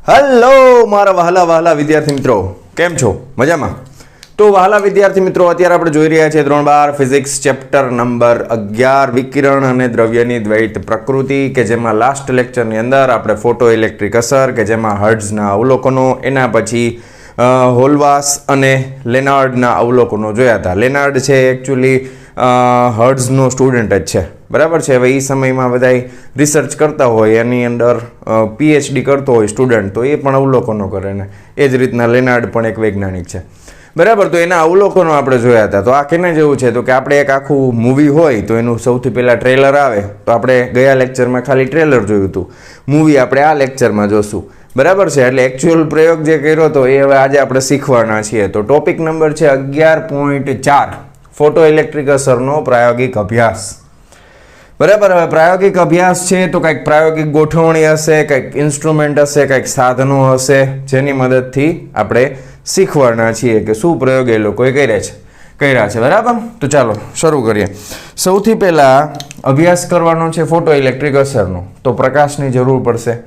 Hello મારા વહાલા વહાલા વિદ્યાર્થી મિત્રો, કેમ છો? મજામાં? તો વહાલા વિદ્યાર્થી મિત્રો, અત્યારે આપણે જોઈ રહ્યા છીએ ધોરણ 12 ફિઝિક્સ ચેપ્ટર નંબર 11 વિકિરણ અને દ્રવ્યની દ્વૈત પ્રકૃતિ, કે જેમાં લાસ્ટ લેક્ચરની અંદર આપણે ફોટો ઇલેક્ટ્રિક અસર, કે જેમાં હર્ટ્ઝના અવલોકનો, એના પછી હોલવાસ અને લેનાર્ડના અવલોકનો જોયા હતા. લેનાર્ડ છે એકચ્યુઅલી હર્ટ્ઝનો સ્ટુડન્ટ જ છે, બરાબર છે. હવે એ સમયમાં બધા રિસર્ચ કરતા હોય, એની અંદર પીએચડી કરતો હોય સ્ટુડન્ટ, તો એ પણ અવલોકનો કરે ને એ જ રીતના લેનાર્ડ પણ એક વૈજ્ઞાનિક છે, બરાબર. તો એના અવલોકનો આપણે જોયા હતા. તો આ કેને જેવું છે, તો કે આપણે એક આખું મૂવી હોય તો એનું સૌથી પહેલાં ટ્રેલર આવે, તો આપણે ગયા લેક્ચરમાં ખાલી ટ્રેલર જોયું હતું. મૂવી આપણે આ લેક્ચરમાં જોશું, બરાબર છે. એટલે એકચ્યુઅલ પ્રયોગ જે કર્યો હતો એ હવે આજે આપણે શીખવાના છીએ. તો ટોપિક નંબર છે 11.4 ફોટો ઇલેક્ટ્રિક અસરનો પ્રાયોગિક અભ્યાસ, બરાબર. હવે પ્રાયોગિક અભ્યાસ છે તો કંઈક પ્રાયોગિક ગોઠવણી હશે, કંઈક ઇન્સ્ટ્રુમેન્ટ હશે, કંઈક સાધનો હશે, જેની મદદથી આપણે શીખવાના છીએ કે શું પ્રયોગ એ લોકોએ કર્યા છે, બરાબર. તો ચાલો શરૂ કરીએ. સૌથી પહેલાં અભ્યાસ કરવાનો છે ફોટો ઇલેક્ટ્રિક અસરનો, તો પ્રકાશની જરૂર પડશે.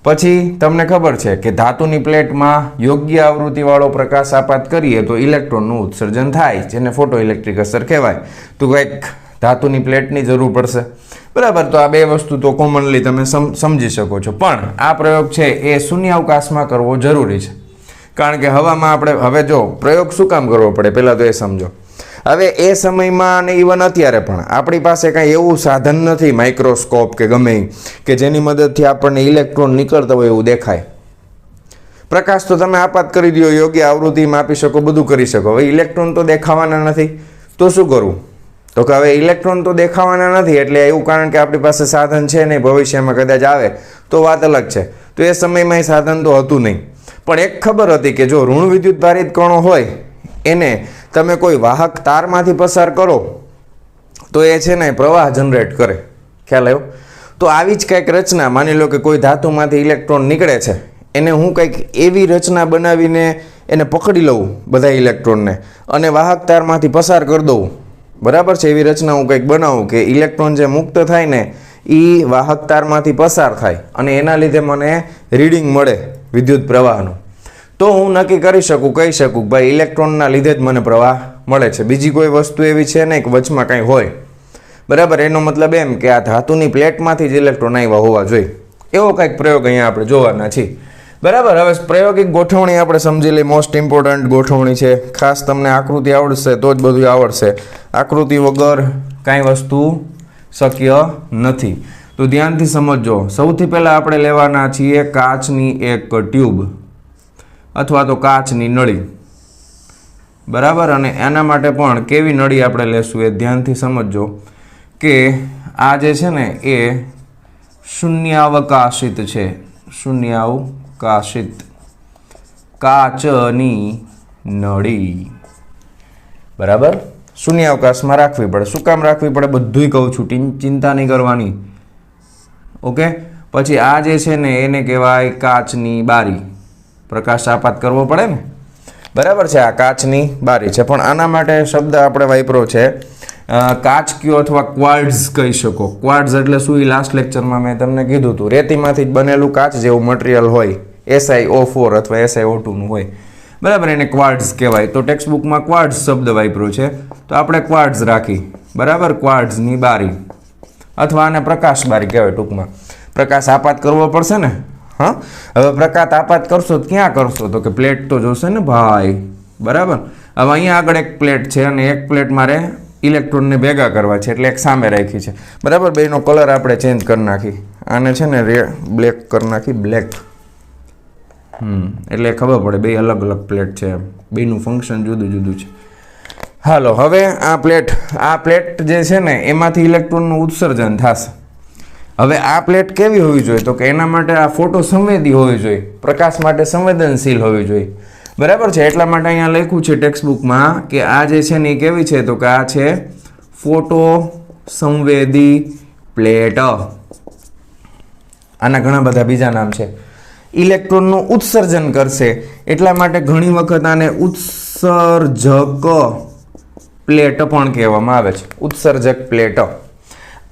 પછી તમને ખબર છે કે ધાતુની પ્લેટમાં યોગ્ય આવૃત્તિવાળો પ્રકાશ આપાત કરીએ તો ઇલેક્ટ્રોનનું ઉત્સર્જન થાય, જેને ફોટો ઇલેક્ટ્રિક અસર કહેવાય. તો કંઈક ધાતુની પ્લેટની જરૂર પડશે, બરાબર. તો આ બે વસ્તુ તો કોમનલી તમે સમજી શકો છો. પણ આ પ્રયોગ છે એ શૂન્યાવકાશમાં કરવો જરૂરી છે, કારણ કે હવામાં આપણે હવે જો પ્રયોગ શું કામ કરવો પડે પહેલાં તો એ સમજો. હવે એ સમયમાં અને ઇવન અત્યારે પણ આપણી પાસે કાંઈ એવું સાધન નથી, માઇક્રોસ્કોપ કે ગમે કે જેની મદદથી આપણને ઇલેક્ટ્રોન નીકળતા હોય એવું દેખાય. પ્રકાશ તો તમે આપાત કરી દો, યોગ્ય આવૃત્તિ માપી શકો, બધું કરી શકો. હવે ઇલેક્ટ્રોન તો દેખાવાના નથી, તો શું કરવું? તો કે હવે ઇલેક્ટ્રોન તો દેખાવાના નથી, એટલે એવું કારણ કે આપણી પાસે સાધન છે નહીં, ભવિષ્યમાં કદાચ આવે તો વાત અલગ છે. તો એ સમયમાં એ સાધન તો હતું નહીં. પણ એક ખબર હતી કે જો ઋણ વિદ્યુત ભારિત કણો હોય એને તમે કોઈ વાહક તારમાંથી પસાર કરો તો એ છે ને પ્રવાહ જનરેટ કરે, ખ્યાલ આવ્યો? તો આવી જ કંઈક રચના, માની લો કે કોઈ ધાતુમાંથી ઇલેક્ટ્રોન નીકળે છે, એને હું કંઈક એવી રચના બનાવીને એને પકડી લઉં બધા ઇલેક્ટ્રોનને અને વાહક તારમાંથી પસાર કરી દઉં, બરાબર છે. એવી રચના હું કંઈક બનાવું કે ઇલેક્ટ્રોન જે મુક્ત થાય ને એ વાહક તારમાંથી પસાર થાય અને એના લીધે મને રીડિંગ મળે વિદ્યુત પ્રવાહનું. તો હું નક્કી કરી શકું, કહી શકું કે ભાઈ ઇલેક્ટ્રોનના લીધે જ મને પ્રવાહ મળે છે, બીજી કોઈ વસ્તુ એવી છે નહીં કે વચમાં કાંઈ હોય, બરાબર. એનો મતલબ એમ કે આ ધાતુની પ્લેટમાંથી જ ઇલેક્ટ્રોન આવ્યા હોવા જોઈએ. એવો કંઈક પ્રયોગ અહીંયા આપણે જોવાના છીએ, બરાબર. હવે પ્રાયોગિક ગોઠવણી આપણે સમજી લઈએ. મોસ્ટ ઇમ્પોર્ટન્ટ ગોઠવણી છે. ખાસ તમને આકૃતિ આવડશે તો જ બધું આવડશે, આકૃતિ વગર કાંઈ વસ્તુ શક્ય નથી. તો ધ્યાનથી સમજો. સૌથી પહેલાં આપણે લેવાના છીએ કાચની એક ટ્યુબ અથવા તો કાચની નળી, બરાબર. અને એના માટે પણ કેવી નળી આપણે લેશું એ ધ્યાનથી સમજો કે આ જે છે ને એ શૂન્યાવકાશિત છે, શૂન્યાવકાશિત કાચની નળી, બરાબર. શૂન્યાવકાશમાં રાખવી પડે. શું કામ રાખવી પડે બધુંય કહું છું, ચિંતા નહીં કરવાની, ઓકે. પછી આ જે છે ને એને કહેવાય કાચની બારી, પ્રકાશ આપાત કરવો પડે ને, બરાબર છે. આ કાચની બારી છે, પણ આના માટે શબ્દ આપણે વાપરો છે કાચ કયો અથવા ક્વાર્ટ્ઝ કહી શકો. ક્વાર્ટ્ઝ એટલે શું? એ લાસ્ટ લેક્ચરમાં મેં તમને કીધું હતું, રેતીમાંથી જ બનેલું કાચ જેવું મટીરિયલ હોય, SiO4 અથવા SiO2 નું હોય, બરાબર. એને ક્વાર્ટ્ઝ કહેવાય. તો ટેક્સ્ટ બુકમાં ક્વાર્ટ્ઝ શબ્દ વાપર્યો છે, તો આપણે ક્વાર્ટ્ઝ રાખી, બરાબર. ક્વાર્ટ્ઝની બારી અથવા આને પ્રકાશ બારી કહેવાય. ટૂંકમાં પ્રકાશ આપાત કરવો પડશે ને. હા, હવે પ્રકાશ આપાત કરશો તો ક્યાં કરશો? તો કે પ્લેટ તો જોશે ને ભાઈ, બરાબર. હવે અહીંયા આગળ એક પ્લેટ છે અને એક પ્લેટ મારે ઇલેક્ટ્રોનને ભેગા કરવા છે, એટલે એક સામે રાખી છે, બરાબર. બેનો કલર આપણે ચેન્જ કરી નાખી, આને છે ને બ્લેક કરી નાખી, બ્લેક. એટલે ખબર પડે બે અલગ અલગ પ્લેટ છે, બેનું ફંક્શન જુદું જુદું છે. હાલો, હવે આ પ્લેટ જે છે ને એમાંથી ઇલેક્ટ્રોનનું ઉત્સર્જન થશે. હવે આ પ્લેટ કેવી હોવી જોઈએ? તો કે એના માટે આ ફોટો સંવેદી હોવી જોઈએ, પ્રકાશ માટે સંવેદનશીલ હોવી જોઈએ, બરાબર છે. એટલા માટે અહીંયા લખ્યું છે ટેક્સ્ટ બુકમાં કે આ જે છે ને એ કેવી છે? તો કે આ છે ફોટો સંવેદી પ્લેટ. આના ઘણા બધા બીજા નામ છે. ઇલેક્ટ્રોનનું ઉત્સર્જન કરશે, એટલા માટે ઘણી વખત આને ઉત્સર્જક પ્લેટ પણ કહેવામાં આવે છે, ઉત્સર્જક પ્લેટ.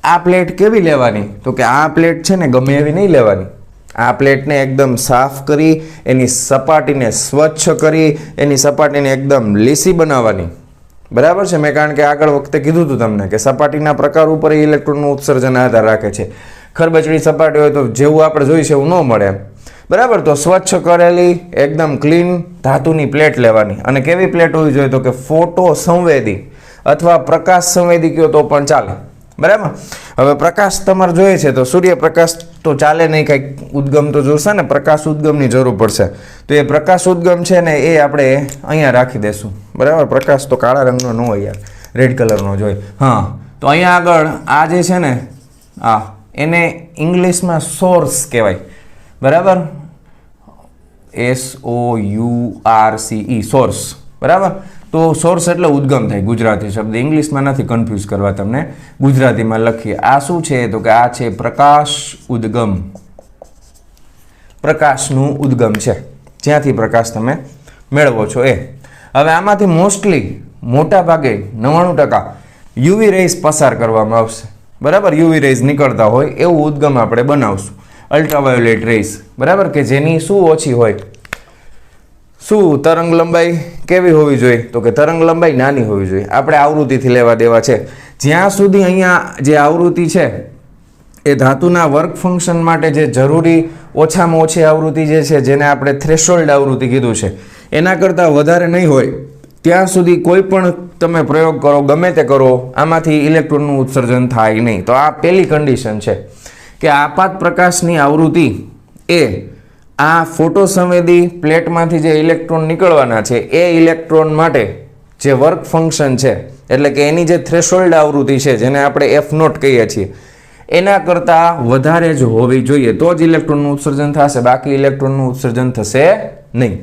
આ પ્લેટ કેવી લેવાની? તો કે આ પ્લેટ છે ને ગમે એવી નહીં લેવાની, આ પ્લેટને એકદમ સાફ કરી એની સપાટીને સ્વચ્છ કરી એની સપાટીને એકદમ લીસી બનાવવાની, બરાબર છે. મેં કારણ કે આગળ વખતે કીધું હતું તમને કે સપાટીના પ્રકાર ઉપર ઇલેક્ટ્રોનનું ઉત્સર્જન આધાર રાખે છે. ખરબચડી સપાટી હોય તો જેવું આપણે જોઈશે એવું ન મળે, બરાબર. તો સ્વચ્છ કરેલી એકદમ ક્લીન ધાતુની પ્લેટ લેવાની. અને કેવી પ્લેટ હોવી જોઈએ તો કે ફોટો સંવેદી અથવા પ્રકાશ સંવેદી કહો તો પણ ચાલે, બરાબર. હવે પ્રકાશ તમારે જોઈએ છે તો સૂર્યપ્રકાશ તો ચાલે નહીં, કંઈક ઉદ્ગમ તો જોશે ને, પ્રકાશ ઉદ્ગમની જરૂર પડશે. તો એ પ્રકાશ ઉદ્ગમ છે ને એ આપણે અહીંયા રાખી દેશું, બરાબર. પ્રકાશ તો કાળા રંગનો ન હોય યાર, રેડ કલરનો જોઈએ. હા, તો અહીંયા આગળ આ જે છે ને આ એને ઇંગ્લિશમાં સોર્સ કહેવાય, બરાબર. SOURCE સોર્સ, બરાબર. તો સોર્સ એટલે ઉદ્ગમ થાય, ગુજરાતી શબ્દ, ઇંગ્લિશમાં નથી કન્ફ્યુઝ કરવા તમને, ગુજરાતીમાં લખીએ. આ શું છે તો કે આ છે પ્રકાશ ઉદ્ગમ, પ્રકાશનું ઉદ્ગમ છે, જ્યાંથી પ્રકાશ તમે મેળવો છો એ. હવે આમાંથી મોસ્ટલી મોટા ભાગે 99% યુવી રેઝ પસાર કરવામાં આવશે, બરાબર. યુવી રેઝ નીકળતા હોય એવું ઉદ્ગમ આપણે બનાવશું, અલ્ટ્રાવાયોલેટ રેઝ, બરાબર, કે જેની શું ઓછી હોય. શું તરંગ લંબાઈ કેવી હોવી જોઈએ તો કે તરંગ લંબાઈ નાની હોવી જોઈએ. આપણે આવૃત્તિથી લેવા દેવા છે. જ્યાં સુધી અહીંયા જે આવૃત્તિ છે એ ધાતુના વર્ક ફંક્શન માટે જે જરૂરી ઓછામાં ઓછી આવૃત્તિ જે છે, જેને આપણે થ્રેશોલ્ડ આવૃત્તિ કીધું છે, એના કરતાં વધારે નહીં હોય ત્યાં સુધી કોઈ પણ તમે પ્રયોગ કરો, ગમે તે કરો, આમાંથી ઇલેક્ટ્રોનનું ઉત્સર્જન થાય નહીં. તો આ પહેલી કન્ડિશન છે કે આપાત પ્રકાશની આવૃત્તિ એ આ ફોટોસંવેદી પ્લેટમાંથી જે ઇલેક્ટ્રોન નીકળવાના છે એ ઇલેક્ટ્રોન માટે જે વર્ક ફંક્શન છે, એટલે કે એની જે થ્રેશોલ્ડ આવૃત્તિ છે, જેને આપણે F0 કહીએ છીએ, એના કરતાં વધારે જ હોવી જોઈએ, તો જ ઇલેક્ટ્રોનનું ઉત્સર્જન થશે, બાકી ઇલેક્ટ્રોનનું ઉત્સર્જન થશે નહીં.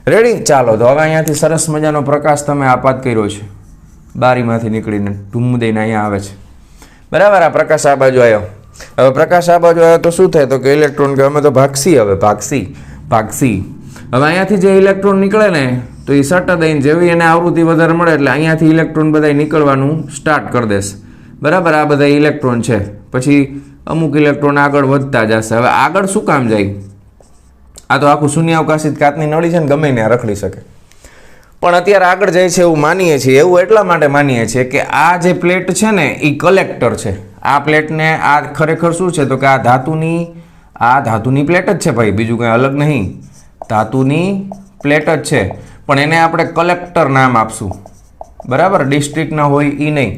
રેડી? ચાલો, તો હવે અહીંયાથી સરસ મજાનો પ્રકાશ તમે આપાત કર્યો છે, બારીમાંથી નીકળીને ધૂમ દઈને અહીંયા આવે છે, બરાબર. આ પ્રકાશ આ બાજુ આવ્યો. હવે પ્રકાશ આ બાજુ આવ્યો તો શું થાય તો કે ઇલેક્ટ્રોન કે અમે તો ભાગશી, હવે ભાગશી. હવે અહીંયાથી જે ઇલેક્ટ્રોન નીકળે ને તો એ સટ્ટ દઈને જેવી એને આવૃત્તિ વધારે મળે એટલે અહીંયાથી ઇલેક્ટ્રોન બધા નીકળવાનું સ્ટાર્ટ કરી દેશે, બરાબર. આ બધા ઇલેક્ટ્રોન છે, પછી અમુક ઇલેક્ટ્રોન આગળ વધતા જશે. હવે આગળ શું કામ જાય? આ તો આખું શૂન્યાવકાશિત કાચની નળી છે ને, ગમે ને રખડી શકે. પણ અત્યારે આગળ જાય છે એવું માનીએ છીએ. એવું એટલા માટે માનીએ છીએ કે આ જે પ્લેટ છે ને એ કલેક્ટર છે. આ પ્લેટને આ ખરેખર શું છે તો કે આ ધાતુની પ્લેટ જ છે ભાઈ, બીજું કંઈ અલગ નહીં, ધાતુની પ્લેટ જ છે. પણ એને આપણે કલેક્ટર નામ આપશું, બરાબર. ડિસ્ટ્રિક્ટના હોય એ નહીં.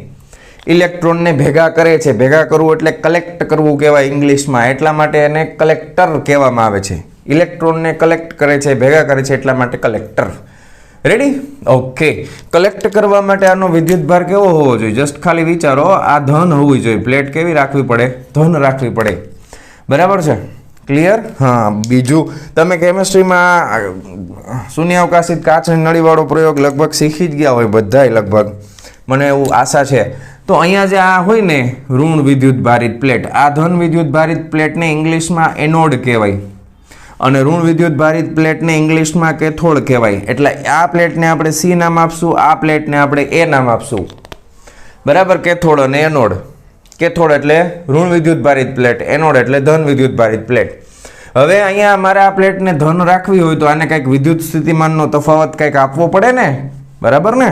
ઇલેક્ટ્રોનને ભેગા કરે છે, ભેગા કરવું એટલે કલેક્ટ કરવું કહેવાય ઇંગ્લિશમાં, એટલા માટે એને કલેક્ટર કહેવામાં આવે છે. ઇલેક્ટ્રોનને કલેક્ટ કરે છે, ભેગા કરે છે, એટલા માટે કલેક્ટર. રેડી? ઓકે. કલેક્ટ કરવા માટે આનો વિદ્યુતભાર કેવો હોવો જોઈએ? જસ્ટ ખાલી વિચારો, આ ધન હોવી જોઈએ. પ્લેટ કેવી રાખવી પડે? ધન રાખવી પડે, બરાબર છે. ક્લિયર? હા. બીજું તમે કેમિસ્ટ્રીમાં શૂન્યાવકાશિત કાચની નળીવાળો પ્રયોગ લગભગ શીખી જ ગયા હોય બધાય, લગભગ, મને એવું આશા છે. તો અહીંયા જે આ હોય ને ઋણ વિદ્યુત ભારિત પ્લેટ, આ ધન વિદ્યુત ભારિત પ્લેટને ઇંગ્લિશમાં એનોડ કહેવાય અને ઋણ વિદ્યુત ભારિત પ્લેટને ઇંગ્લિશમાં કેથોડ કહેવાય. એટલે આ પ્લેટને આપણે C નામ આપશું, આ પ્લેટને આપણે A નામ આપશું, બરાબર. કેથોડ અને એનોડ. કેથોડ એટલે ઋણ વિદ્યુત ભારિત પ્લેટ, એનોડ એટલે ધન વિદ્યુત ભારિત પ્લેટ. હવે અહીંયા મારે આ પ્લેટને ધન રાખવી હોય તો આને કંઈક વિદ્યુત સ્થિતિમાનનો તફાવત કંઈક આપવો પડે ને, બરાબર ને.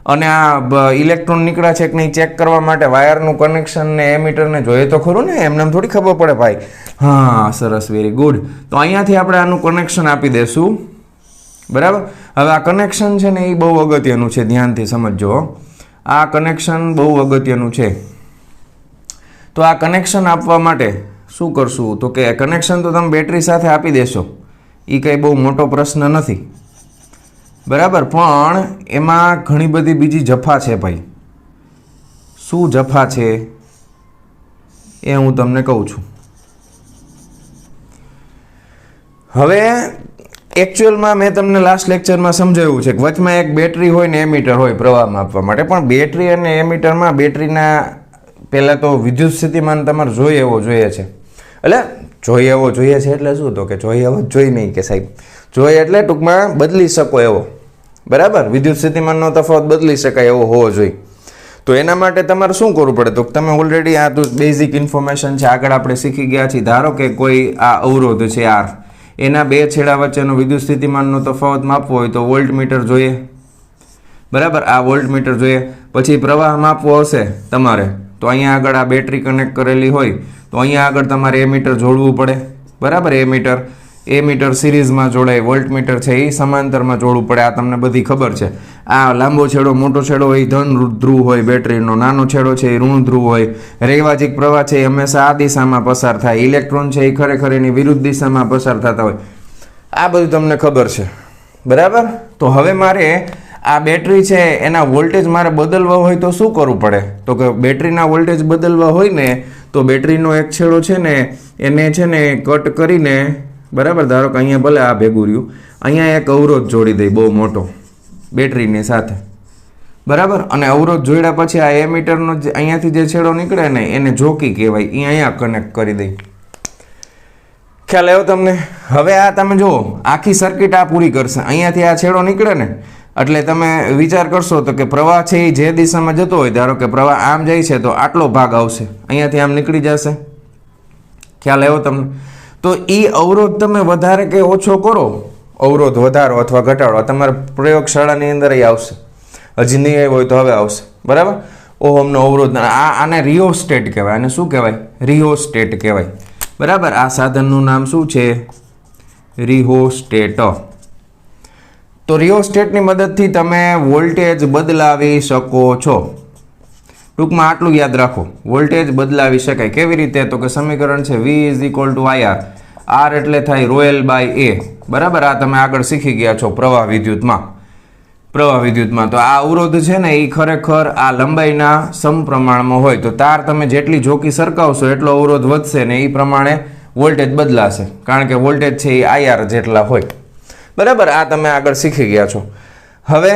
અને આ ઇલેક્ટ્રોન નીકળ્યા છે કે નહીં ચેક કરવા માટે વાયરનું કનેક્શન ને એમીટરને જોઈએ તો ખરું ને, એમને થોડી ખબર પડે ભાઈ. હા, સરસ, વેરી ગુડ. તો અહીંયાથી આપણે આનું કનેક્શન આપી દઈશું, બરાબર. હવે આ કનેક્શન છે ને એ બહુ અગત્યનું છે, ધ્યાનથી સમજજો. આ કનેક્શન બહુ અગત્યનું છે. તો આ કનેક્શન આપવા માટે શું કરશું તો કે કનેક્શન તો તમે બેટરી સાથે આપી દેશો, એ કંઈ બહુ મોટો પ્રશ્ન નથી, બરાબર. પણ એમાં ઘણી બધી બીજી જફા છે ભાઈ. શું જફા છે એ હું તમને કહું છું. હવે એકચ્યુઅલમાં મેં તમને લાસ્ટ લેક્ચરમાં સમજાવ્યું છે કે વચમાં એક બેટરી હોય ને એમીટર હોય પ્રવાહ માપવા માટે. પણ બેટરી અને એમીટરમાં બેટરીના પહેલાં તો વિદ્યુત સ્થિતિમાન તમારે જોઈએ એવો જોઈએ છે. એટલે જોઈએ એવો જોઈએ છે એટલે શું તો કે જોઈએ એવો જોઈ નહીં કે સાહેબ, જોઈએ એટલે ટૂંકમાં બદલી શકો એવો, બરાબર. વિદ્યુત સ્થિતિમાનનો તફાવત બદલી શકાય એવો હોવો જોઈએ. તો એના માટે તમારે શું કરવું પડે? તો તમે ઓલરેડી આ તો બેઝિક ઇન્ફોર્મેશન છે, આગળ આપણે શીખી ગયા છીએ. ધારો કે કોઈ આ અવરોધ છે R, એના બે છેડા વચ્ચેનો વિદ્યુત સ્થિતિમાનનો તફાવત માપવો હોય તો વોલ્ટમીટર જોઈએ, બરાબર? આ વોલ્ટમીટર જોઈએ. પછી પ્રવાહ માપવો હશે તમારે તો અહીંયા આગળ આ બેટરી કનેક્ટ કરેલી હોય તો અહીંયા આગળ તમારે એમીટર જોડવું પડે, બરાબર? એમીટર સિરીઝમાં જોડાય, વોલ્ટમીટર છે એ સમાંતરમાં જોડવું પડે. આ તમને બધી ખબર છે. આ લાંબો છેડો મોટો છેડો હોય ધન ધ્રુવ હોય બેટરીનો, નાનો છેડો છે એ ઋણ ધ્રુવ હોય. રૈવાજિક પ્રવાહ છે એ હંમેશા આ દિશામાં પસાર થાય, ઇલેક્ટ્રોન છે એ ખરેખર એની વિરુદ્ધ દિશામાં પસાર થતા હોય. આ બધું તમને ખબર છે, બરાબર? તો હવે મારે આ બેટરી છે એના વોલ્ટેજ મારે બદલવા હોય તો શું કરવું પડે? તો કે બેટરીના વોલ્ટેજ બદલવા હોય ને તો બેટરીનો એક છેડો છે ને એને છે ને કટ કરીને, બરાબર, ધારો કે અહીંયા ભલે આ ભેગું રહ્યું, અહીંયા એક અવરોધ જોડી દઈ બહુ મોટો બેટરીની સાથે, બરાબર? અને અવરોધ જોડ્યા પછી આ એમીટરનો અહીંયાથી જે છેડો નીકળે ને એને જોકી કહેવાય, એ અહીંયા કનેક્ટ કરી દઈ. ખ્યાલ આવ્યો તમને? હવે આ તમે જુઓ આખી સર્કિટ આ પૂરી કરશે. અહીંયાથી આ છેડો નીકળે ને એટલે તમે વિચાર કરશો તો કે પ્રવાહ છે એ જે દિશામાં જતો હોય, ધારો કે પ્રવાહ આમ જાય છે તો આટલો ભાગ આવશે, અહીંયાથી આમ નીકળી જશે. ખ્યાલ આવ્યો તમને? તો એ અવરોધ તમે વધારે કે ઓછો કરો, અવરોધ વધારો અથવા ઘટાડો, તમારા પ્રયોગશાળાની અંદર આવશે. હજી નહીં આવ્યો હોય તો હવે આવશે, બરાબર? ઓહમનો અવરોધ, આને રિયોસ્ટેટ કહેવાય. આને શું કહેવાય? રિયોસ્ટેટ કહેવાય, બરાબર? આ સાધનનું નામ શું છે? રિયોસ્ટેટ. તો રિયોસ્ટેટની મદદથી તમે વોલ્ટેજ બદલાવી શકો છો. ટૂંકમાં આટલું યાદ રાખો, વોલ્ટેજ બદલાવી શકાય. કેવી રીતે? તો કે સમીકરણ છે V = IR. R એટલે થાય રોયલ બાય A, બરાબર? આ તમે આગળ શીખી ગયા છો પ્રવાહ વિદ્યુતમાં. તો આ અવરોધ છે ને એ ખરેખર આ લંબાઈના સમપ્રમાણમાં હોય તો તાર તમે જેટલી જોકી સરકાવશો એટલો અવરોધ વધશે ને એ પ્રમાણે વોલ્ટેજ બદલાશે, કારણ કે વોલ્ટેજ છે એ IR જેટલા હોય, બરાબર? આ તમે આગળ શીખી ગયા છો હવે,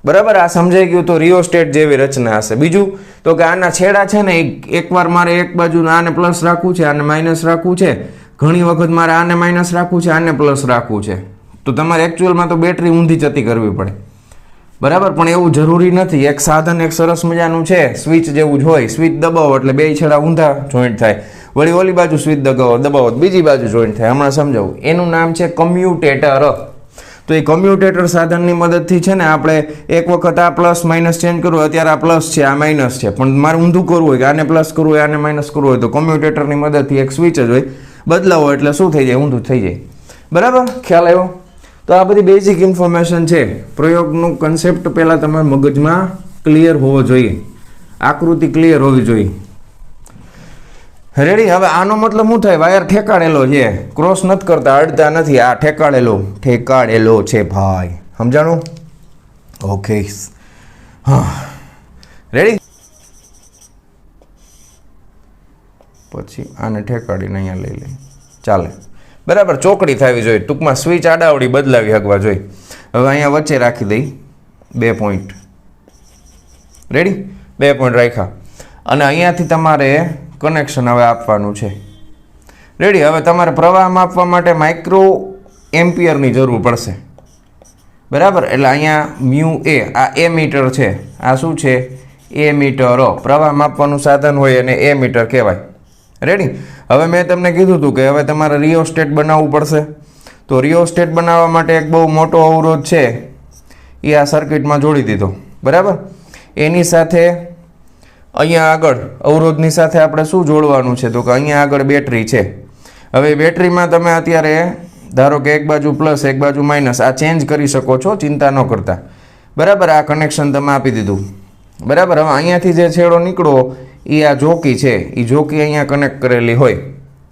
બરાબર? આ સમજાઈ ગયું. તો રિયોસ્ટેટ જેવી રચના હશે. બીજું તો કે આના છેડા છે ને એકવાર મારે એક બાજુ આને પ્લસ રાખવું છે, આને માઇનસ રાખવું છે, ઘણી વખત મારે આને માઇનસ રાખવું છે, આને પ્લસ રાખવું છે. તો તમારે એકચ્યુઅલમાં તો બેટરી ઊંધી જતી કરવી પડે, બરાબર? પણ એવું જરૂરી નથી. એક સાધન એક સરસ મજાનું છે, સ્વિચ જેવું જ હોય. સ્વિચ દબાવો એટલે બે છેડા ઊંધા જોઈન્ટ થાય, વળી ઓલી બાજુ સ્વિચ દબાવો બીજી બાજુ જોઈન્ટ થાય. હમણાં સમજાવું. એનું નામ છે કમ્યુટેટર. તો એ કમ્યુટેટર સાધનની મદદથી છે ને આપણે એક વખત આ પ્લસ માઇનસ ચેન્જ કરવું, અત્યારે આ પ્લસ છે આ માઇનસ છે, પણ મારે ઊંધું કરવું હોય કે આને પ્લસ કરવું હોય આને માઇનસ કરવું હોય તો કમ્યુટેટરની મદદથી એક સ્વિચ જ હોય, બદલાવો એટલે શું થઈ જાય? ઊંધું થઈ જાય, બરાબર? ખ્યાલ આવ્યો? તો આ બધી બેઝિક ઇન્ફોર્મેશન છે. પ્રયોગનું કન્સેપ્ટ પહેલાં તમારા મગજમાં ક્લિયર હોવો જોઈએ, આકૃતિ ક્લિયર હોવી જોઈએ. રેડી? હવે આનો મતલબ શું થાય? વાયર ઠેકાડેલો છે, ક્રોસ નથી કરતા, અડતા નથી. આ ઠેકાડેલો છે ભાઈ, સમજાણું? ઓકે, હા, રેડી? પછી આને ઠેકાડીને અહીંયા લઈ લઈ, ચાલે, બરાબર? ચોકડી થવી જોઈએ, ટૂંકમાં સ્વિચ આડાવડી બદલાવી શકવા જોઈએ. હવે અહીંયા વચ્ચે રાખી દઈ 2 પોઈન્ટ, રેડી? 2 પોઈન્ટ રાખ્યા અને અહીંયાથી તમારે કનેક્શન હવે આપવાનું છે, રેડી? હવે તમારે પ્રવાહ માપવા માટે માઇક્રો એમ્પિયરની જરૂર પડશે, બરાબર? એટલે અહીંયા મ્યુ એ, આ એમીટર છે, આ શું છે? એમીટર. પ્રવાહ માપવાનું સાધન હોય અને એમીટર કહેવાય, રેડી? હવે મેં તમને કીધું હતું કે હવે તમારે રિયોસ્ટેટ બનાવવું પડશે. તો રિયોસ્ટેટ બનાવવા માટે એક બહુ મોટો અવરોધ છે એ આ સર્કિટમાં જોડી દીધો, બરાબર? એની સાથે અહીંયા આગળ અવરોધની સાથે આપણે શું જોડવાનું છે? તો કે અહીંયા આગળ બેટરી છે. હવે બેટરીમાં તમે અત્યારે ધારો કે એક બાજુ પ્લસ એક બાજુ માઇનસ આ ચેન્જ કરી શકો છો, ચિંતા ન કરતા, બરાબર? આ કનેક્શન તમે આપી દીધું, બરાબર? હવે અહીંયાથી જે છેડો નીકળો એ આ જોકી છે, એ જોકી અહીંયા કનેક્ટ કરેલી હોય,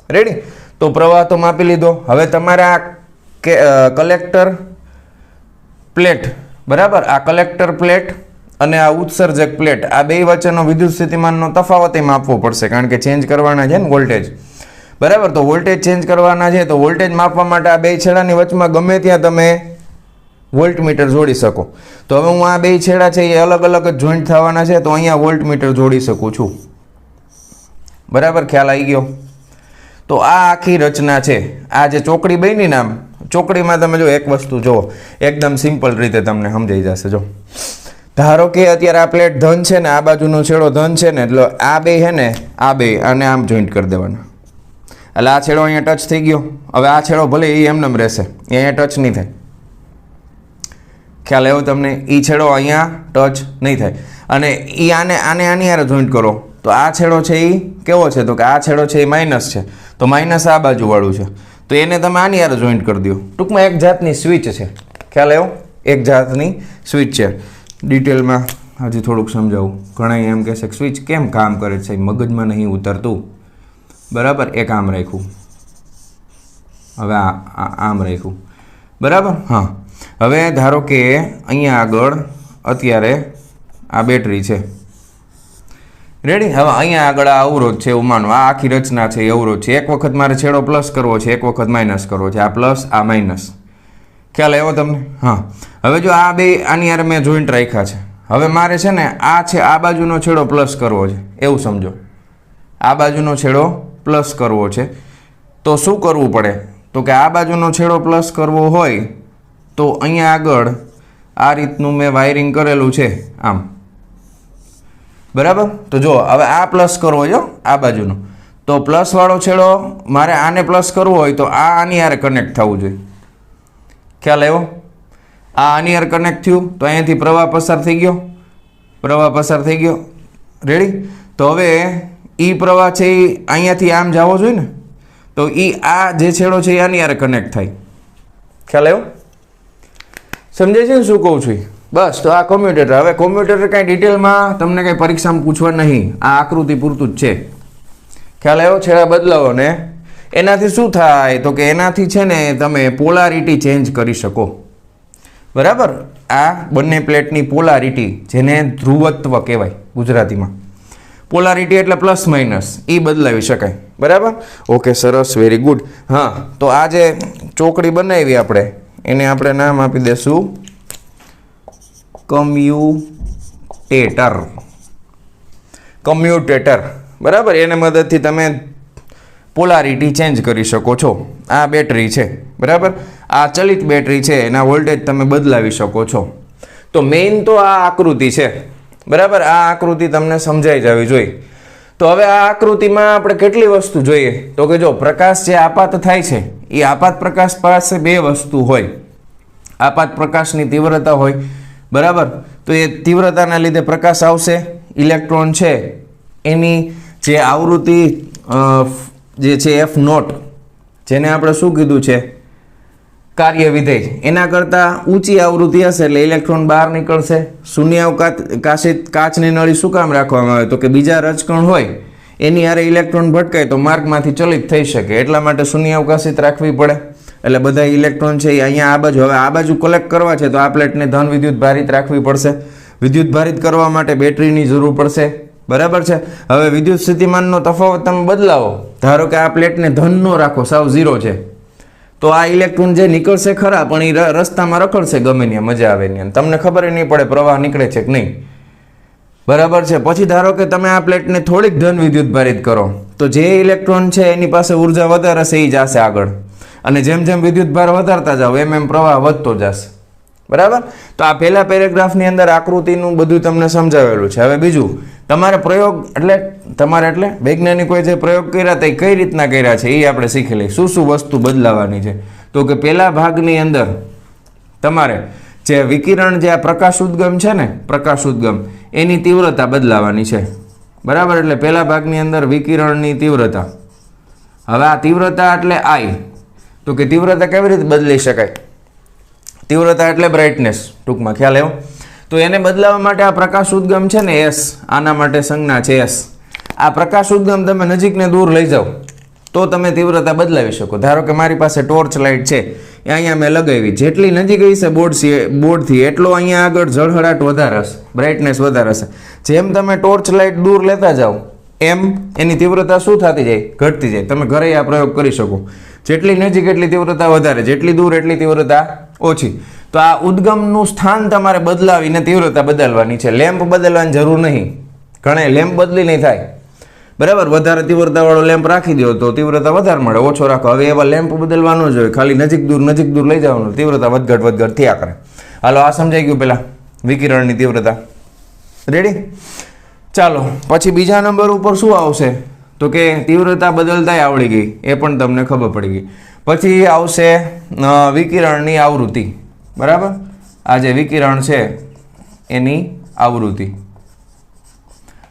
રેડી? તો પ્રવાહ તો માપી લીધો. હવે તમારે આ કલેક્ટર પ્લેટ, બરાબર? આ કલેક્ટર પ્લેટ અને આ ઉત્સર્જક પ્લેટ, આ બે વચ્ચેનો વિદ્યુત સ્થિતિમાનનો તફાવત એમાં આપવો પડશે, કારણ કે ચેન્જ કરવાના છે ને વોલ્ટેજ, બરાબર? તો વોલ્ટેજ ચેન્જ કરવાના છે, તો વોલ્ટેજ માપવા માટે આ બે છેડાની વચમાં ગમે ત્યાં તમે વોલ્ટમીટર જોડી શકો. તો હવે હું આ બે છેડા છે એ અલગ અલગ જ જોઈન્ટ થવાના છે, તો અહીંયા વોલ્ટમીટર જોડી શકું છું, બરાબર? ખ્યાલ આવી ગયો? તો આ આખી રચના છે. આ જે ચોકડી બની ને, આમ ચોકડીમાં તમે જો એક વસ્તુ જુઓ, એકદમ સિમ્પલ રીતે તમને સમજાઈ જશે. જો ધારો કે અત્યારે આ પ્લેટ ધન છે ને આ બાજુનો છેડો ધન છે ને એટલે આ બે છે ને આ બે આને આમ જોઈન્ટ કરી દેવાના એટલે આ છેડો અહીંયા ટચ થઈ ગયો હવે આ છેડો ભલે એ એમનેમ રહેશે એ અહીંયા ટચ નહીં થાય ખ્યાલ આવ્યો તમને એ છેડો અહીંયા ટચ નહીં થાય અને એ આની હારે જોઈન્ટ કરો તો આ છેડો છે એ કેવો છે તો કે આ છેડો છે એ માઇનસ છે તો માઇનસ આ બાજુવાળું છે તો એને તમે આની હારે જોઈન્ટ કરી દો ટૂંકમાં એક જાતની સ્વિચ છે ખ્યાલ આવ્યો એક જાતની સ્વિચ છે ડિટેલમાં હજી થોડુંક સમજાવું ઘણા એમ કહેશે કે સ્વિચ કેમ કામ કરે છે મગજમાં નહીં ઉતરતું બરાબર એક આમ રાખ્યું હવે આમ રાખ્યું બરાબર હા હવે ધારો કે અહીંયા આગળ અત્યારે આ બેટરી છે રેડી હવે અહીંયા આગળ આ અવરોધ છે એવું માનો આ આખી રચના છે એ અવરોધ છે એક વખત મારે છેડો પ્લસ કરવો છે એક વખત માઇનસ કરવો છે આ પ્લસ આ માઇનસ ખ્યાલ આવ્યો તમને હા હવે જો આ બે આની યાર મેં જોઈન્ટ રાખ્યા છે હવે મારે છે ને આ છે આ બાજુનો છેડો પ્લસ કરવો છે એવું સમજો આ બાજુનો છેડો પ્લસ કરવો છે તો શું કરવું પડે તો કે આ બાજુનો છેડો પ્લસ કરવો હોય તો અહીંયા આગળ આ રીતનું મેં વાયરિંગ કરેલું છે આમ બરાબર તો જો હવે આ પ્લસ કરવો જો આ બાજુનો તો પ્લસવાળો છેડો મારે આને પ્લસ કરવો હોય તો આ આની હારે કનેક્ટ થવું જોઈએ ખ્યાલ આવ્યો આ આની હારે કનેક્ટ થયું તો અહીંયાથી પ્રવાહ પસાર થઈ ગયો રેડી તો હવે એ પ્રવાહ છે એ અહીંયાથી આમ જવો જોઈએ ને તો એ આ જે છેડો છે એ આની હારે કનેક્ટ થાય ખ્યાલ આવ્યો સમજે છે ને શું કહું છું બસ તો આ કોમ્યુટેટર હવે કોમ્યુટેટર કાંઈ ડિટેલમાં તમને કાંઈ પરીક્ષામાં પૂછવા નહીં આ આકૃતિ પૂરતું જ છે ખ્યાલ આવ્યો છેડા બદલાવો ને એનાથી શું થાય તો કે એનાથી છે ને તમે પોલારિટી ચેન્જ કરી શકો બરાબર આ બંને પ્લેટની પોલારિટી જેને ધ્રુવત્વ કહેવાય ગુજરાતીમાં પોલારિટી એટલે પ્લસ માઇનસ એ બદલાવી શકાય બરાબર ઓકે સરસ વેરી ગુડ હા તો આ જે ચોકડી બનાવી આપણે એને આપણે નામ આપી દઈશું કમ્યુટેટર બરાબર એને મદદથી તમે પોલારિટી ચેન્જ કરી શકો છો આ બેટરી છે બરાબર આ ચલિત બેટરી છે એના વોલ્ટેજ તમે બદલાવી શકો છો તો મેઇન તો આ આકૃતિ છે બરાબર આ આકૃતિ તમને સમજાઈ જવી જોઈએ તો હવે આ આકૃતિમાં આપણે કેટલી વસ્તુ જોઈએ તો કે જો પ્રકાશ જે આપાત થાય છે એ આપાત પ્રકાશ પાસે બે વસ્તુ હોય આપાત પ્રકાશની તીવ્રતા હોય બરાબર તો એ તીવ્રતાના લીધે પ્રકાશ આવશે ઇલેક્ટ્રોન છે એની જે આવૃત્તિ જે છે એફ નોટ જેને આપણે શું કીધું છે કાર્ય વિધેય એના કરતાં ઊંચી આવૃત્તિ હશે એટલે ઇલેક્ટ્રોન બહાર નીકળશે શૂન્યાવકાશિત કાચની નળી શું કામ રાખવામાં આવે તો કે બીજા રજકણ હોય એની હારે ઇલેક્ટ્રોન ભટકાય તો માર્ગમાંથી ચલિત થઈ શકે એટલા માટે શૂન્યાવકાશિત રાખવી પડે એટલે બધા ઇલેક્ટ્રોન છે એ અહીંયા આ બાજુ હવે આ બાજુ કલેક્ટ કરવા છે તો આ પ્લેટને ધન વિદ્યુત ભારિત રાખવી પડશે વિદ્યુત ભારિત કરવા માટે બેટરીની જરૂર પડશે બરાબર છે હવે વિદ્યુત સ્થિતિમાનનો તફાવત તમે બદલાવો ધારો કે આ પ્લેટને ધન નો રાખો સાવ ઝીરો છે તો આ ઇલેક્ટ્રોન જે નીકળશે ખરા પણ એ રસ્તામાં રખડશે ગમે ત્યાં મજા આવે ત્યાં તમને ખબર નહીં પડે પ્રવાહ નીકળે છે કે નહીં બરાબર છે પછી ધારો કે તમે આ પ્લેટને થોડીક ધન વિદ્યુત ભારિત કરો તો જે ઇલેક્ટ્રોન છે એની પાસે ઉર્જા વધારે હશે એ જશે આગળ અને જેમ જેમ વિદ્યુત ભાર વધારતા જાઓ એમ પ્રવાહ વધતો જશે બરાબર તો આ પહેલા પેરેગ્રાફની અંદર આકૃતિનું બધું તમને સમજાવેલું છે હવે બીજું તમારે પ્રયોગ એટલે વૈજ્ઞાનિકોએ જે પ્રયોગ કર્યા તે કઈ રીતના કર્યા છે એ આપણે શીખી લઈએ શું શું વસ્તુ બદલાવાની છે તો કે પહેલા ભાગની અંદર તમારે જે વિકિરણ જે આ પ્રકાશ ઉદ્ગમ છે ને પ્રકાશ ઉદ્ગમ એની તીવ્રતા બદલાવાની છે બરાબર એટલે પહેલા ભાગની અંદર વિકિરણની તીવ્રતા હવે આ તીવ્રતા એટલે આઈ તો કે તીવ્રતા કેવી રીતે બદલી શકાય તીવ્રતા એટલે બ્રાઇટનેસ ટૂંકમાં ખ્યાલ આવ્યો તો એને બદલાવવા માટે આ પ્રકાશ ઉદ્ગમ છે ને એસ આના માટે સંજ્ઞા છે એસ આ પ્રકાશ ઉદ્ગમ તમે નજીકને દૂર લઈ જાઓ તો તમે તીવ્રતા બદલાવી શકો ધારો કે મારી પાસે ટોર્ચ લાઇટ છે એ અહીંયા મેં લગાવી જેટલી નજીક હશે બોર્ડથી એટલો અહીંયા આગળ ઝળહળાટ વધારે હશે બ્રાઇટનેસ વધારે હશે જેમ તમે ટોર્ચ લાઇટ દૂર લેતા જાઓ એમ એની તીવ્રતા શું થતી જાય ઘટતી જાય તમે ઘરે આ પ્રયોગ કરી શકો જેટલી નજીક એટલી તીવ્રતા વધારે જેટલી દૂર એટલી તીવ્રતા ઓછી તો આ ઉદ્ગમનું સ્થાન તમારે બદલાવીને તીવ્રતા બદલવાની છે લેમ્પ બદલવાની જરૂર નહીં ઘણે લેમ્પ બદલી નહીં થાય બરાબર વધારે તીવ્રતાવાળો લેમ્પ રાખી દો તો તીવ્રતા વધારે મળે ઓછો રાખો હવે એવા લેમ્પ બદલવાનો જ હોય ખાલી નજીક દૂર લઈ જવાનું તીવ્રતા વધઘટ થયા કરે હાલો આ સમજાઈ ગયું પેલા વિકિરણની તીવ્રતા રેડી? ચાલો પછી બીજા નંબર ઉપર શું આવશે તો કે તીવ્રતા બદલતાય આવડી ગઈ, એ પણ તમને ખબર પડી ગઈ. પછી આવશે વિકિરણની આવૃત્તિ. બરાબર, આ જે વિકિરણ છે એની આવૃત્તિ.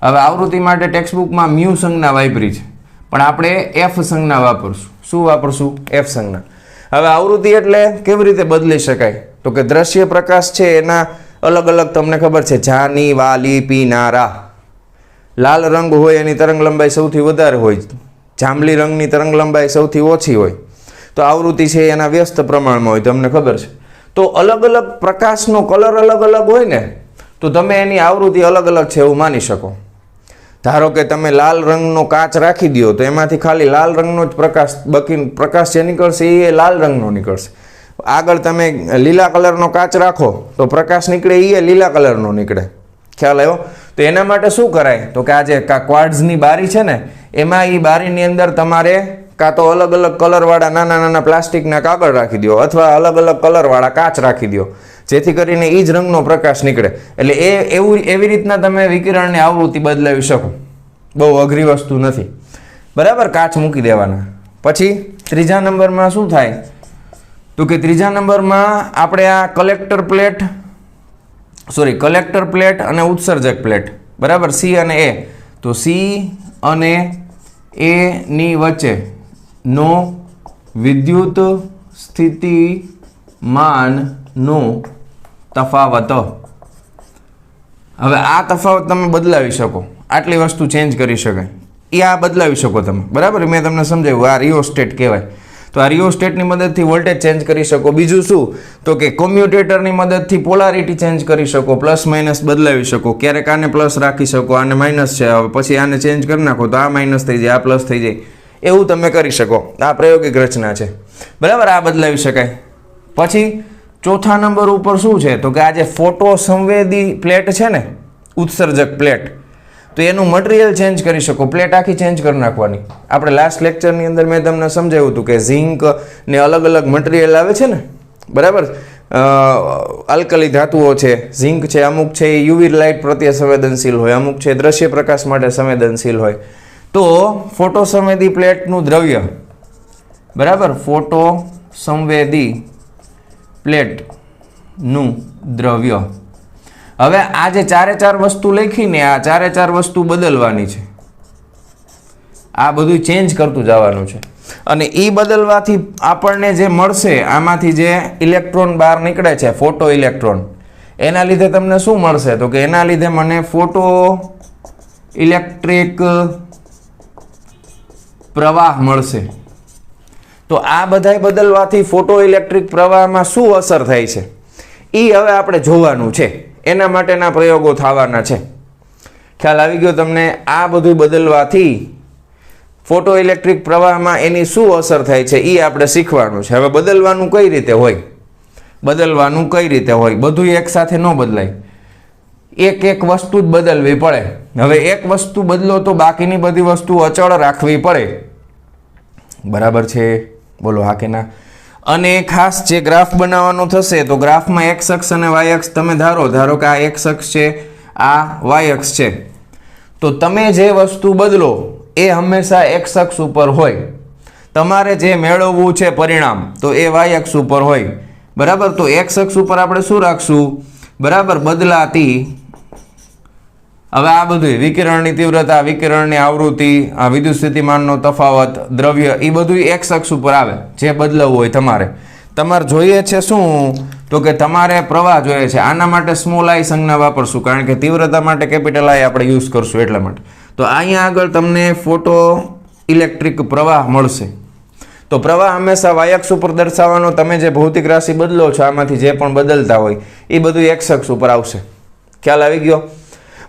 હવે આવૃત્તિ માટે ટેક્સ્ટબુકમાં મ્યુ સંજ્ઞા વાપરી છે, પણ આપણે એફ સંજ્ઞા વાપરશું. શું વાપરશું? એફ સંજ્ઞા. હવે આવૃત્તિ એટલે કેવી રીતે બદલી શકાય તો કે દ્રશ્ય પ્રકાશ છે એના અલગ અલગ તમને ખબર છે, જાની, વાલી, પીનારા. લાલ રંગ હોય એની તરંગ લંબાઈ સૌથી વધારે હોય, જાંબલી રંગની તરંગ લંબાઈ સૌથી ઓછી હોય. તો આવૃત્તિ છે એના વ્યસ્ત પ્રમાણમાં હોય, તમને ખબર છે. તો અલગ અલગ પ્રકાશનો કલર અલગ અલગ હોય ને, તો તમે એની આવૃત્તિ અલગ અલગ છે એવું માની શકો. ધારો કે તમે લાલ રંગનો કાચ રાખી દો તો એમાંથી ખાલી લાલ રંગનો જ પ્રકાશ જે નીકળશે એ લાલ રંગનો નીકળશે. આગળ તમે લીલા કલરનો કાચ રાખો તો પ્રકાશ નીકળે એ લીલા કલરનો નીકળે. ખ્યાલ આવ્યો? તો એના માટે શું કરાય તો કે આ જે ક્વાર્ટ્ઝની બારી છે ને, એમાં એ બારીની અંદર તમારે કાં તો અલગ અલગ કલરવાળા નાના નાના પ્લાસ્ટિકના કાગળ રાખી દો અથવા અલગ અલગ કલરવાળા કાચ રાખી દો, જેથી કરીને એ જ રંગનો પ્રકાશ નીકળે. એટલે એવી રીતના તમે વિકિરણની આવૃત્તિ બદલાવી શકો. બહુ અઘરી વસ્તુ નથી. બરાબર, કાચ મૂકી દેવાના. પછી ત્રીજા નંબરમાં શું થાય તો કે ત્રીજા નંબરમાં આપણે આ કલેક્ટર પ્લેટ અને ઉત્સર્જક પ્લેટ, બરાબર, સી અને એ. તો સી અને એ ની વચ્ચે નો વિદ્યુત સ્થિતિમાનનો તફાવત. હવે આ તફાવત તમે બદલાવી શકો, આટલી વસ્તુ ચેન્જ કરી શકાય, એ આ બદલાવી શકો તમે. બરાબર, મેં તમને સમજાવ્યું, આ રિયોસ્ટેટ કહેવાય. તો આ રિયોસ્ટેટની મદદથી વોલ્ટેજ ચેન્જ કરી શકો. બીજું શું તો કે કોમ્યુટેટરની મદદથી પોલારિટી ચેન્જ કરી શકો, પ્લસ માઇનસ બદલાવી શકો. ક્યારેક આને પ્લસ રાખી શકો, આને માઇનસ છે, હવે પછી આને ચેન્જ કરી નાખો તો આ માઇનસ થઈ જાય, આ પ્લસ થઈ જાય, એવું તમે કરી શકો. આ પ્રાયોગિક રચના છે. બરાબર, આ બદલાવી શકાય. પછી ચોથા નંબર ઉપર શું છે તો કે આ જે ફોટો સંવેદી પ્લેટ છે ને, ઉત્સર્જક પ્લેટ, તો એનું મટીરિયલ ચેન્જ કરી શકો. પ્લેટ આખી ચેન્જ કરી નાખવાની. આપણે લાસ્ટ લેક્ચરની અંદર મેં તમને સમજાવ્યું હતું કે ઝિંક ને અલગ અલગ મટીરિયલ આવે છે ને, બરાબર, આલ્કલી ધાતુઓ છે, ઝિંક છે, અમુક છે એ યુવી લાઇટ પ્રત્યે સંવેદનશીલ હોય, અમુક છે દ્રશ્ય પ્રકાશ માટે સંવેદનશીલ હોય. તો ફોટો સંવેદી પ્લેટનું દ્રવ્ય, બરાબર, ફોટો સંવેદી પ્લેટનું દ્રવ્ય. હવે આ જે ચારે ચાર વસ્તુ લખીને આ ચારે ચાર વસ્તુ બદલવાની છે, આ બધું ચેન્જ કરતું જવાનું છે. અને એ બદલવાથી આપણને જે મળશે, આમાંથી જે ઇલેક્ટ્રોન બહાર નીકળે છે, ફોટો ઇલેક્ટ્રોન, એના લીધે તમને શું મળશે તો કે એના લીધે મને ફોટો ઇલેક્ટ્રિક પ્રવાહ મળશે. તો આ બધાય બદલવાથી ફોટો ઇલેક્ટ્રિક પ્રવાહમાં શું અસર થાય છે એ હવે આપણે જોવાનું છે. એના માટેના પ્રયોગો થવાના છે. ખ્યાલ આવી ગયો તમને? આ બધું બદલવાથી ફોટો ઇલેક્ટ્રિક પ્રવાહમાં એની શું અસર થાય છે એ આપણે શીખવાનું છે. હવે બદલવાનું કઈ રીતે હોય, બધું એક સાથે ન બદલાય, એક એક વસ્તુ જ બદલવી પડે. હવે એક વસ્તુ બદલો તો બાકીની બધી વસ્તુ અચળ રાખવી પડે. બરાબર છે? બોલો હા કે ના? અને ખાસ જે ગ્રાફ બનાવવાનો થશે તો ગ્રાફમાં એક્સ અક્ષ અને વાય અક્ષ તમે ધારો કે આ એક્સ અક્ષ છે, આ વાય અક્ષ છે. તો તમે જે વસ્તુ બદલો એ હંમેશા એક્સ અક્ષ ઉપર હોય. તમારે જે મેળવવું છે પરિણામ તો એ વાય અક્ષ ઉપર હોય. બરાબર, તો એક્સ અક્ષ ઉપર આપણે શું રાખશું? બરાબર, બદલાતી. હવે આ બધું વિકિરણની તીવ્રતા, વિકિરણની આવૃત્તિ, આ વિદ્યુત સ્થિતિમાનનો તફાવત, દ્રવ્ય, એ બધું એક્સ અક્ષ ઉપર આવે. જે બદલાવવું હોય તમારે જોઈએ છે શું તો કે તમારે પ્રવાહ જોઈએ છે. આના માટે સ્મોલ આઈ સંજ્ઞા વાપરશું, કારણ કે તીવ્રતા માટે કેપિટલ આઈ આપણે યુઝ કરશું એટલા માટે. તો અહીંયા આગળ તમને ફોટો ઇલેક્ટ્રિક પ્રવાહ મળશે. તો પ્રવાહ હંમેશા વાય અક્ષ ઉપર દર્શાવવાનો. તમે જે ભૌતિક રાશિ બદલો છો આમાંથી જે પણ બદલતા હોય એ બધું એક્સ અક્ષ ઉપર આવશે. ખ્યાલ આવી ગયો?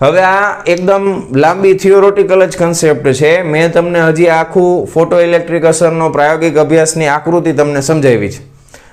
હવે આ એકદમ લાંબી થિયોરોટિકલ જ કન્સેપ્ટ છે. મેં તમને હજી આખું ફોટો ઇલેક્ટ્રિક અસરનો પ્રાયોગિક અભ્યાસની આકૃતિ તમને સમજાવી છે.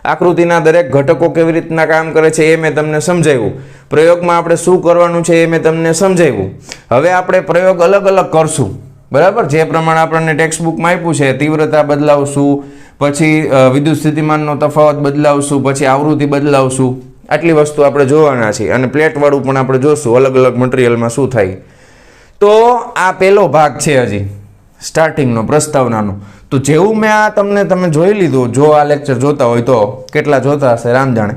આકૃતિના દરેક ઘટકો કેવી રીતના કામ કરે છે એ મેં તમને સમજાવ્યું. પ્રયોગમાં આપણે શું કરવાનું છે એ મેં તમને સમજાવ્યું. હવે આપણે પ્રયોગ અલગ અલગ કરશું. બરાબર, જે પ્રમાણે આપણને ટેક્સ્ટબુકમાં આપ્યું છે. તીવ્રતા બદલાવશું, પછી વિદ્યુત સ્થિતિમાનનો તફાવત બદલાવશું, પછી આવૃત્તિ બદલાવશું. આટલી વસ્તુ આપણે જોવાના છીએ અને પ્લેટવાળું પણ આપણે જોશું અલગ અલગ મટીરિયલમાં શું થાય. તો આ પહેલો ભાગ છે હજી સ્ટાર્ટિંગનો પ્રસ્તાવનાનો. તો જેવું મેં આ તમે જોઈ લીધું, જો આ લેક્ચર જોતા હોય તો કેટલા જોતા હશે રામ જાણે,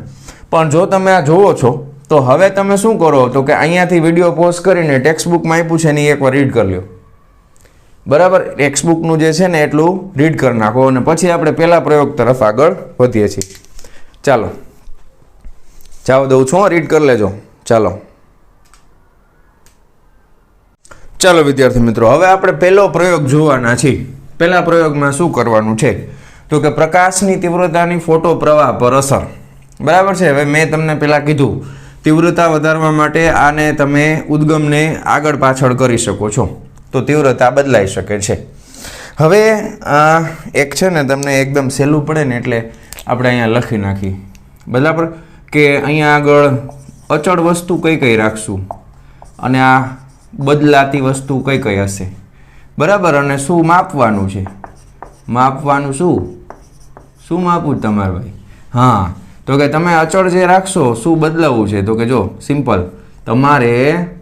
પણ જો તમે આ જોવો છો તો હવે તમે શું કરો તો કે અહીંયાથી વિડીયો પોઝ કરીને ટેક્સ્ટબુકમાં આપ્યું છે ને એકવાર રીડ કરી લો. બરાબર, ટેક્સ્ટબુકનું જે છે ને એટલું રીડ કરી નાખો અને પછી આપણે પહેલા પ્રયોગ તરફ આગળ વધીએ છીએ. ચાલો જાવ દઉં છું, રીડ કરી લેજો. ચાલો વિદ્યાર્થી મિત્રો, હવે આપણે પહેલો પ્રયોગ જોવાના છીએ. પહેલા પ્રયોગમાં શું કરવાનું છે તો કે પ્રકાશની તીવ્રતાની ફોટો પ્રવાહ પર અસર. બરાબર છે. હવે મેં તમને પહેલાં કીધું તીવ્રતા વધારવા માટે આને તમે ઉદ્ગમને આગળ પાછળ કરી શકો છો તો તીવ્રતા બદલાઈ શકે છે. હવે એક છે ને તમને એકદમ સહેલું પડે ને એટલે આપણે અહીંયા લખી નાખી. બરાબર, કે અહીંયા આગળ અચળ વસ્તુ કઈ કઈ રાખશું અને આ બદલાતી વસ્તુ કઈ કઈ હશે. બરાબર, અને શું માપવાનું છે, માપવાનું શું માપવું તમારે ભાઈ? હા, તો કે તમે અચળ જે રાખશો શું બદલાવવું છે તો કે જો સિમ્પલ, તમારે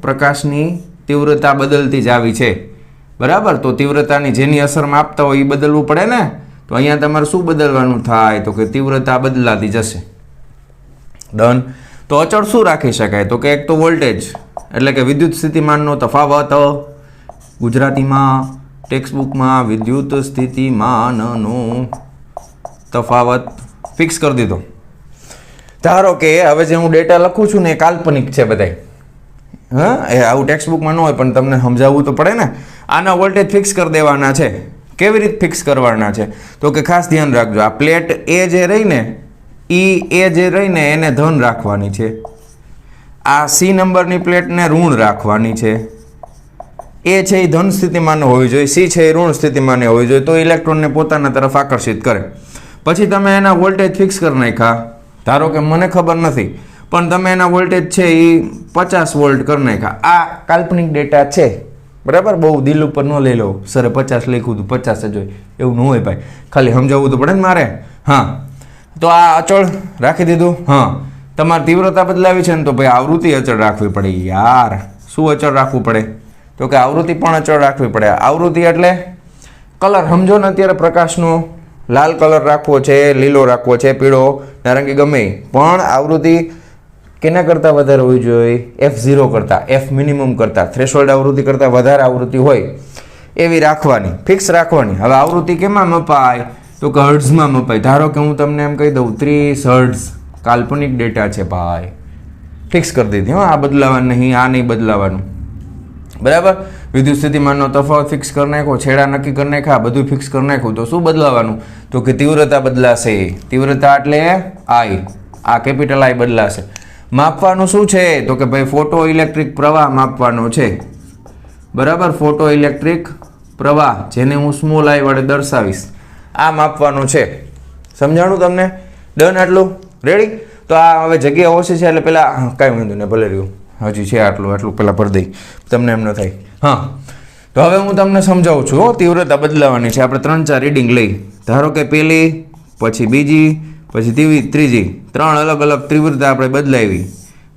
પ્રકાશની તીવ્રતા બદલતી જ આવી છે. બરાબર, તો તીવ્રતાની જેની અસર માપતા હોય એ બદલવું પડે ને. તો અહીંયા તમારે શું બદલવાનું થાય તો કે તીવ્રતા બદલાતી જશે. ડન. તો અચળ શું રાખી શકાય તો કે એક તો વોલ્ટેજ એટલે કે વિદ્યુત સ્થિતિમાનનો તફાવત. ગુજરાતીમાં ટેક્સ્ટબુકમાં વિદ્યુત સ્થિતિમાનનો તફાવત ફિક્સ કરી દીધો. ધારો કે હવે જે હું ડેટા લખું છું ને એ કાલ્પનિક છે બધાય. હા, એ આવું ટેક્સ્ટબુકમાં ન હોય પણ તમને સમજાવવું તો પડે ને. આના વોલ્ટેજ ફિક્સ કરી દેવાના છે. કેવી રીતે ફિક્સ કરવાના છે તો કે ખાસ ધ્યાન રાખજો, આ પ્લેટ એ જે રહીને એને ધન રાખવાની છે. આ સી નંબરની પ્લેટને ઋણ રાખવાની છે. એ છે એ ધન સ્થિતિમાન હોવી જોઈએ, સી છે એ ઋણ સ્થિતિમાન હોવી જોઈએ, તો ઇલેક્ટ્રોનને પોતાના તરફ આકર્ષિત કરે. પછી તમે એના વોલ્ટેજ ફિક્સ કરી નાખ્યા. ધારો કે મને ખબર નથી પણ તમે એના વોલ્ટેજ છે એ 50 વોલ્ટ કરી નાખ્યા. આ કાલ્પનિક ડેટા છે. બરાબર, બહુ દિલ ઉપર ન લઈ લો સરે 50 લખ્યું હતું 50 જ હોય એવું ન હોય ભાઈ, ખાલી સમજાવવું તો પડે ને મારે. હા, તો આ અચળ રાખી દીધું. હા, તમારે તીવ્રતા બદલાવી છે ને તો ભાઈ આવૃત્તિ અચળ રાખવી પડે. યાર શું અચળ રાખવું પડે તો કે આવૃત્તિ પણ અચળ રાખવી પડે. આવૃત્તિ એટલે કલર સમજો ને, અત્યારે પ્રકાશનો લાલ કલર રાખવો છે, લીલો રાખવો છે, પીળો, નારંગી, ગમે પણ આવૃત્તિ કેના કરતાં વધારે હોવી જોઈએ? F0 કરતાં, F મિનિમમ કરતાં, થ્રેશોલ્ડ આવૃત્તિ કરતાં વધારે આવૃત્તિ હોય એવી રાખવાની, ફિક્સ રાખવાની. હવે આવૃત્તિ કેમાં મપાય તો કે હર્ટ્ઝમાં મપાય. ધારો કે હું તમને એમ કહી દઉં 30 હર્ટ્ઝ કાલ્પનિક ડેટા છે ભાઈ, ફિક્સ કરી દીધી. હા, આ બદલાવાનું નહીં, આ નહીં બદલાવાનું. બરાબર, વિદ્યુત સ્થિતિમાનનો તફાવત ફિક્સ કરી નાખો, છેડા નક્કી કરી નાખ્યા, બધું ફિક્સ કરી નાખ્યું. તો શું બદલાવાનું તો કે તીવ્રતા બદલાશે. તીવ્રતા એટલે આઈ, આ કેપિટલ આઈ બદલાશે. માપવાનું શું છે તો કે ભાઈ ફોટો ઇલેક્ટ્રિક પ્રવાહ માપવાનો છે. બરાબર, ફોટો ઇલેક્ટ્રિક પ્રવાહ જેને હું સ્મોલ આઈ વડે દર્શાવીશ, આ માપવાનું છે. સમજાણું તમને? ડન. આટલું રેડી? તો આ હવે જગ્યા ઓછી છે એટલે પેલા કાંઈ વાંધો નહીં, ભલે રહ્યું હજી છે આટલું પહેલાં ભરી દઈ, તમને એમ ન થાય. હા, તો હવે હું તમને સમજાવું છું. તીવ્રતા બદલાવાની છે. આપણે 3-4 રીડિંગ લઈ. ધારો કે પહેલી, પછી બીજી, પછી ત્રીજી, 3 અલગ અલગ તીવ્રતા આપણે બદલાવી.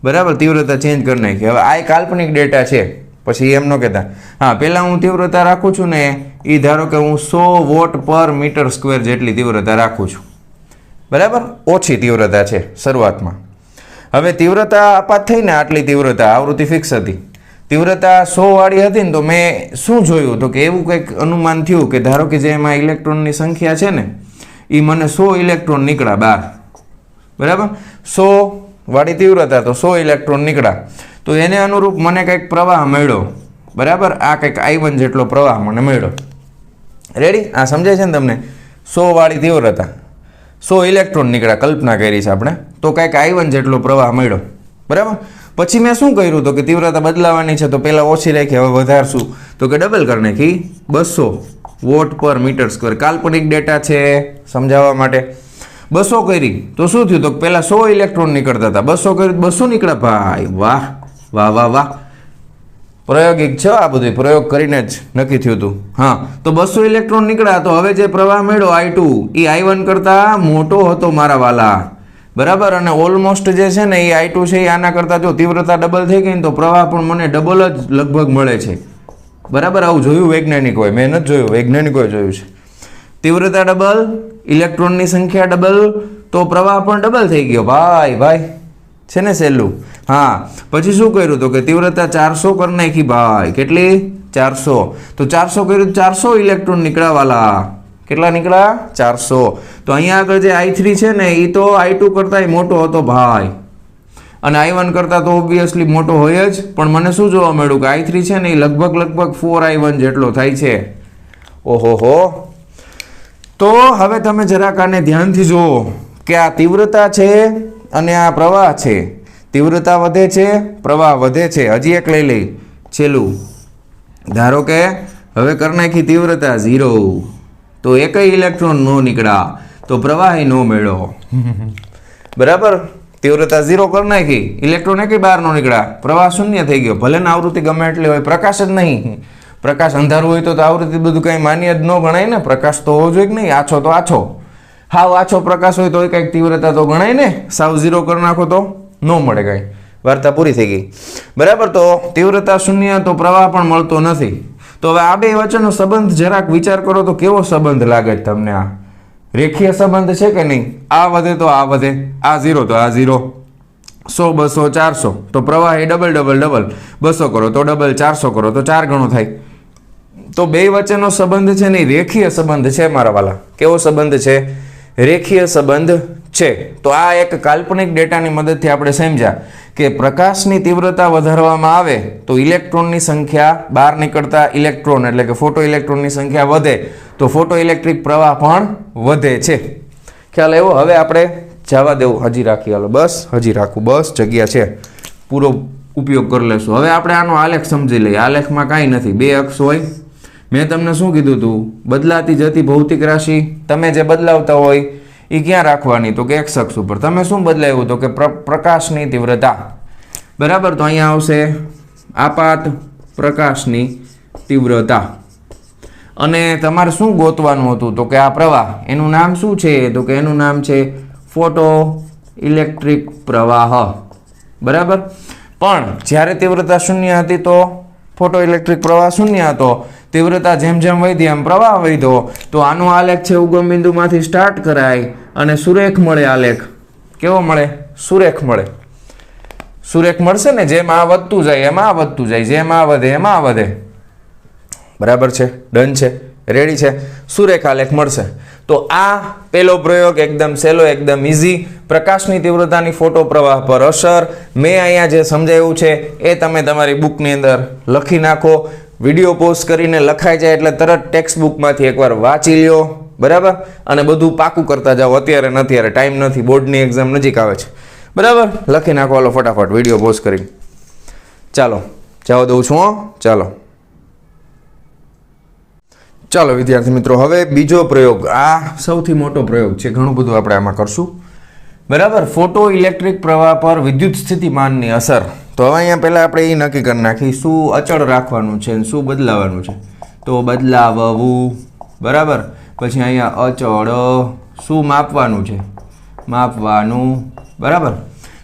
બરાબર, તીવ્રતા ચેન્જ કરી નાખી. હવે આ કાલ્પનિક ડેટા છે પછી એમ ન કહેતા. હા, પહેલાં હું તીવ્રતા રાખું છું ને એ ધારો કે હું 100 વોટ પર મીટર સ્ક્વેર જેટલી તીવ્રતા રાખું છું. બરાબર, ઓછી તીવ્રતા છે શરૂઆતમાં. હવે તીવ્રતા આપાત થઈને આટલી તીવ્રતા, આવૃત્તિ ફિક્સ હતી, તીવ્રતા 100 વાળી હતી ને તો મેં શું જોયું તો કે એવું કંઈક અનુમાન થયું કે ધારો કે જે એમાં ઇલેક્ટ્રોનની સંખ્યા છે ને એ મને 100 ઇલેક્ટ્રોન નીકળ્યા બહાર. બરાબર, 100 વાળી તીવ્રતા તો 100 ઇલેક્ટ્રોન નીકળ્યા. તો એને અનુરૂપ મને કંઈક પ્રવાહ મળ્યો. બરાબર, આ કંઈક I1 જેટલો પ્રવાહ મને મળ્યો. રેડી? આ સમજાય છે ને તમને? 100 વાળી તીવ્રતા, 100 ઇલેક્ટ્રોન નીકળ્યા, કલ્પના કરી છે આપણે, તો કંઈક I1 જેટલો પ્રવાહ મળ્યો. બરાબર, પછી મેં શું કર્યું તો કે તીવ્રતા બદલાવાની છે તો પહેલાં ઓછી રાખી, હવે વધારશું તો કે ડબલ કરી નાખી, 200 વોટ પર મીટર સ્ક્વેર. કાલ્પનિક ડેટા છે સમજાવવા માટે 200 કરી તો શું થયું તો પહેલાં 100 ઇલેક્ટ્રોન નીકળતા હતા, 200 કર્યું 200 નીકળ્યા. ભાઈ વાહ વાહ વાહ વાહ, પ્રાયોગિક છે આ બધું, પ્રયોગ કરીને જ નક્કી થયું હતું. હા, તો 200 ઇલેક્ટ્રોન નીકળ્યા તો હવે જે પ્રવાહ મળ્યો I2 એ I1 કરતાં મોટો હતો મારા વાલા. બરાબર, અને ઓલમોસ્ટ જે છે ને એ I2 છે એ આના કરતાં જો તીવ્રતા ડબલ થઈ ગઈ ને તો પ્રવાહ પણ મને ડબલ જ લગભગ મળે છે. બરાબર, આવું જોયું વૈજ્ઞાનિકોએ, મેં નથી જોયું, વૈજ્ઞાનિકોએ જોયું છે. તીવ્રતા ડબલ, ઇલેક્ટ્રોનની સંખ્યા ડબલ, તો પ્રવાહ પણ ડબલ થઈ ગયો ભાઈ છે ને સહેલું. હા, પછી શું કર્યું તો કે તીવ્રતા 400 કરી નાખી ભાઈ. કેટલી? 400. તો 400 કર્યું, 400 ઇલેક્ટ્રોન નીકળ્યા વાલા. કેટલા નીકળ્યા? 400. તો અહીંયા આગળ જે I3 છે ને એ તો I2 કરતાં મોટો હતો ભાઈ, અને I1 કરતાં તો ઓબ્વિયસલી મોટો હોય જ. પણ મને શું જોવા મળ્યું કે I3 છે ને એ લગભગ 4I1 જેટલો થાય છે. ઓહોહો. તો હવે તમે જરાક આને ધ્યાનથી જુઓ કે આ તીવ્રતા છે અને આ પ્રવાહ છે. તીવ્રતા વધે છે, પ્રવાહ વધે છે. હજી એક લઈ લઈ છેલ્લું. ધારો કે હવે કરી નાખી તીવ્રતા 0, તો એકય ઇલેક્ટ્રોન નો નીકળ્યા, તો પ્રવાહ નો મળ્યો. બરાબર, તીવ્રતા 0 કરી નાખી, ઇલેક્ટ્રોન એકય બહાર નો નીકળ્યા, પ્રવાહ શૂન્ય થઈ ગયો. ભલે ને આવૃત્તિ ગમે એટલી હોય, પ્રકાશ જ નહીં. પ્રકાશ અંધારું હોય તો આવૃત્તિ બધું કંઈ માન્ય જ ન ગણાય ને. પ્રકાશ તો હોવો જોઈએ કે નહીં? આછો તો આછો, હાવ આછો પ્રકાશ હોય તો કંઈક તીવ્રતા તો ગણાય ને. સાવ 0 કરી નાખો તો ન મળે કાંઈ. વાર્તા પૂરી થઈ ગઈ. બરાબર, તો તીવ્રતા શૂન્ય તો પ્રવાહ પણ મળતો નથી. તો હવે આ બે વચ્ચેનો સંબંધ જરાક વિચાર કરો તો કેવો સંબંધ લાગે તમને? આ રેખીય સંબંધ છે કે નહીં? આ વધે તો આ વધે, આ 0 તો આ 0, 100 200 400, તો પ્રવાહ એ ડબલ 200 કરો તો ડબલ, 400 કરો તો 4 ગણો થાય. તો બે વચ્ચેનો સંબંધ છે ને રેખીય સંબંધ છે મારા વાલા. કેવો સંબંધ છે? રેખીય સંબંધ છે. તો આ એક કાલ્પનિક ડેટાની મદદથી આપણે સમજ્યા કે પ્રકાશની તીવ્રતા વધારવામાં આવે તો ઇલેક્ટ્રોનની સંખ્યા, બહાર નીકળતા ઇલેક્ટ્રોન એટલે કે ફોટો ઇલેક્ટ્રોનની સંખ્યા વધે, તો ફોટો ઇલેક્ટ્રિક પ્રવાહ પણ વધે છે. ખ્યાલ આવ્યો? હવે આપણે જવા દેવું, હજી રાખી, હાલો બસ હજી રાખું, બસ જગ્યા છે, પૂરો ઉપયોગ કરી લેશું. હવે આપણે આનો આલેખ સમજી લઈએ. આલેખમાં કાંઈ નથી, બે અક્ષ હોય. મેં તમને શું કીધું હતું? બદલાતી જતી ભૌતિક રાશિ તમે જે બદલાવતા હોય એ ક્યાં રાખવાની? તો કે x અક્ષ ઉપર. તમે શું બદલાવ્યું? તો કે પ્રકાશની તીવ્રતા. બરાબર, તો અહીંયા આવશે આપાત પ્રકાશની તીવ્રતા. અને તમારે શું ગોતવાનું હતું? તો કે આ પ્રવાહ, એનું નામ શું છે? તો કે એનું નામ છે ફોટો ઇલેક્ટ્રિક પ્રવાહ. બરાબર, પણ જ્યારે તીવ્રતા શૂન્ય હતી તો ફોટો ઇલેક્ટ્રિક પ્રવાહ શૂન્ય હતો. તીવ્રતા જેમ જેમ વધી એમ પ્રવાહ વધ્યો. તો આનો આલેખ છે ઉગમ બિંદુમાંથી સ્ટાર્ટ કરાય અને સુરેખ મળે. આલેખ કેવો મળે? સુરેખ મળે. સુરેખ મળશે ને, જેમ આ વધતું જાય એમ આ વધતું જાય, જેમ આ વધે એમ આ વધે. બરાબર છે? ડન છે? રેડી છે? સુરેખ આલેખ મળશે. તો આ પેલો પ્રયોગ એકદમ સહેલો, એકદમ ઇઝી. પ્રકાશની તીવ્રતાની ફોટો પ્રવાહ પર અસર. મેં અહીંયા જે સમજાવ્યું છે એ તમે તમારી બુકની અંદર લખી નાખો. વિડીયો પોઝ કરીને લખાઈ જાય એટલે તરત ટેક્સ્ટ બુકમાંથી એકવાર વાંચી લ્યો. બરાબર, અને બધું પાકું કરતા જાઓ. અત્યારે નથી, ટાઈમ નથી, બોર્ડની એક્ઝામ નજીક આવે છે. બરાબર, લખી નાખો હાલો ફટાફટ વિડીયો પોઝ કરીને. ચાલો જવા દઉં છું. ચાલો વિદ્યાર્થી મિત્રો, હવે બીજો પ્રયોગ. આ સૌથી મોટો પ્રયોગ છે, ઘણું બધું આપણે આમાં કરશું. બરાબર, ફોટો ઇલેક્ટ્રિક પ્રવાહ પર વિદ્યુત સ્થિતિમાનની અસર. તો હવે અહીંયા પહેલાં આપણે એ નક્કી કરી નાખી શું અચળ રાખવાનું છે અને શું બદલાવાનું છે. તો બદલાવવું. બરાબર, પછી અહીંયા અચળ શું માપવાનું છે? માપવાનું. બરાબર,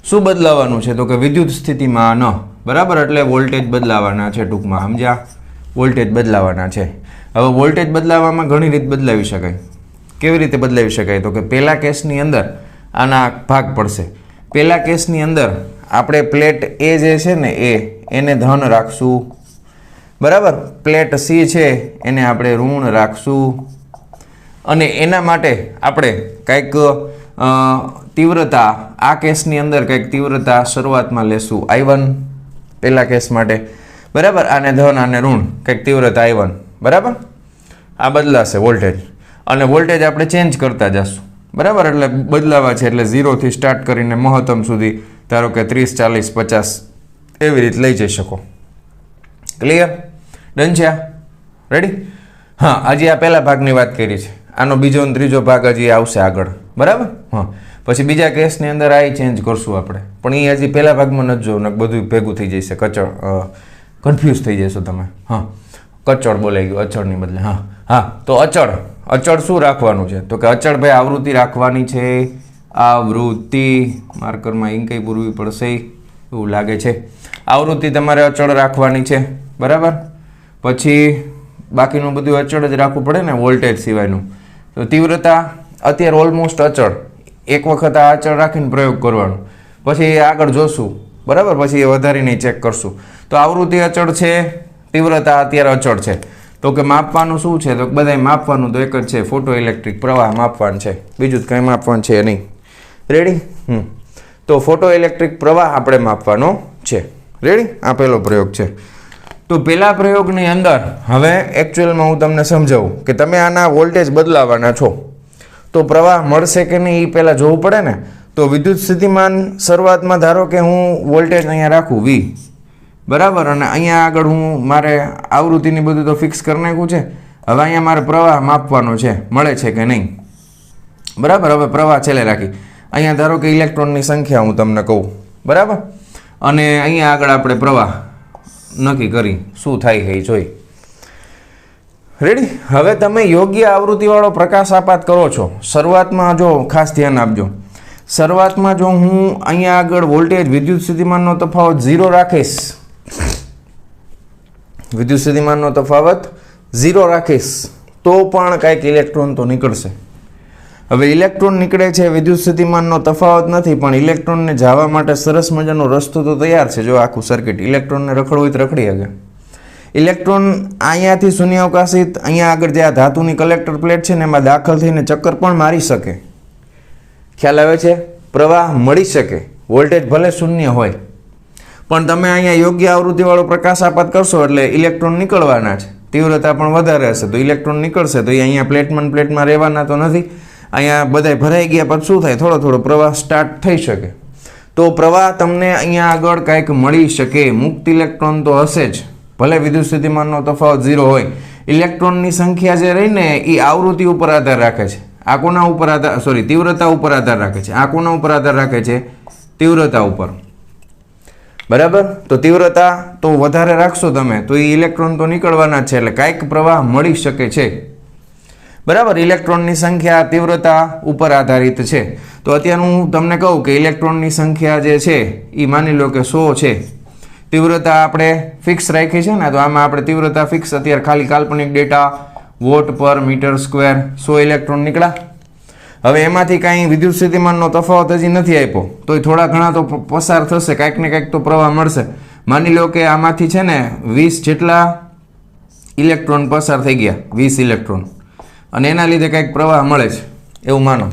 શું બદલાવાનું છે? તો કે વિદ્યુત સ્થિતિમાન. બરાબર, એટલે વોલ્ટેજ બદલાવાના છે. ટૂંકમાં સમજ્યા? વોલ્ટેજ બદલાવાના છે. હવે વોલ્ટેજ બદલાવવામાં ઘણી રીત બદલાવી શકાય. કેવી રીતે બદલાવી શકાય? તો કે પહેલા કેસની અંદર આના ભાગ પડશે. પહેલા કેસની અંદર આપણે પ્લેટ એ જે છે ને એને ધન રાખશું. બરાબર, પ્લેટ સી છે એને આપણે ઋણ રાખશું. અને એના માટે આપણે કંઈક તીવ્રતા, આ કેસની અંદર કંઈક તીવ્રતા શરૂઆતમાં લેશું I1 પહેલા કેસ માટે. બરાબર, આને ધન આને ઋણ, કંઈક તીવ્રતા I1. બરાબર, આ બદલાશે વોલ્ટેજ, અને વોલ્ટેજ આપણે ચેન્જ કરતા જશું. બરાબર, એટલે બદલાવા છે એટલે 0 થી સ્ટાર્ટ કરીને મહત્તમ સુધી, ધારો કે 30 40 50 એવી રીતે લઈ જઈ શકો. ક્લિયર? ડન છે? રેડી? હા, હજી આ પહેલા ભાગની વાત કરી છે. આનો બીજો અને ત્રીજો ભાગ હજી આવશે આગળ. બરાબર, હા, પછી બીજા કેસની અંદર આ ચેન્જ કરશું આપણે, પણ એ હજી પહેલા ભાગમાં નથી જોવું, બધું ભેગું થઈ જશે, કન્ફ્યુઝ થઈ જશો તમે. હા, કચળ બોલાઈ ગયું, અચળની બદલે. હા, તો અચળ શું રાખવાનું છે? તો કે અચળ ભાઈ આવૃત્તિ રાખવાની છે આવૃત્તિ માર્કરમાં ઇંકઈ પૂરવી પડશે એવું લાગે છે. આવૃત્તિ તમારે અચળ રાખવાની છે, બરાબર. પછી બાકીનું બધું અચળ જ રાખવું પડે ને, વોલ્ટેજ સિવાયનું. તો તીવ્રતા અત્યારે ઓલમોસ્ટ અચળ, એક વખત આ અચળ રાખીને પ્રયોગ કરવાનો, પછી આગળ જોશું, બરાબર. પછી એ વધારીને ચેક કરશું. તો આવૃત્તિ અચળ છે, તીવ્રતા અત્યારે અચળ છે. તો કે માપવાનું શું છે, તો બધાય માપવાનું તો એક જ છે, ફોટો ઇલેક્ટ્રિક પ્રવાહ માપવાનું છે, બીજું કંઈ માપવાનું છે નહીં. રેડી? તો ફોટો ઇલેક્ટ્રિક પ્રવાહ આપણે માપવાનો છે. રેડી? આ પહેલો પ્રયોગ છે. તો પહેલા પ્રયોગની અંદર હવે એકચ્યુઅલમાં હું તમને સમજાવું કે તમે આના વોલ્ટેજ બદલાવાના છો, તો પ્રવાહ મળશે કે નહીં એ પહેલાં જોવું પડે ને. તો વિદ્યુત સ્થિતિમાન શરૂઆતમાં ધારો કે હું વોલ્ટેજ અહીંયા રાખું V, બરાબર, અને અહીંયા આગળ હું મારે આવૃત્તિની બધું તો ફિક્સ કરી નાખ્યું છે. હવે અહીંયા મારે પ્રવાહ માપવાનો છે, મળે છે કે નહીં, બરાબર. હવે પ્રવાહ છેલ્લે રાખી, અહીંયા ધારો કે ઇલેક્ટ્રોનની સંખ્યા હું તમને કહું, બરાબર, અને અહીંયા આગળ આપણે પ્રવાહ નક્કી કરી શું થાય છે એ જોઈ. રેડી? હવે તમે યોગ્ય આવૃત્તિવાળો પ્રકાશ આપાત કરો છો. શરૂઆતમાં જો ખાસ ધ્યાન આપજો, શરૂઆતમાં જો હું અહીંયા આગળ વોલ્ટેજ વિદ્યુત સ્થિતિમાનનો તફાવત 0 રાખીશ, વિદ્યુત સ્થિતિમાનનો તફાવત 0 રાખીશ, તો પણ કાંઈક ઇલેક્ટ્રોન તો નીકળશે. હવે ઇલેક્ટ્રોન નીકળે છે, વિદ્યુત સ્થિતિમાનનો તફાવત નથી, પણ ઇલેક્ટ્રોનને જવા માટે સરસ મજાનો રસ્તો તો તૈયાર છે. જો આખું સર્કિટ, ઇલેક્ટ્રોનને રખડવું હોય તો રખડી શકે. ઇલેક્ટ્રોન અહીંયાથી શૂન્યાવકાશિત અહીંયા આગળ જે આ ધાતુની કલેક્ટર પ્લેટ છે ને એમાં દાખલ થઈને ચક્કર પણ મારી શકે. ખ્યાલ આવે છે? પ્રવાહ મળી શકે, વોલ્ટેજ ભલે શૂન્ય હોય, પણ તમે અહીંયા યોગ્ય આવૃત્તિવાળો પ્રકાશ આપાત કરશો એટલે ઇલેક્ટ્રોન નીકળવાના છે. તીવ્રતા પણ વધારે હશે તો ઇલેક્ટ્રોન નીકળશે, તો એ અહીંયા પ્લેટમાં રહેવાના તો નથી. અહીંયા બધાય ભરાઈ ગયા પછી શું થાય, થોડો થોડો પ્રવાહ સ્ટાર્ટ થઈ શકે. તો પ્રવાહ તમને અહીંયા આગળ કાંઈક મળી શકે. મુક્ત ઇલેક્ટ્રોન તો હશે જ, ભલે વિદ્યુત સ્થિતિમાનનો તફાવત 0 હોય. ઇલેક્ટ્રોનની સંખ્યા જે રહીને એ આવૃત્તિ ઉપર આધાર રાખે છે. આ કોના ઉપર આધાર, સોરી, તીવ્રતા ઉપર આધાર રાખે છે. આ કોના ઉપર આધાર રાખે છે? તીવ્રતા ઉપર, બરાબર. તો તીવ્રતા તો વધારે રાખશો તમે તો એ ઇલેક્ટ્રોન તો નીકળવાના જ છે, એટલે કાંઈક પ્રવાહ મળી શકે છે, બરાબર. ઇલેક્ટ્રોનની સંખ્યા તીવ્રતા ઉપર આધારિત છે. તો અત્યારે હું તમને કહું કે ઇલેક્ટ્રોનની સંખ્યા જે છે એ માની લો કે 100 છે. તીવ્રતા આપણે ફિક્સ રાખી છે ને, તો આમાં આપણે તીવ્રતા ફિક્સ, અત્યારે ખાલી કાલ્પનિક ડેટા વોટ પર મીટર સ્ક્વેર, 100 ઇલેક્ટ્રોન નીકળ્યા. હવે એમાંથી કાંઈ વિદ્યુત સ્થિતિમાનનો તફાવત હજી નથી આપ્યો, તો થોડા ઘણા તો પસાર થશે, કાંઈક ને કાંઈક તો પ્રવાહ મળશે. માની લો કે આમાંથી છે ને 20 જેટલા ઇલેક્ટ્રોન પસાર થઈ ગયા, 20 ઇલેક્ટ્રોન, અને એના લીધે કાંઈક પ્રવાહ મળે છે એવું માનો,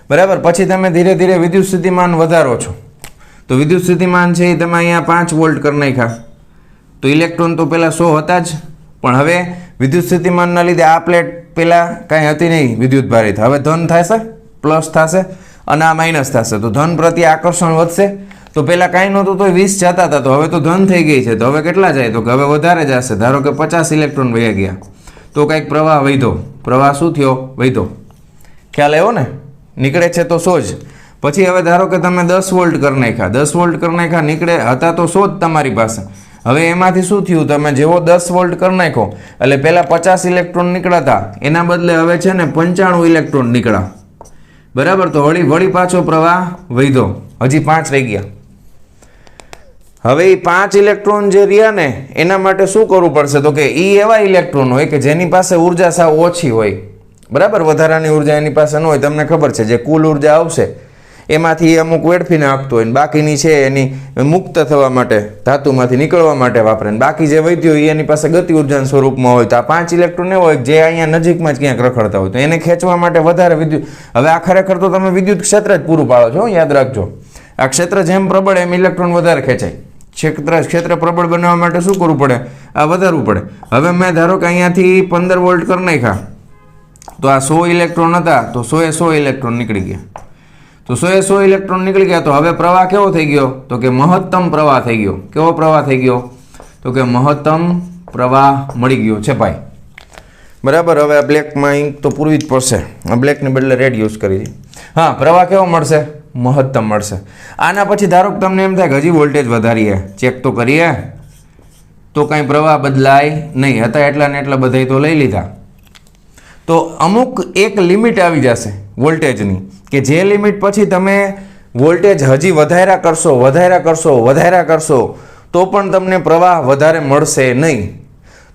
બરાબર. પછી તમે ધીરે ધીરે વિદ્યુત સ્થિતિમાન વધારો છો, તો વિદ્યુત સ્થિતિમાન છે એ તમે અહીંયા 5 વોલ્ટ કરી નાખ્યા, તો ઇલેક્ટ્રોન તો પહેલાં 100 હતા જ, પણ હવે વિદ્યુત સ્થિતિમાનના લીધે આ પ્લેટ પહેલાં કાંઈ હતી નહીં વિદ્યુત ભારિત, હવે ધન થશે, પ્લસ થશે, અને આ માઇનસ થશે, તો ધન પ્રત્યે આકર્ષણ વધશે. તો પહેલાં કાંઈ નહોતું તો 20 જતા હતા, તો હવે તો ધન થઈ ગઈ છે, તો હવે કેટલા જાય, તો હવે વધારે જશે. ધારો કે 50 ઇલેક્ટ્રોન વહી ગયા, તો કંઈક પ્રવાહ વધ્યો. પ્રવાહ શું થયો? વધ્યો. ખ્યાલ આવ્યો ને? નીકળે છે તો 100 જ. પછી હવે ધારો કે તમે 10 વોલ્ટ કરી નાખ્યા, 10 વોલ્ટ કરી નાખ્યા, નીકળે હતા તો 100 જ તમારી પાસે. હવે એમાંથી શું થયું, તમે જેવો 10 વોલ્ટ કરી નાખો એટલે પહેલાં 50 ઇલેક્ટ્રોન નીકળાતા, એના બદલે હવે છે ને 95 ઇલેક્ટ્રોન નીકળ્યા, બરાબર. તો વળી પાછો પ્રવાહ વધ્યો, હજી 5 રહી ગયા. હવે એ 5 ઇલેક્ટ્રોન જે રહ્યા ને એના માટે શું કરવું પડશે, તો કે એ એવા ઇલેક્ટ્રોન હોય કે જેની પાસે ઉર્જા સાવ ઓછી હોય, બરાબર. વધારાની ઉર્જા એની પાસે ન હોય. તમને ખબર છે જે કુલ ઉર્જા આવશે એમાંથી અમુક વેડફીને આપતો હોય, બાકીની છે એની મુક્ત થવા માટે, ધાતુમાંથી નીકળવા માટે વાપરે, બાકી જે વધ્યું હોય એની પાસે ગતિ ઉર્જાના સ્વરૂપમાં હોય. તો આ 5 ઇલેક્ટ્રોન એવો હોય જે અહીંયા નજીકમાં જ ક્યાંક રખડતા હોય, તો એને ખેંચવા માટે વધારે વિદ્યુત. હવે આ ખરેખર તો તમે વિદ્યુત ક્ષેત્ર જ પૂરું પાડો છો, યાદ રાખજો. આ ક્ષેત્ર જેમ પ્રબળ એમ ઇલેક્ટ્રોન વધારે ખેંચાય. ક્ષેત્ર પ્રબળ બનાવવા માટે શું કરવું પડે? આ વધારવું પડે. હવે મેં ધારો કે અહીંયાથી 15 વોલ્ટ કરી નાખ્યા, તો આ 100 ઇલેક્ટ્રોન હતા, તો 100 ઇલેક્ટ્રોન નીકળી ગયા. તો 100 ઇલેક્ટ્રોન નીકળી ગયા, તો હવે પ્રવાહ કેવો થઈ ગયો, તો કે મહત્તમ પ્રવાહ થઈ ગયો. કેવો પ્રવાહ થઈ ગયો, તો કે મહત્તમ પ્રવાહ મળી ગયો છે ભાઈ, બરાબર. હવે આ બ્લેકમાં ઇંક તો પૂરવી જ પડશે, આ બ્લેકની બદલે રેડ યુઝ કરી હતી. હા, પ્રવાહ કેવો મળશે? મહત્તમ મળશે. આના પછી ધારો કે તમને એમ થાય કે હજી વોલ્ટેજ વધારીએ, ચેક તો કરીએ, તો કાંઈ પ્રવાહ બદલાય નહીં. હતા એટલા ને એટલા બધાય તો લઈ લીધા, તો અમુક એક લિમિટ આવી જશે વોલ્ટેજની, કે જે લિમિટ પછી તમે વોલ્ટેજ હજી વધાર્યા કરશો તો પણ તમને પ્રવાહ વધારે મળશે નહીં.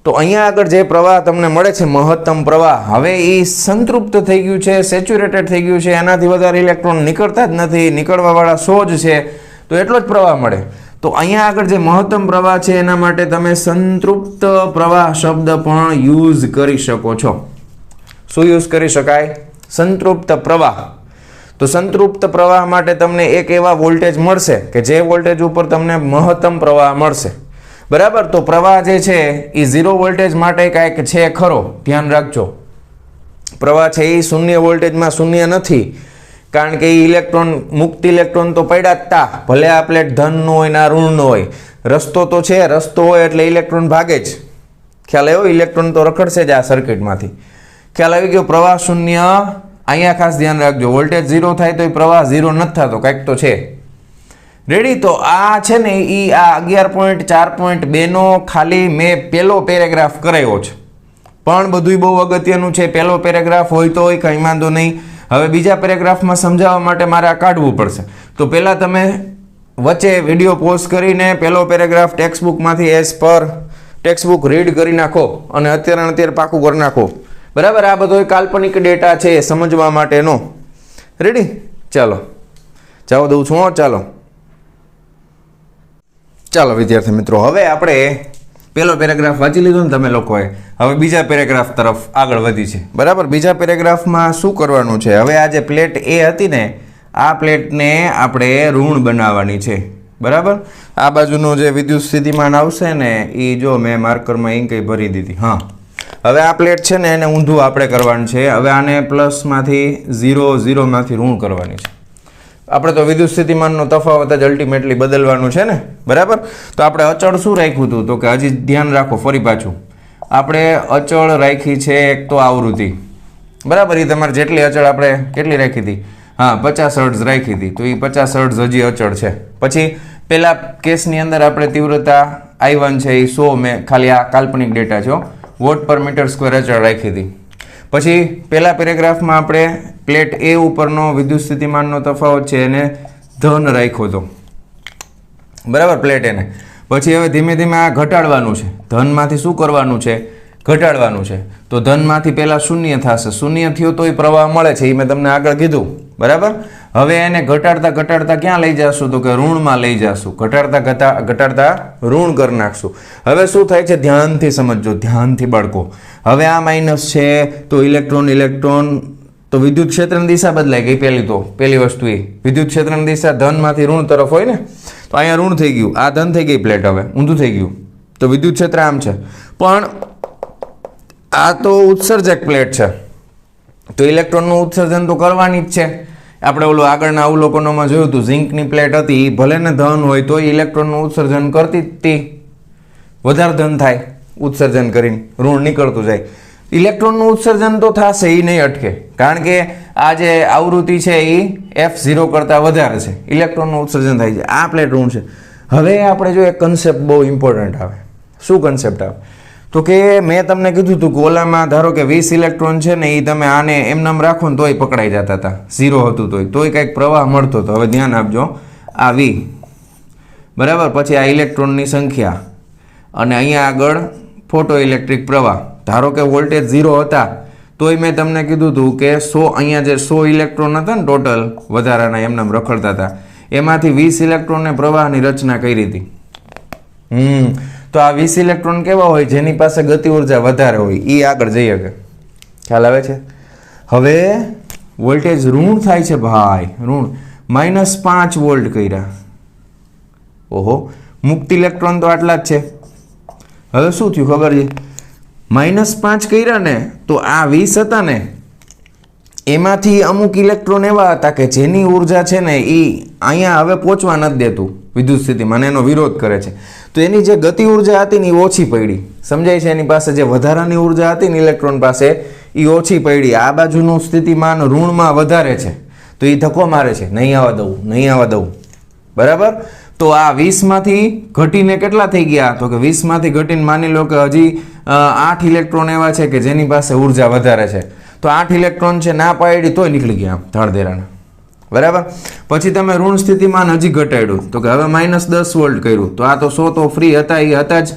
તો અહીંયા આગળ જે પ્રવાહ તમને મળે છે મહત્તમ પ્રવાહ, હવે એ સંતૃપ્ત થઈ ગયું છે, સેચ્યુરેટેડ થઈ ગયું છે, એનાથી વધારે ઇલેક્ટ્રોન નીકળતા જ નથી, નીકળવાવાળા 100 જ છે, તો એટલો જ પ્રવાહ મળે. તો અહીંયા આગળ જે મહત્તમ પ્રવાહ છે એના માટે તમે સંતૃપ્ત પ્રવાહ શબ્દ પણ યુઝ કરી શકો છો. શું યુઝ કરી શકાય? સંતૃપ્ત પ્રવાહ. તો સંતૃપ્ત પ્રવાહ માટે તમને એક એવા વોલ્ટેજ મળશે કે જે વોલ્ટેજ ઉપર તમને મહત્તમ પ્રવાહ મળશે. બરાબર. તો પ્રવાહ જે છે એ 0 વોલ્ટેજ માટે કાંઈક છે ખરો, ધ્યાન રાખજો. પ્રવાહ છે એ 0 વોલ્ટેજમાં 0 નથી, કારણ કે ઇલેક્ટ્રોન, મુક્ત ઇલેક્ટ્રોન તો પડ્યા જ તા, ભલે આ પ્લેટ ધનનો હોય ને આ ઋણનો હોય. રસ્તો તો છે, રસ્તો હોય એટલે ઇલેક્ટ્રોન ભાગે જ. ખ્યાલ આવ્યો? ઇલેક્ટ્રોન તો રખડશે જ આ સર્કિટમાંથી. ખ્યાલ આવી ગયો? પ્રવાહ 0, અહીંયા ખાસ ધ્યાન રાખજો, વોલ્ટેજ 0 થાય તો પ્રવાહ 0 નથી થતો, કાંઈક તો છે. રેડી? તો આ છે ને એ આ 11.4.2 નો ખાલી મેં પહેલો પેરેગ્રાફ કરાવ્યો છે, પણ બધુંય બહુ અગત્યનું છે. પહેલો પેરેગ્રાફ હોય તો હોય, કંઈ વાંધો નહીં. હવે બીજા પેરેગ્રાફમાં સમજાવવા માટે મારે આ કાઢવું પડશે. તો પહેલાં તમે વચ્ચે વિડીયો પોઝ કરીને પહેલો પેરેગ્રાફ ટેક્સ્ટબુકમાંથી એઝ પર ટેક્સ્ટબુક રીડ કરી નાખો અને અત્યારે પાકું કરી નાખો. બરાબર? આ બધો કાલ્પનિક ડેટા છે સમજવા માટેનો. રેડી? ચાલો જાઓ દઉં છું. ચાલો વિદ્યાર્થી મિત્રો, હવે આપણે પહેલો પેરેગ્રાફ વાંચી લીધો ને તમે લોકોએ, હવે બીજા પેરેગ્રાફ તરફ આગળ વધી છે. બરાબર? બીજા પેરેગ્રાફમાં શું કરવાનું છે? હવે આ જે પ્લેટ એ હતી ને, આ પ્લેટને આપણે ઋણ બનાવવાની છે. બરાબર? આ બાજુનો જે વિદ્યુત સ્થિતિમાન આવશે ને એ જો મેં માર્કરમાં ઇંક ભરી દીધી. હા, હવે આ પ્લેટ છે ને એને ઊંધું આપણે કરવાનું છે. હવે આને પ્લસમાંથી 0 માંથી ઋણ કરવાની છે. આપણે તો વિદ્યુત સ્થિતિમાનનો તફાવત જ અલ્ટિમેટલી બદલવાનું છે ને. બરાબર? તો આપણે અચળ શું રાખ્યું હતું? તો કે હજી ધ્યાન રાખો, ફરી પાછું આપણે અચળ રાખી છે એક તો આવૃત્તિ. બરાબર? એ તમારે જેટલી અચળ આપણે કેટલી રાખી હતી? હા, 50 હર્ટ્ઝ રાખી હતી. તો એ 50 હર્ટ્ઝ હજી અચળ છે. પછી પેલા કેસની અંદર આપણે તીવ્રતા I1 છે એ 100, મેં ખાલી આ કાલ્પનિક ડેટા છે, વોટ પર મીટર સ્ક્વેર અચળ રાખી હતી. પછી પહેલા પેરેગ્રાફમાં આપણે પ્લેટ એ ઉપરનો વિદ્યુત સ્થિતિમાનનો તફાવત છે એને ધન રાખ્યો હતો. બરાબર? પ્લેટ એને પછી હવે ધીમે ધીમે આ ઘટાડવાનું છે. ધનમાંથી શું કરવાનું છે? ઘટાડવાનું છે. તો ધનમાંથી પહેલાં 0 થશે. 0 થયો તોય પ્રવાહ મળે છે, એ મેં તમને આગળ કીધું. બરાબર? હવે એને ઘટાડતા ક્યાં લઈ જશું? તો કે ઋણમાં લઈ જશું. ઘટાડતા ઋણ કરી નાખશું. હવે શું થાય છે? ધ્યાનથી સમજજો, ધ્યાનથી બાળકો. હવે આ માઇનસ છે તો ઇલેક્ટ્રોન તો વિદ્યુત ક્ષેત્રની દિશા બદલાઈ ગઈ. પહેલી વસ્તુ એ વિદ્યુત ક્ષેત્રની દિશા ધનમાંથી ઋણ તરફ હોય ને, તો અહીંયા ઋણ થઈ ગયું, આ ધન થઈ ગઈ પ્લેટ, હવે ઊંધું થઈ ગયું. તો વિદ્યુત ક્ષેત્ર આમ છે, પણ આ તો ઉત્સર્જક પ્લેટ છે, તો ઇલેક્ટ્રોનનું ઉત્સર્જન તો કરવાની જ છે. આપણે ઓલું આગળના અવલોકનોમાં જોયું હતું, ઝિંકની પ્લેટ હતી, ભલે ને ધન હોય તો ઇલેક્ટ્રોનનું ઉત્સર્જન કરતી જ હતી. વધારે ધન થાય ઉત્સર્જન કરીને, ઋણ નીકળતું જાય. ઇલેક્ટ્રોનનું ઉત્સર્જન તો થશે, એ નહીં અટકે, કારણ કે આ જે આવૃત્તિ છે એ F0 કરતાં વધારે છે, ઇલેક્ટ્રોનનું ઉત્સર્જન થાય છે. આ પ્લેટ ઋણ છે. હવે આપણે જો એક કન્સેપ્ટ બહુ ઇમ્પોર્ટન્ટ આવે. શું કન્સેપ્ટ આવે? તો કે મેં તમને કીધું હતું કે ઓલામાં ધારો કે 20 ઇલેક્ટ્રોન છે ને એ તમે આને એમનામ રાખો ને તોય પકડાઈ જતા હતા, 0 હતું તોય કંઈક પ્રવાહ મળતો હતો. હવે ધ્યાન આપજો, આ V, બરાબર? પછી આ ઇલેક્ટ્રોનની સંખ્યા અને અહીંયા આગળ ફોટો ઇલેક્ટ્રિક પ્રવાહ. ધારો કે વોલ્ટેજ 0 હતા તોય મેં તમને કીધું હતું કે 100, અહીંયા જે 100 ઇલેક્ટ્રોન હતા ને ટોટલ વધારાના એમનામ રખડતા હતા, એમાંથી 20 ઇલેક્ટ્રોનને પ્રવાહની રચના કરી હતી. તો આ 20 ઇલેક્ટ્રોન કેવા હોય? જેની પાસે ગતિ ઉર્જા વધારે હોય એ આગળ જઈ શકે. ખ્યાલ આવે છે? હવે વોલ્ટેજ ઋણ થાય છે ભાઈ, ઋણ -5 વોલ્ટ કર્યા. ઓહો, મુક્ત ઇલેક્ટ્રોન તો આટલા જ છે. હવે શું થયું ખબર છે? -5 કર્યા ને તો આ 20 હતા ને એમાંથી અમુક ઇલેક્ટ્રોન એવા હતા કે જેની ઉર્જા છે ને એ અહીંયા હવે પહોંચવા નથી દેતું વિદ્યુત સ્થિતિમાં, એનો વિરોધ કરે છે. તો એની જે ગતિ ઉર્જા હતી ને એ ઓછી પડી. સમજાય છે? એની પાસે જે વધારાની ઉર્જા હતી ને ઇલેક્ટ્રોન પાસે એ ઓછી પડી. આ બાજુનું સ્થિતિમાન ઋણમાં વધારે છે તો એ ધક્કો મારે છે, નહીં આવવા દઉં. બરાબર? તો આ 20માંથી ઘટીને કેટલા થઈ ગયા? તો કે 20માંથી ઘટીને માની લો કે હજી 8 ઇલેક્ટ્રોન એવા છે કે જેની પાસે ઉર્જા વધારે છે. તો 8 ઇલેક્ટ્રોન છે ના પાડી તોય નીકળી ગયા આમ ધાડધેરાના. બરાબર. પછી તમે ઋણ સ્થિતિમાન હજી ઘટાડ્યું તો કે હવે -10 વોલ્ટ કર્યું તો આ તો 100 તો ફ્રી હતા એ હતા જ.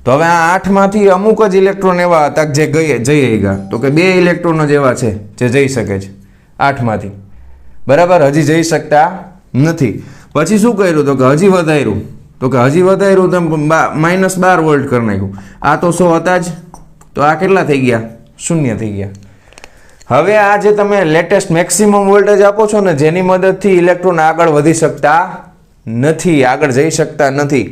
તો હવે આ 8 માંથી અમુક જ ઇલેક્ટ્રોન એવા હતા જે જઈ ગયા તો કે 2 ઇલેક્ટ્રોન જ એવા છે જે જઈ શકે છે 8 માંથી. બરાબર. હજી જઈ શકતા નથી. પછી શું કર્યું તો કે હજી વધાર્યું તો કે હજી વધાર્યું તો -12 વોલ્ટ કરી નાખ્યું. આ તો 100 હતા જ તો આ કેટલા થઈ ગયા? 0 થઈ ગયા. હવે આ જે તમે લેટેસ્ટ મેક્સિમમ વોલ્ટેજ આપો છો ને જેની મદદથી ઇલેક્ટ્રોન આગળ વધી શકતા નથી, આગળ જઈ શકતા નથી,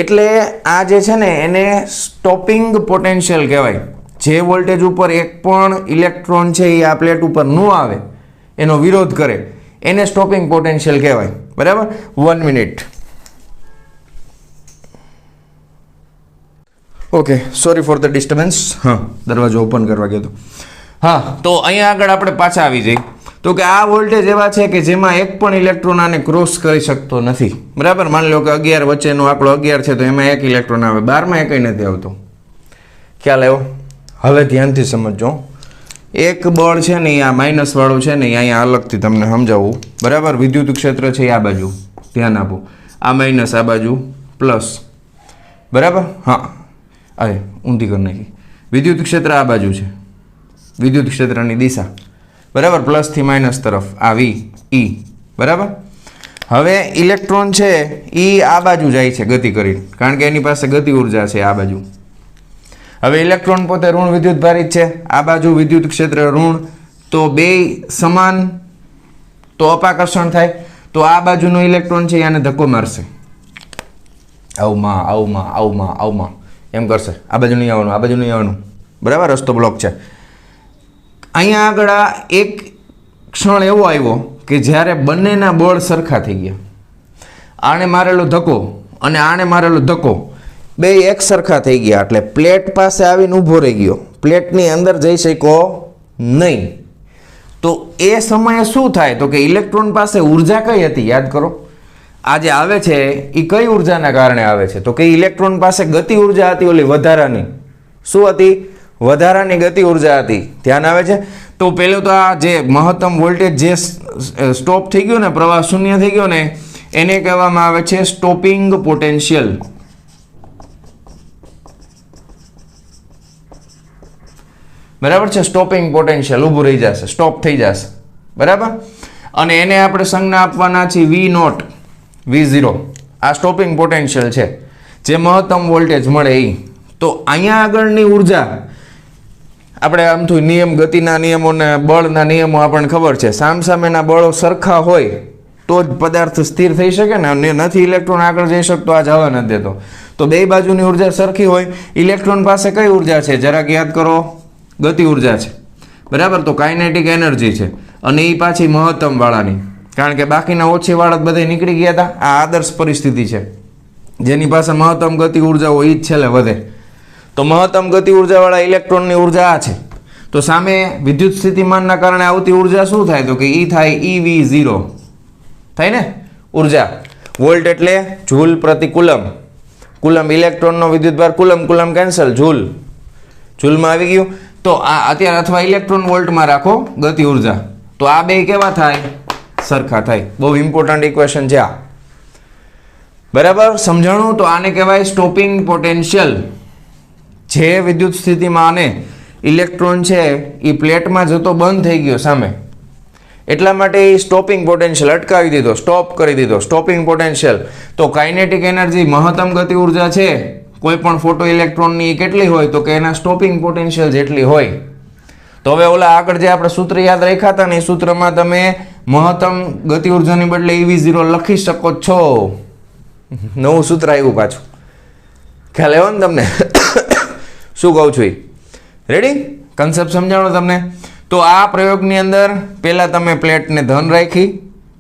એટલે આ જે છે ને એને સ્ટોપિંગ પોટેન્શિયલ કહેવાય. જે વોલ્ટેજ ઉપર એક પણ ઇલેક્ટ્રોન છે એ આ પ્લેટ ઉપર ન આવે, એનો વિરોધ કરે, એને સ્ટોપિંગ પોટેન્શિયલ કહેવાય. બરાબર. 1 minute. Okay, sorry for the disturbance. હા, દરવાજો ઓપન કરવા ગયો હતો. હા, તો અહીંયા આગળ આપણે પાછા આવી જઈએ તો કે આ વોલ્ટેજ એવા છે કે જેમાં એક પણ ઇલેક્ટ્રોન આને ક્રોસ કરી શકતો નથી. બરાબર. માની લો કે 11 વચ્ચેનો આંકડો 11 છે તો એમાં એક ઇલેક્ટ્રોન આવે, 12 માં એકય નથી આવતો. ખ્યાલ આવ્યો? હવે ધ્યાનથી સમજો. એક બળ છે ને આ માઇનસ વાળું છે ને અહીંયા અલગથી તમને સમજાવું. બરાબર. વિદ્યુત ક્ષેત્ર છે આ બાજુ, ધ્યાન આપો. આ માઇનસ, આ બાજુ પ્લસ. બરાબર. હા, અરે ઊંધી કરી નાખી. વિદ્યુત ક્ષેત્ર આ બાજુ છે, વિદ્યુત ક્ષેત્રની દિશા. બરાબર. પ્લસથી માઇનસ તરફ આ વી ઈ. બરાબર. હવે ઇલેક્ટ્રોન છે એ આ બાજુ જાય છે ગતિ કરી, કારણ કે એની પાસે ગતિ ઉર્જા છે આ બાજુ. હવે ઇલેક્ટ્રોન પોતે ઋણ વિદ્યુત ભારિત છે, આ બાજુ વિદ્યુત ક્ષેત્ર ઋણ, તો બે સમાન તો અપાકર્ષણ થાય. તો આ બાજુનો ઇલેક્ટ્રોન છે એને ધક્કો મારશે, આવમાં આવમાં આવમાં આવમાં એમ કરશે. આ બાજુ નહીં આવવાનું, આ બાજુ નહીં આવવાનું. બરાબર. રસ્તો બ્લોક છે. અહીંયા આગળ એક ક્ષણ એવો આવ્યો કે જ્યારે બંનેના બળ સરખા થઈ ગયા. આને મારેલો ધક્કો અને આને મારેલો ધક્કો બે એક સરખા થઈ ગયા, એટલે પ્લેટ પાસે આવીને ઊભો રહી ગયો, પ્લેટની અંદર જઈ શક્યો નહીં. તો એ સમયે શું થાય તો કે ઇલેક્ટ્રોન પાસે ઉર્જા કઈ હતી યાદ કરો. આ જે આવે છે એ કઈ ઉર્જાના કારણે આવે છે તો કે ઇલેક્ટ્રોન પાસે ગતિ ઉર્જા હતી, ઓલી વધારાની. શું હતી? વધારાની ગતિ ઉર્જા હતી. ધ્યાન આવે છે? તો પહેલું તો આ જે મહત્તમ વોલ્ટેજ જે સ્ટોપ થઈ ગયો ને, પ્રવાહ શૂન્ય થઈ ગયો ને, એને કહેવામાં આવે છે સ્ટોપિંગ પોટેન્શિયલ. બરાબર છે. સ્ટોપિંગ પોટેન્શિયલ ઊભું રહી જશે, સ્ટોપ થઈ જશે. બરાબર. અને એને આપણે સંજ્ઞા આપવાના છે V0, V0. આ સ્ટોપિંગ પોટેન્શિયલ છે જે મહત્તમ વોલ્ટેજ મળે એ. તો અહીંયા આગળની ઉર્જા આપણે આમ તો નિયમ, ગતિના નિયમો ને બળના નિયમો આપણને ખબર છે. સામસામેના બળો સરખા હોય તો જ પદાર્થ સ્થિર થઈ શકે ને. નથી ઇલેક્ટ્રોન આગળ જઈ શકતો, આ જવા નથી દેતો. તો બે બાજુની ઉર્જા સરખી હોય. ઇલેક્ટ્રોન પાસે કઈ ઉર્જા છે જરાક યાદ કરો? ગતિ ઉર્જા છે. બરાબર. તો કાઇનેટિક એનર્જી છે, અને એ પાછી મહત્તમ વાળાની, કારણ કે બાકીના ઓછી વાળા બધા નીકળી ગયા હતા. આ આદર્શ પરિસ્થિતિ છે. જેની પાસે મહત્તમ ગતિ ઉર્જા હોય એ જ છેલ્લે વધે. તો મહત્તમ ગતિ ઉર્જાવાળા ઇલેક્ટ્રોનની ઉર્જા આ છે. તો સામે વિદ્યુત સ્થિતિમાનના કારણે આવતી ઉર્જા શું થાય તો કે ઈ થાય EV0 થાય ને ઉર્જા. વોલ્ટ એટલે જૂલ પ્રતિ કુલમ. કુલમ ઇલેક્ટ્રોનનો વિદ્યુતભાર, કુલમ કુલમ કેન્સલ, જૂલ જૂલમાં આવી ગયું. તો આ અત્યારે અથવા ઇલેક્ટ્રોન વોલ્ટમાં રાખો ગતિ ઉર્જા, તો આ બે કેવા થાય? સરખા થાય. બહુ ઇમ્પોર્ટન્ટ ઇક્વેશન છે આ. બરાબર. સમજાણું? તો આને કહેવાય સ્ટોપિંગ પોટેન્શિયલ. જે વિદ્યુત સ્થિતિમાં આને ઇલેક્ટ્રોન છે એ પ્લેટમાં જતો બંધ થઈ ગયો સામે, એટલા માટે એ સ્ટોપિંગ પોટેન્શિયલ અટકાવી દીધો, સ્ટોપ કરી દીધો. Stopping potential. તો કાઇનેટિક એનર્જી મહત્તમ ગતિ ઉર્જા છે કોઈ પણ ફોટો ઇલેક્ટ્રોનની કેટલી હોય તો કે એના સ્ટોપિંગ પોટેન્શિયલ જેટલી હોય. તો હવે ઓલા આગળ જે આપણે સૂત્ર યાદ રાખ્યા હતા ને એ સૂત્રમાં તમે મહત્તમ ગતિ ઉર્જાની બદલે EV0 લખી શકો છો. નવું સૂત્ર આવ્યું પાછું. ખ્યાલ આવ્યો ને તમને? શું કહું છું? રેડી? કન્સેપ્ટ સમજાણો તમને? તો આ પ્રયોગની અંદર પહેલા તમે પ્લેટને ધન રાખી,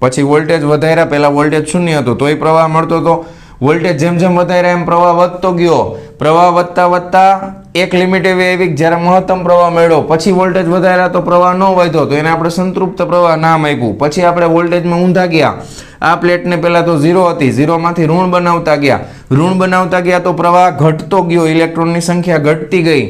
પછી વોલ્ટેજ વધાર્યા. પહેલા વોલ્ટેજ શૂન્ય હતો તોય પ્રવાહ મળતો હતો. વોલ્ટેજ જેમ જેમ વધાર્યા એમ પ્રવાહ વધતો ગયો. પ્રવાહ વધતા વધતા એક લિમિટ એવી આવી કે જ્યારે મહત્તમ પ્રવાહ મળ્યો પછી વોલ્ટેજ વધાર્યા તો પ્રવાહ ન વધ્યો તો એને આપણે સંતૃપ્ત પ્રવાહ નામ આપ્યું. પછી આપણે વોલ્ટેજમાં ઊંધા ગયા. આ પ્લેટને પહેલા તો 0 હતી, 0 માંથી ઋણ બનાવતા ગયા તો પ્રવાહ ઘટતો ગયો, ઇલેક્ટ્રોનની સંખ્યા ઘટતી ગઈ.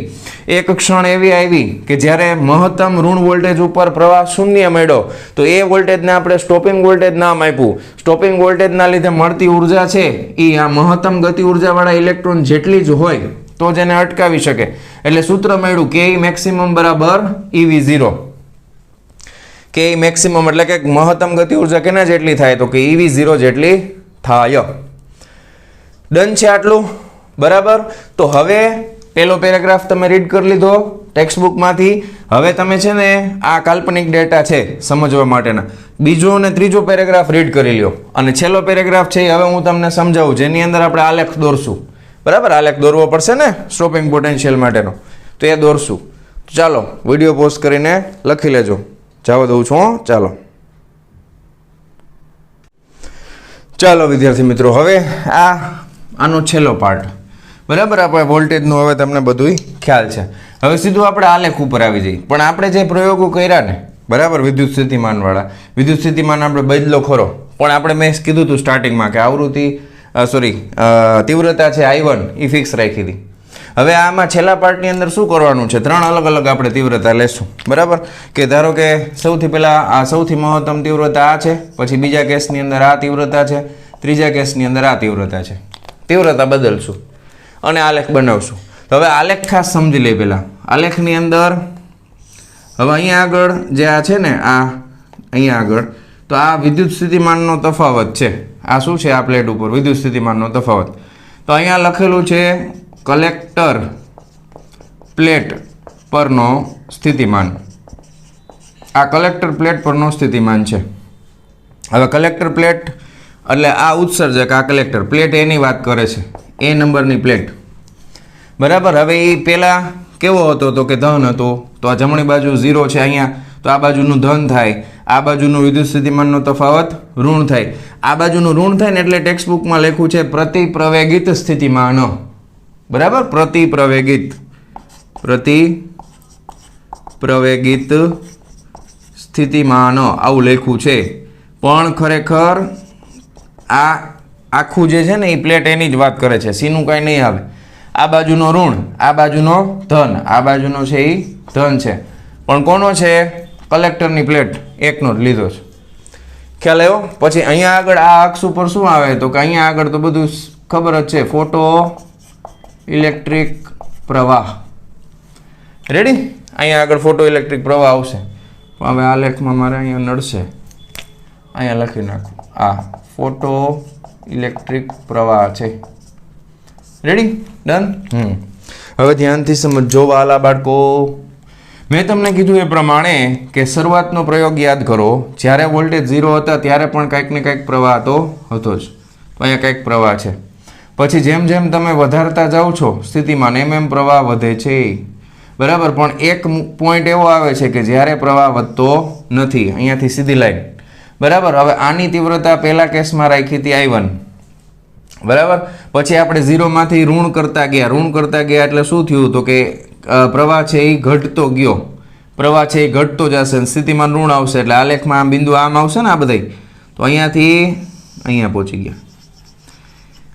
એક ક્ષણ એવી આવી કે જ્યારે મહત્તમ ઋણ વોલ્ટેજ ઉપર પ્રવાહ શૂન્ય મળ્યો તો એ વોલ્ટેજને આપણે સ્ટોપિંગ વોલ્ટેજ નામ આપ્યું. સ્ટોપિંગ વોલ્ટેજના લીધે મળતી ઉર્જા છે એ આ મહત્તમ ગતિ ઉર્જાવાળા ઇલેક્ટ્રોન જેટલી જ હોય તો જ એને અટકાવી શકે. એટલે સૂત્ર મળ્યું કે મેક્સિમમ બરાબર EV0. કે મેક્સિમમ એટલે કે મહત્તમ ગતિ ઉર્જા કેના જેટલી થાય તો કે EV0 જેટલી થાય. ડન છે આટલું? બરાબર. તો હવે પેલો પેરેગ્રાફ તમે રીડ કરી લીધો ટેક્સ્ટબુકમાંથી. હવે તમે છે ને આ કાલ્પનિક ડેટા છે સમજવા માટેના બીજો અને ત્રીજો પેરેગ્રાફ રીડ કરી લ્યો. અને છેલ્લો પેરેગ્રાફ છે હવે હું તમને સમજાવું જેની અંદર આપણે આલેખ દોરશું. બરાબર, આલેખ દોરવો પડશે ને સ્ટોપિંગ પોટેન્શિયલ માટેનો, તો એ દોરશું. ચાલો વિડીયો પોઝ કરીને લખી લેજો. જવા દઉં છું. ચાલો વિદ્યાર્થી મિત્રો, હવે આનો છેલ્લો પાર્ટ. બરાબર, આપણે વોલ્ટેજનું હવે તમને બધું ખ્યાલ છે. હવે સીધું આપણે આલેખ ઉપર આવી જઈએ. પણ આપણે જે પ્રયોગો કર્યા ને, બરાબર, વિદ્યુત સ્થિતિમાનવાળા, વિદ્યુત સ્થિતિમાન આપણે બદલો ખરો, પણ આપણે મેં કીધું હતું સ્ટાર્ટિંગમાં કે તીવ્રતા છે I1 એ ફિક્સ રાખી હતી. હવે આમાં છેલ્લા પાર્ટની અંદર શું કરવાનું છે? 3 અલગ અલગ આપણે તીવ્રતા લેશું. બરાબર, કે ધારો કે સૌથી પહેલા આ સૌથી મહત્તમ તીવ્રતા આ છે, પછી બીજા કેસની અંદર આ તીવ્રતા છે, ત્રીજા કેસની અંદર આ તીવ્રતા છે. તીવ્રતા બદલશું અને આલેખ બનાવશું. તો હવે આલેખ ખાસ સમજી લઈ. પહેલા આલેખની અંદર હવે અહીંયા આગળ જે આ છે ને અહીંયા આગળ તો આ વિદ્યુત સ્થિતિમાનનો તફાવત છે. આ શું છે? આ પ્લેટ ઉપર વિદ્યુત સ્થિતિમાનનો તફાવત. તો અહીંયા લખેલું છે કલેક્ટર પ્લેટ પરનો સ્થિતિમાન. આ કલેક્ટર પ્લેટ પરનો સ્થિતિમાન છે. હવે કલેક્ટર પ્લેટ એટલે આ ઉત્સર્જક, આ કલેક્ટર પ્લેટ એની વાત કરે છે, એ નંબરની પ્લેટ. બરાબર. હવે એ પહેલાં કેવો હતો તો કે ધન હતો. તો આ જમણી બાજુ 0 છે અહીંયા, તો આ બાજુનું ધન થાય, આ બાજુનું વિદ્યુત સ્થિતિમાનનો તફાવત ઋણ થાય. આ બાજુનું ઋણ થાય ને એટલે ટેક્સ્ટબુકમાં લખ્યું છે પ્રતિપ્રવેગિત સ્થિતિમાન. બરાબર, પ્રતિપ્રવેગિત સ્થિતિમાન આવું લખ્યું છે. પણ ખરેખર આ આખું જે છે ને એ પ્લેટ એની જ વાત કરે છે, સીનું કાંઈ નહીં આવે. આ બાજુનો ઋણ, આ બાજુનો ધન, આ બાજુનો છે એ ધન છે. પણ કોનો છે? કલેક્ટરની પ્લેટ એકનો જ લીધો છે. ખ્યાલ આવ્યો? પછી અહીંયા આગળ આ અક્ષ ઉપર શું આવે તો કે અહીંયા આગળ તો બધું ખબર જ છે, ફોટો ઇલેક્ટ્રિક પ્રવાહ. રેડી? અહીંયા આગળ ફોટો ઇલેક્ટ્રિક પ્રવાહ આવશે. હવે આ લેખમાં મારે અહીંયા નડશે, અહીંયા લખી નાખું. આ ફોટો ઇલેક્ટ્રિક પ્રવાહ છે. રેડી? ડન. હવે ધ્યાનથી સમજો વાલા બાળકો. મેં તમને કીધું એ પ્રમાણે કે શરૂઆતનો પ્રયોગ યાદ કરો. જ્યારે વોલ્ટેજ 0 હતા ત્યારે પણ કંઈક ને કંઈક પ્રવાહ તો હતો જ. તો અહીંયા કંઈક પ્રવાહ છે. પછી જેમ જેમ તમે વધારતા જાઓ છો સ્થિતિમાન એમ પ્રવાહ વધે છે. બરાબર. પણ એક પોઈન્ટ એવો આવે છે કે જ્યારે પ્રવાહ વધતો નથી. અહીંયાથી સીધી લાઈન. બરાબર. હવે આની તીવ્રતા પહેલા કેસમાં રાખી હતી I1. બરાબર. પછી આપણે 0 માંથી ઋણ કરતા ગયા એટલે શું થયું તો કે પ્રવાહ છે એ ઘટતો ગયો. પ્રવાહ છે એ ઘટતો જશે, સ્થિતિમાન ઋણ આવશે એટલે આલેખમાં આ બિંદુ આમ આવશે ને આ બધા. તો અહીંયાથી અહીંયા પહોંચી ગયા.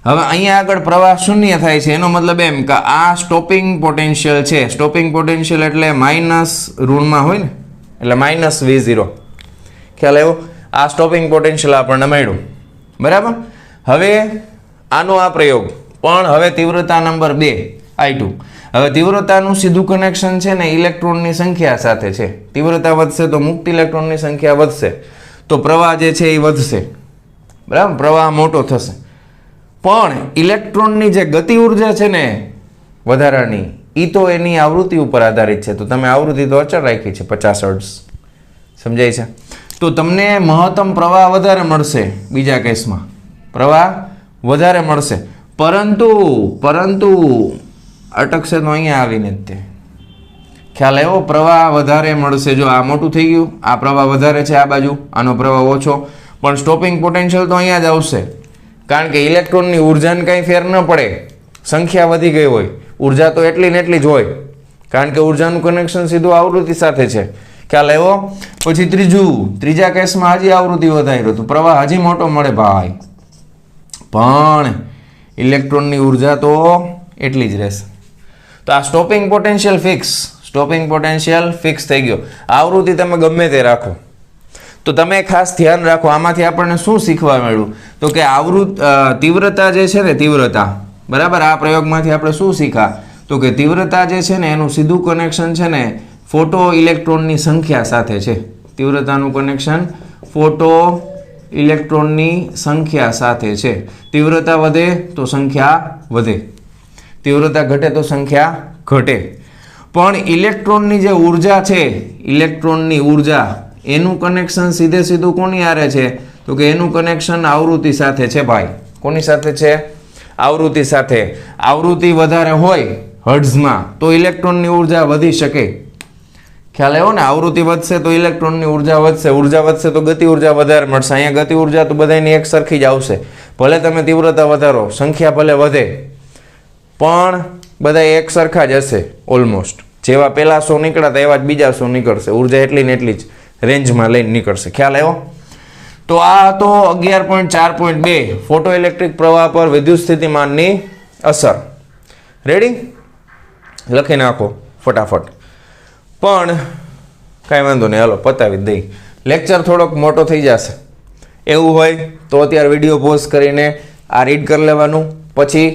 હવે અહીંયા આગળ પ્રવાહ શૂન્ય થાય છે. એનો મતલબ એમ કે આ સ્ટોપિંગ પોટેન્શિયલ છે. સ્ટોપિંગ પોટેન્શિયલ એટલે માઇનસ ઋણમાં હોય ને એટલે માઇનસ V0. ખ્યાલ આવ્યો? આ સ્ટોપિંગ પોટેન્શિયલ આપણને મળ્યું. બરાબર. હવે આનો આ પ્રયોગ પણ હવે તીવ્રતા નંબર 2 I2. હવે તીવ્રતાનું સીધું કનેક્શન છે ને ઇલેક્ટ્રોનની સંખ્યા સાથે છે. તીવ્રતા વધશે તો મુક્ત ઇલેક્ટ્રોનની સંખ્યા વધશે તો પ્રવાહ જે છે એ વધશે. બરાબર. પ્રવાહ મોટો થશે. પણ ઇલેક્ટ્રોનની જે ગતિ ઉર્જા છે ને વધારાની એ તો એની આવૃત્તિ ઉપર આધારિત છે. તો તમે આવૃત્તિ તો અચળ રાખી છે 50 હર્ટ્ઝ. સમજાય છે? તો તમને મહત્તમ પ્રવાહ વધારે મળશે. બીજા કેસમાં પ્રવાહ વધારે મળશે, પરંતુ અટકશે તો અહીંયા આવીને જ તે. ખ્યાલ આવ્યો? પ્રવાહ વધારે મળશે. જો આ મોટું થઈ ગયું, આ પ્રવાહ વધારે છે આ બાજુ, આનો પ્રવાહ ઓછો, પણ સ્ટોપિંગ પોટેન્શિયલ તો અહીંયા જ આવશે. કારણ કે ઇલેક્ટ્રોનની ઉર્જાને કંઈ ફેર ન પડે, સંખ્યા વધી ગઈ હોય, ઉર્જા તો એટલી ને એટલી જ હોય, કારણ કે ઉર્જાનું કનેક્શન સીધું આવૃત્તિ સાથે છે. ખ્યાલ આવ્યો? પછી ત્રીજા કેસમાં હજી આવૃત્તિ વધારી તો પ્રવાહ હજી મોટો મળે ભાઈ, પણ ઇલેક્ટ્રોનની ઉર્જા તો એટલી જ રહેશે. તો આ સ્ટોપિંગ પોટેન્શિયલ ફિક્સ થઈ ગયો. આવૃત્તિ તમે ગમે તે રાખો. તો તમે ખાસ ધ્યાન રાખો, આમાંથી આપણને શું શીખવા મળ્યું? તો કે તીવ્રતા જે છે ને, તીવ્રતા, બરાબર, આ પ્રયોગમાંથી આપણે શું શીખ્યા? તો કે તીવ્રતા જે છે ને એનું સીધું કનેક્શન છે ને ફોટો ઇલેક્ટ્રોનની સંખ્યા સાથે છે. તીવ્રતાનું કનેક્શન ફોટો ઇલેક્ટ્રોનની સંખ્યા સાથે છે. તીવ્રતા વધે તો સંખ્યા વધે, તીવ્રતા ઘટે તો સંખ્યા ઘટે. પણ ઇલેક્ટ્રોનની જે ઉર્જા છે, ઇલેક્ટ્રોનની ઉર્જા, એનું કનેક્શન સીધું કોની હારે છે? તો કે એનું કનેક્શન આવૃત્તિ સાથે છે ભાઈ. કોની સાથે છે? આવૃત્તિ સાથે. આવૃત્તિ વધારે હોય હર્ટ્ઝમાં તો ઇલેક્ટ્રોનની ઉર્જા વધી શકે. ખ્યાલ આવ્યો ને? આવૃત્તિ વધશે તો ઇલેક્ટ્રોનની ઉર્જા વધશે, ઉર્જા વધશે તો ગતિ ઉર્જા વધારે મળશે. અહીંયા ગતિ ઉર્જા તો બધાની એક સરખી જ આવશે. ભલે તમે તીવ્રતા વધારો, સંખ્યા ભલે વધે, પણ બધા એક સરખા જ હશે ઓલમોસ્ટ. જેવા પહેલા 100 નીકળ્યા હતા એવા જ બીજા 100 નીકળશે. ઉર્જા એટલી ને એટલી જ રેન્જમાં લઈને નીકળશે. ખ્યાલ આવ્યો? તો આ તો 11.4.2 ફોટો ઇલેક્ટ્રિક પ્રવાહ પર વિદ્યુત સ્થિતિમાનની અસર. રેડી? લખી નાખો ફટાફટ. પણ કાંઈ વાંધો નહીં, હાલો પતાવી દઈ. લેક્ચર થોડોક મોટો થઈ જશે. એવું હોય તો અત્યારે વિડીયો પોઝ કરીને આ રીડ કરી લેવાનું, પછી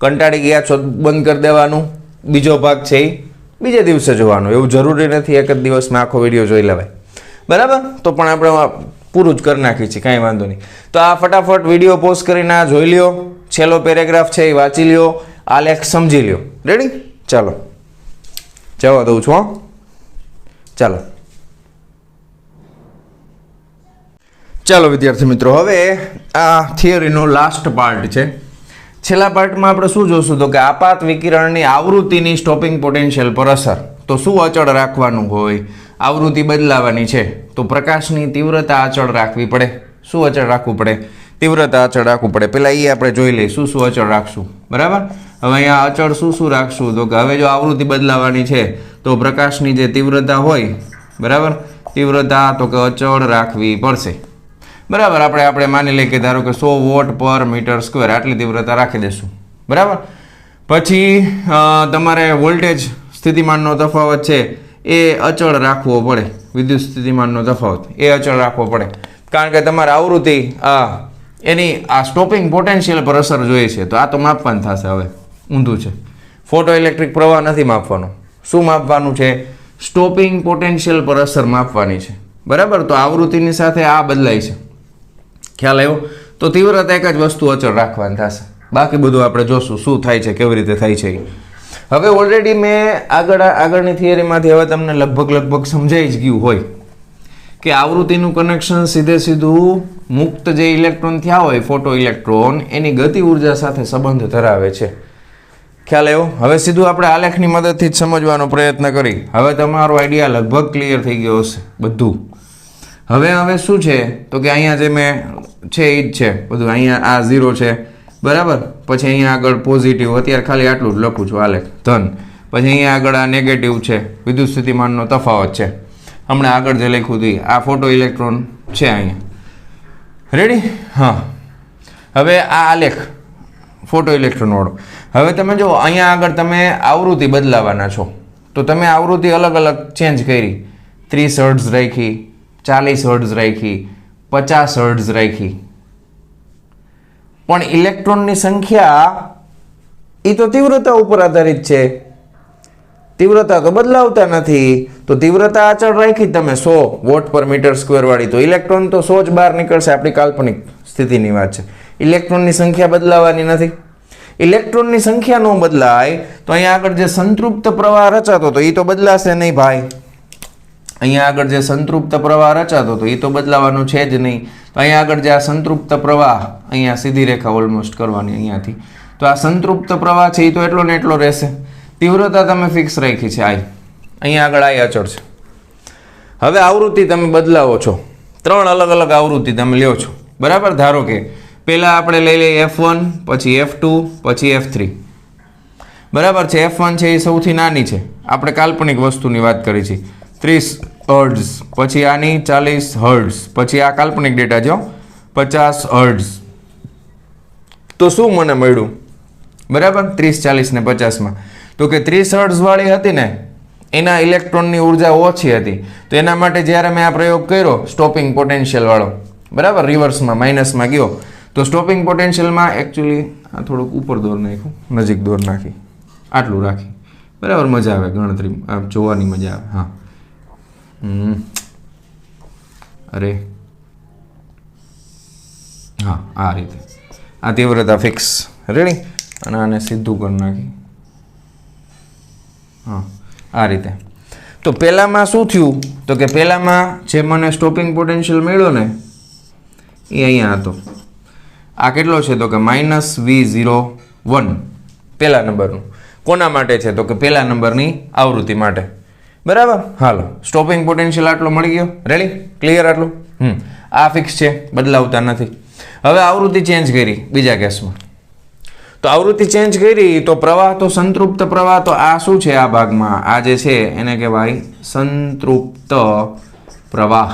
કંટાળી ગયા છો બંધ કરી દેવાનું. બીજો ભાગ છે એ બીજે દિવસે જોવાનો. એવું જરૂરી નથી એક જ દિવસમાં આખો વિડીયો જોઈ લેવાય, બરાબર? તો પણ આપણે પૂરું જ કરી નાખીએ છીએ, કાંઈ વાંધો નહીં. તો આ ફટાફટ વિડીયો પોઝ કરીને આ જોઈ લ્યો, છેલ્લો પેરેગ્રાફ છે એ વાંચી લ્યો, આ લેખ સમજી લ્યો. રેડી? ચાલો જવા દઉં છું. ચાલો ચાલો વિદ્યાર્થી મિત્રો, હવે આ થિયરીનો લાસ્ટ પાર્ટ છે. છેલ્લા પાર્ટમાં આપણે શું જોશું? તો કે આપાત વિકિરણની આવૃત્તિની સ્ટોપિંગ પોટેન્શિયલ પર અસર. તો શું અચળ રાખવાનું હોય? આવૃત્તિ બદલાવાની છે તો પ્રકાશની તીવ્રતા અચળ રાખવી પડે. શું અચળ રાખવું પડે? તીવ્રતા અચળ રાખવું પડે. પહેલાં એ આપણે જોઈ લઈએ શું શું અચળ રાખશું, બરાબર? હવે અહીંયા અચળ શું રાખશું? તો કે હવે જો આવૃત્તિ બદલાવાની છે તો પ્રકાશની જે તીવ્રતા હોય, બરાબર, તીવ્રતા તો કે અચળ રાખવી પડશે, બરાબર? આપણે માની લઈએ કે ધારો કે 100 વોટ પર મીટર સ્ક્વેર આટલી તીવ્રતા રાખી દઈશું, બરાબર? પછી તમારે વોલ્ટેજ સ્થિતિમાનનો તફાવત છે એ અચળ રાખવો પડે. વિદ્યુત સ્થિતિમાનનો તફાવત એ અચળ રાખવો પડે, કારણ કે તમારે આવૃત્તિ એની આ સ્ટોપિંગ પોટેન્શિયલ પર અસર જોઈએ છે. તો આ તો માપવાનું થશે. હવે ઊંધું છે, ફોટો ઇલેક્ટ્રિક પ્રવાહ નથી માપવાનો. શું માપવાનું છે? સ્ટોપિંગ પોટેન્શિયલ પર અસર માપવાની છે, બરાબર? તો આવૃત્તિની સાથે આ બદલાય છે. ખ્યાલ આવ્યો? તો તીવ્રતા એક જ વસ્તુ અચળ રાખવાની થશે. બાકી બધું આપણે જોશું શું થાય છે, કેવી રીતે થાય છે. હવે ઓલરેડી મેં આગળની થિયરીમાંથી હવે તમને લગભગ સમજાઈ જ ગયું હોય કે આવૃત્તિનું કનેક્શન સીધું મુક્ત જે ઇલેક્ટ્રોન થયા હોય, ફોટો ઇલેક્ટ્રોન, એની ગતિ ઉર્જા સાથે સંબંધ ધરાવે છે. ખ્યાલ આવ્યો? હવે સીધું આપણે આલેખની મદદથી જ સમજવાનો પ્રયત્ન કરી. હવે તમારો આઈડિયા લગભગ ક્લિયર થઈ ગયો હશે બધું. હવે શું છે? તો કે અહીંયા જે મેં છે એ જ છે બધું. અહીંયા આ 0 છે, બરાબર? પછી અહીંયા આગળ પોઝિટિવ, અત્યારે ખાલી આટલું જ લખું છું આલેખ, ધન. પછી અહીંયા આગળ આ નેગેટિવ છે, વિદ્યુત સ્થિતિમાનનો તફાવત છે. હમણાં આગળ જે લખ્યું હતું આ ફોટો ઇલેક્ટ્રોન છે અહીંયા. રેડી? હા. હવે આ આલેખ ફોટો ઇલેક્ટ્રોન વાળો. હવે તમે જો અહીંયા આગળ તમે આવૃત્તિ બદલાવાના છો તો તમે આવૃત્તિ અલગ અલગ ચેન્જ કરી. 30 હર્ટ્ઝ રાખી, 40 હર્ટ્ઝ રાખી, 50 હર્ટ્ઝ રાખી. પણ ઇલેક્ટ્રોનની સંખ્યા એ તો તીવ્રતા ઉપર આધારિત છે. તીવ્રતા તો બદલાવતા નથી. તો તીવ્રતા અચળ રાખી તમે 100 વોટ પર મીટર સ્ક્વેર વાળી, તો ઇલેક્ટ્રોન તો 100 જ બહાર નીકળશે. આપણી કાલ્પનિક સ્થિતિની વાત છે. ઇલેક્ટ્રોનની સંખ્યા બદલાવાની નથી. ઇલેક્ટ્રોનની સંખ્યા ન બદલાય તો અહીંયા આગળ જે સંતૃપ્ત પ્રવાહ રચાતો તો એ તો બદલાશે નહીં ભાઈ. અહીંયા આગળ જે સંતૃપ્ત પ્રવાહ રચાતો તો એ તો બદલાવાનો છે જ નહીં. તો અહીંયા આગળ જે આ સંતૃપ્ત પ્રવાહ, અહીંયા સીધી રેખા ઓલમોસ્ટ કરવાની અહીંયાથી, તો આ સંતૃપ્ત પ્રવાહ છે એ તો એટલો ને એટલો રહેશે. તીવ્રતા તમે ફિક્સ રાખી છે આઈ, અહીંયા આગળ આઈ અચળ છે. હવે આવૃત્તિ તમે બદલાવો છો, 3 અલગ અલગ આવૃત્તિ તમે લ્યો છો, બરાબર? ધારો કે પહેલાં આપણે લઈ લઈએ F1, પછી F2, પછી F3, બરાબર છે. F1 છે એ સૌથી નાની છે, આપણે કાલ્પનિક વસ્તુની વાત કરી છે. 30 હર્ટ્ઝ, પછી આની 40 હર્ટ્ઝ, પછી આ કાલ્પનિક ડેટા જો 50 હર્ટ્ઝ. તો શું મને મળ્યું? બરાબર 30, 40 ને 50માં તો કે 30 હર્ટ્ઝ વાળી હતી ને એના ઇલેક્ટ્રોનની ઉર્જા ઓછી હતી. તો એના માટે જ્યારે મેં આ પ્રયોગ કર્યો સ્ટોપિંગ પોટેન્શિયલ વાળો, બરાબર રિવર્સમાં માઇનસમાં ગયો, તો સ્ટોપિંગ પોટેન્શિયલમાં એકચ્યુઅલી આ થોડુંક ઉપર દોર નાખ્યું, નજીક દોર નાખી, આટલું રાખી, બરાબર મજા આવે ગણતરી જોવાની મજા આવે. હા અરે હા આ રીતે આ તીવ્રતા ફિક્સ રેડી, અને આને સીધું કરી નાખી. હા આ રીતે. તો પહેલામાં શું થયું? તો કે પહેલામાં જે મને સ્ટોપિંગ પોટેન્શિયલ મળ્યો ને એ અહીંયા હતો. આ કેટલો છે? તો કે -V01 પહેલા નંબરનું. કોના માટે છે? તો કે પહેલા નંબરની આવૃત્તિ માટે. બરાબર. હાલો સ્ટોપિંગ પોટેન્શિયલ આટલો મળી ગયો. રેડી? ક્લિયર આટલું? આ ફિક્સ છે, બદલાવતા નથી. હવે આવૃત્તિ ચેન્જ કરી બીજા કેસમાં. તો આવૃત્તિ ચેન્જ કરી તો પ્રવાહ તો સંતૃપ્ત પ્રવાહ, તો આ શું છે? આ ભાગમાં આ જે છે એને કહેવાય સંતૃપ્ત પ્રવાહ.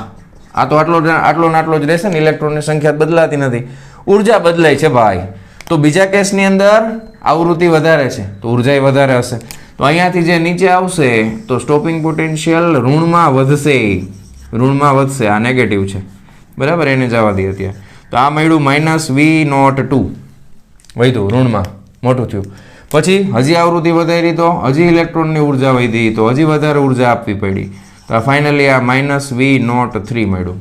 આ તો આટલો ને આટલો જ રહેશે ને, ઇલેક્ટ્રોનની સંખ્યા બદલાતી નથી, ઉર્જા બદલાય છે ભાઈ. તો બીજા કેસની અંદર આવૃત્તિ વધારે છે તો ઉર્જા વધારે હશે. તો અહીંયાથી જે નીચે આવશે તો સ્ટોપિંગ પોટેન્શિયલ ઋણમાં વધશે. આ નેગેટિવ છે, બરાબર, એને જવા દઈએ અત્યારે. તો આ મળ્યું -V02 વધ્યું ઋણમાં, મોટું થયું. પછી હજી આવૃત્તિ વધારી તો હજી ઇલેક્ટ્રોનની ઉર્જા વધી, તો હજી વધારે ઉર્જા આપવી પડી. તો ફાઇનલી આ -V03 મળ્યું.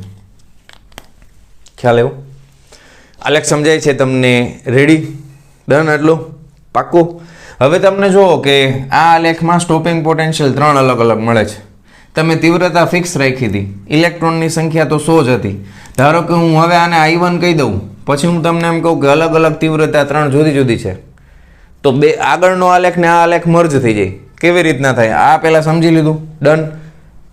ખ્યાલ આવ્યો? આલેખ સમજાય છે તમને? રેડી? ડન? આટલું પાક્કું? હવે તમને જુઓ કે આ આલેખમાં સ્ટોપિંગ પોટેન્શિયલ 3 અલગ અલગ મળે છે. તમે તીવ્રતા ફિક્સ રાખી હતી, ઇલેક્ટ્રોનની સંખ્યા તો 100 જ હતી. ધારો કે હું હવે આને I1 કહી દઉં, પછી હું તમને એમ કહું કે અલગ અલગ તીવ્રતા 3 જુદી જુદી છે, તો બે આગળનો આલેખ ને આ આલેખ મર્જ થઈ જાય. કેવી રીતના થાય? આ પહેલાં સમજી લીધું? ડન?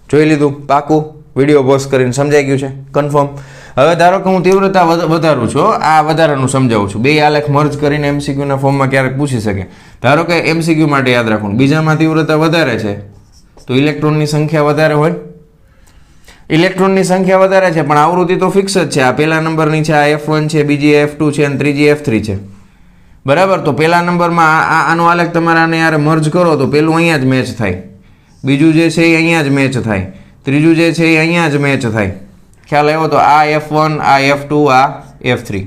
જોઈ લીધું? પાકું? વિડીયો પોઝ કરીને સમજાઈ ગયું છે? કન્ફર્મ? હવે ધારો કે હું તીવ્રતા વધારું છું, આ વધારાનું સમજાવું છું. બે આલેખ મર્જ કરીને MCQના ફોર્મમાં ક્યારેક પૂછી શકે. ધારો કે MCQ માટે યાદ રાખવું, બીજામાં તીવ્રતા વધારે છે તો ઇલેક્ટ્રોનની સંખ્યા વધારે હોય. ઇલેક્ટ્રોનની સંખ્યા વધારે છે પણ આવૃત્તિ તો ફિક્સ જ છે. આ પહેલા નંબરની છે, આ F1 છે, બીજી F2 છે અને ત્રીજી F3 છે. બરાબર. તો પહેલા નંબરમાં આનો આલેખ તમારે આને યાર મર્જ કરો તો પેલું અહીંયા જ મેચ થાય, બીજું જે છે એ અહીંયા જ મેચ થાય, ત્રીજું જે છે એ અહીંયા જ મેચ થાય. ખ્યાલ આવ્યો? તો આ F1, આ F2, આ F3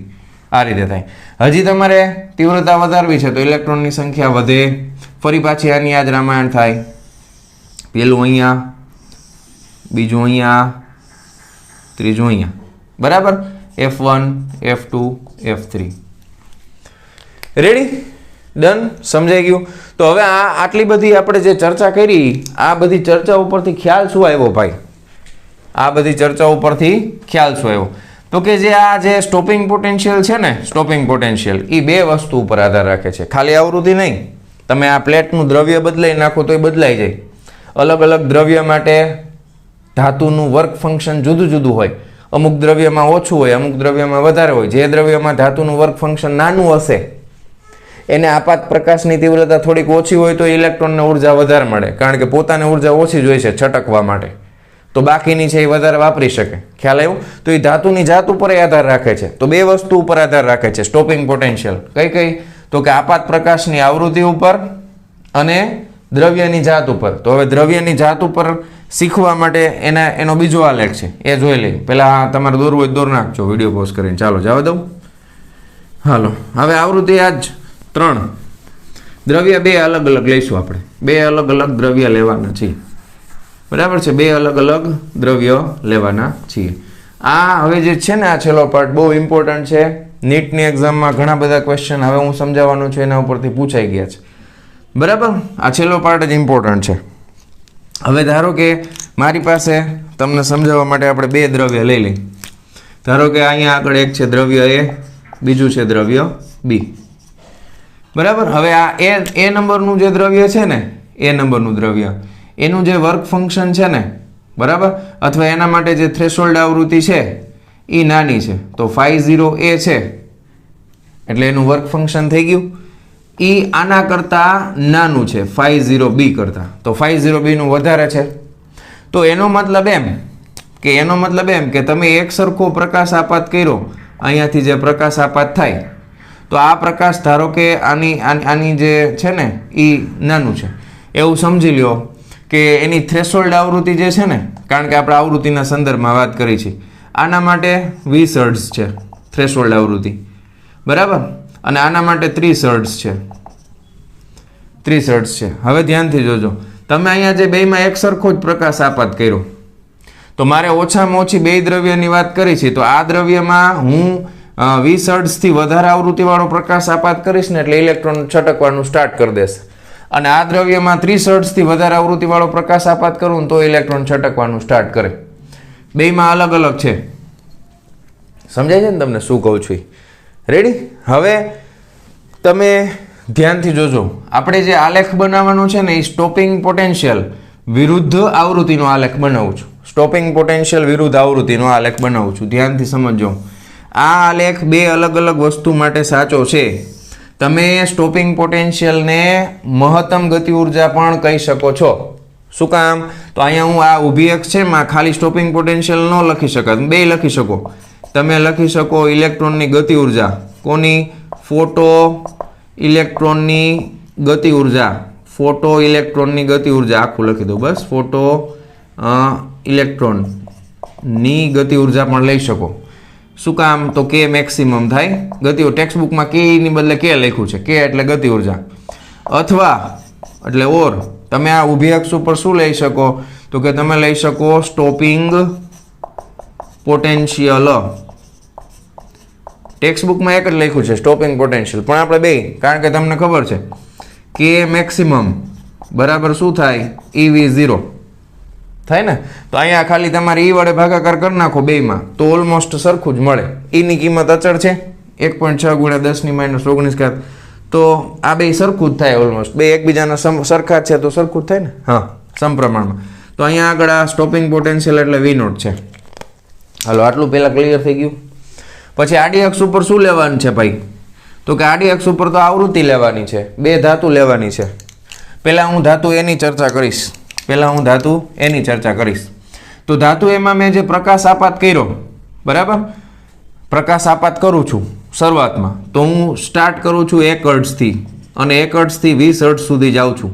આ રીતે થાય. હજી તમારે તીવ્રતા વધારવી છે તો ઇલેક્ટ્રોનની સંખ્યા વધે. ફરી પાછી આની આ જ રામાયણ થાય. પેલું અહીંયા, બીજું અહીંયા, ત્રીજું અહીંયા. બરાબર. F1, F2, F3. Ready? Done? સમજાઈ ગયું? તો હવે આટલી બધી આપણે જે ચર્ચા કરી, આ બધી ચર્ચા ઉપરથી ખ્યાલ શું આવ્યો ભાઈ? આ બધી ચર્ચા ઉપરથી ખ્યાલ શું આવ્યો? તો કે જે સ્ટોપિંગ પોટેન્શિયલ છે ને, સ્ટોપિંગ પોટેન્શિયલ એ બે વસ્તુ ઉપર આધાર રાખે છે, ખાલી આવૃત્તિ નહીં. તમે આ પ્લેટનું દ્રવ્ય બદલાઈ નાખો તો એ બદલાઈ જાય. અલગ અલગ દ્રવ્ય માટે ધાતુનું વર્ક ફંક્શન જુદું જુદું હોય. અમુક દ્રવ્યમાં ઓછું હોય, અમુક દ્રવ્યમાં વધારે હોય. જે દ્રવ્યમાં ધાતુનું વર્ક ફંક્શન નાનું હશે એને આપાત પ્રકાશની તીવ્રતા થોડીક ઓછી હોય તો ઇલેક્ટ્રોનને ઉર્જા વધારે મળે, કારણ કે પોતાને ઉર્જા ઓછી જોઈ છે છટકવા માટે, તો બાકીની છે એ વધારે વાપરી શકે. ખ્યાલ આવ્યો? તો એ ધાતુની જાત ઉપર આધાર રાખે છે. તો બે વસ્તુ ઉપર આધાર રાખે છે સ્ટોપિંગ પોટેન્શિયલ. કઈ કઈ? તો કે આપાત પ્રકાશની આવૃત્તિ ઉપર અને દ્રવ્યની જાત ઉપર. તો હવે દ્રવ્યની જાત ઉપર શીખવા માટે એનો બીજો આલેખ છે, એ જોઈ લઈએ. પહેલાં તમારે દોરવું હોય દોર નાખજો વિડીયો પોઝ કરીને. ચાલો જવા દઉં. હાલો હવે આવૃત્તિ આ જ 3 દ્રવ્ય બે અલગ અલગ લઈશું આપણે. બે અલગ અલગ દ્રવ્ય લેવાના છીએ. બરાબર છે? બે અલગ અલગ દ્રવ્ય લેવાના છીએ. આ હવે જે છે ને આ છેલ્લો પાર્ટ બહુ ઇમ્પોર્ટન્ટ છે. નીટની એક્ઝામમાં ઘણા બધા ક્વેશ્ચન હવે હું સમજાવવાનું છું એના ઉપરથી પૂછાઈ ગયા છે. બરાબર? આ છેલ્લો પાર્ટ જ ઇમ્પોર્ટન્ટ છે. હવે ધારો કે મારી પાસે તમને સમજાવવા માટે આપણે બે દ્રવ્ય લઈ લઈએ. ધારો કે અહીંયા આગળ એક છે દ્રવ્ય A, બીજું છે દ્રવ્ય B. બરાબર. હવે આ એ નંબરનું જે દ્રવ્ય છે ને, એ નંબરનું દ્રવ્ય, એનું જે વર્ક ફંક્શન છે ને, બરાબર, અથવા એના માટે જે થ્રેશોલ્ડ આવૃત્તિ છે એ નાની છે, તો 50A છે એટલે એનું વર્ક ફંક્શન થઈ ગયું. એ આના કરતાં નાનું છે 50b કરતાં, તો 50b નું વધારે છે. તો એનો મતલબ એમ કે તમે એક સરખો પ્રકાશ આપાત કર્યો, અહીંયાથી જે પ્રકાશ આપાત થાય, તો આ પ્રકાશ ધારો કે આની જે છે ને એ નાનું છે એવું સમજી લ્યો કે એની થ્રેશોલ્ડ આવૃત્તિ જે છે ને, કારણ કે આપણે આવૃત્તિના સંદર્ભમાં વાત કરી છે, આના માટે 20 હર્ટ્ઝ છે થ્રેશોલ્ડ આવૃત્તિ, બરાબર, અને આના માટે 30 હર્ટ્ઝ છે, 30 હર્ટ્ઝ છે. હવે ધ્યાનથી જોજો, તમે અહીંયા જે બેમાં એક સરખો જ પ્રકાશ આપાત કર્યો, તો મારે ઓછામાં ઓછી બે દ્રવ્યની વાત કરી છે, તો આ દ્રવ્યમાં હું 20 હર્ટ્ઝથી વધારે આવૃત્તિવાળો પ્રકાશ આપાત કરીશ ને એટલે ઇલેક્ટ્રોન છટકવાનું સ્ટાર્ટ કરી દેશે, અને આ દ્રવ્યમાં 30 હર્ટ્ઝથી વધારે આવૃત્તિવાળો પ્રકાશ આપાત કરું ને તો ઇલેક્ટ્રોન છટકવાનું સ્ટાર્ટ કરે. બેમાં અલગ અલગ છે. સમજાય છે ને તમને શું કહું છું? રેડી? હવે તમે ધ્યાનથી જોજો, આપણે જે આલેખ બનાવવાનો છે ને એ સ્ટોપિંગ પોટેન્શિયલ વિરુદ્ધ આવૃત્તિનો આલેખ બનાવું છું. સ્ટોપિંગ પોટેન્શિયલ વિરુદ્ધ આવૃત્તિનો આલેખ બનાવું છું. ધ્યાનથી સમજો, આ આલેખ બે અલગ અલગ વસ્તુ માટે સાચો છે. તમે સ્ટોપિંગ પોટેન્શિયલને મહત્તમ ગતિ ઉર્જા પણ કહી શકો છો. શું કામ? તો અહીંયા હું આ ઊભી અક્ષ છે એમાં ખાલી સ્ટોપિંગ પોટેન્શિયલ ન લખી શકાય, બે લખી શકો. તમે લખી શકો ઇલેક્ટ્રોનની ગતિ ઉર્જા, કોની? ફોટો ઇલેક્ટ્રોનની ગતિ ઉર્જા, ફોટો ઇલેક્ટ્રોનની ગતિ ઉર્જા આખું લખી દઉં બસ, ફોટો ઇલેક્ટ્રોનની ગતિ ઉર્જા પણ લઈ શકો. શું કામ? તો કે મેક્સિમમ થાય ગતિ. ટેક્સ્ટ બુકમાં કે ની બદલે કે લખ્યું છે, કે એટલે ગતિ ઉર્જા, અથવા એટલે ઓર તમે આ ઊભી અક્ષ ઉપર શું લઈ શકો? તો કે તમે લઈ શકો સ્ટોપિંગ પોટેન્શિયલ. ટેક્સ્ટ બુકમાં એક જ લખ્યું છે સ્ટોપિંગ પોટેન્શિયલ, પણ આપણે બે, કારણ કે તમને ખબર છે કે મેક્સિમમ બરાબર શું થાય? EV0 થાય ને. તો અહીંયા ખાલી તમારે ઈ વડે ભાગાકાર કરી નાખો બેમાં, તો ઓલમોસ્ટ સરખું જ મળે. ઈની કિંમત અચળ છે 1.6 × 10⁻19. તો આ બે સરખું જ થાય ઓલમોસ્ટ, બે એકબીજાના સરખા છે તો સરખું જ થાય ને, હા, સમપ્રમાણમાં. તો અહીંયા આગળ આ સ્ટોપિંગ પોટેન્શિયલ એટલે V0 છે. હાલો, આટલું પહેલાં ક્લિયર થઈ ગયું. પછી આડી અક્ષ ઉપર શું લેવાનું છે ભાઈ? તો કે આડી અક્ષ ઉપર તો આવૃત્તિ લેવાની છે, બે ધાતુ લેવાની છે. પહેલાં હું ધાતુ એની ચર્ચા કરીશ. તો ધાતુ એમાં મેં જે પ્રકાશ આપાત કર્યો, બરાબર, પ્રકાશ આપાત કરું છું શરૂઆતમાં, તો હું સ્ટાર્ટ કરું છું 1 હર્ટ્ઝથી અને 1 હર્ટ્ઝથી 20 હર્ટ્ઝ સુધી જાઉં છું.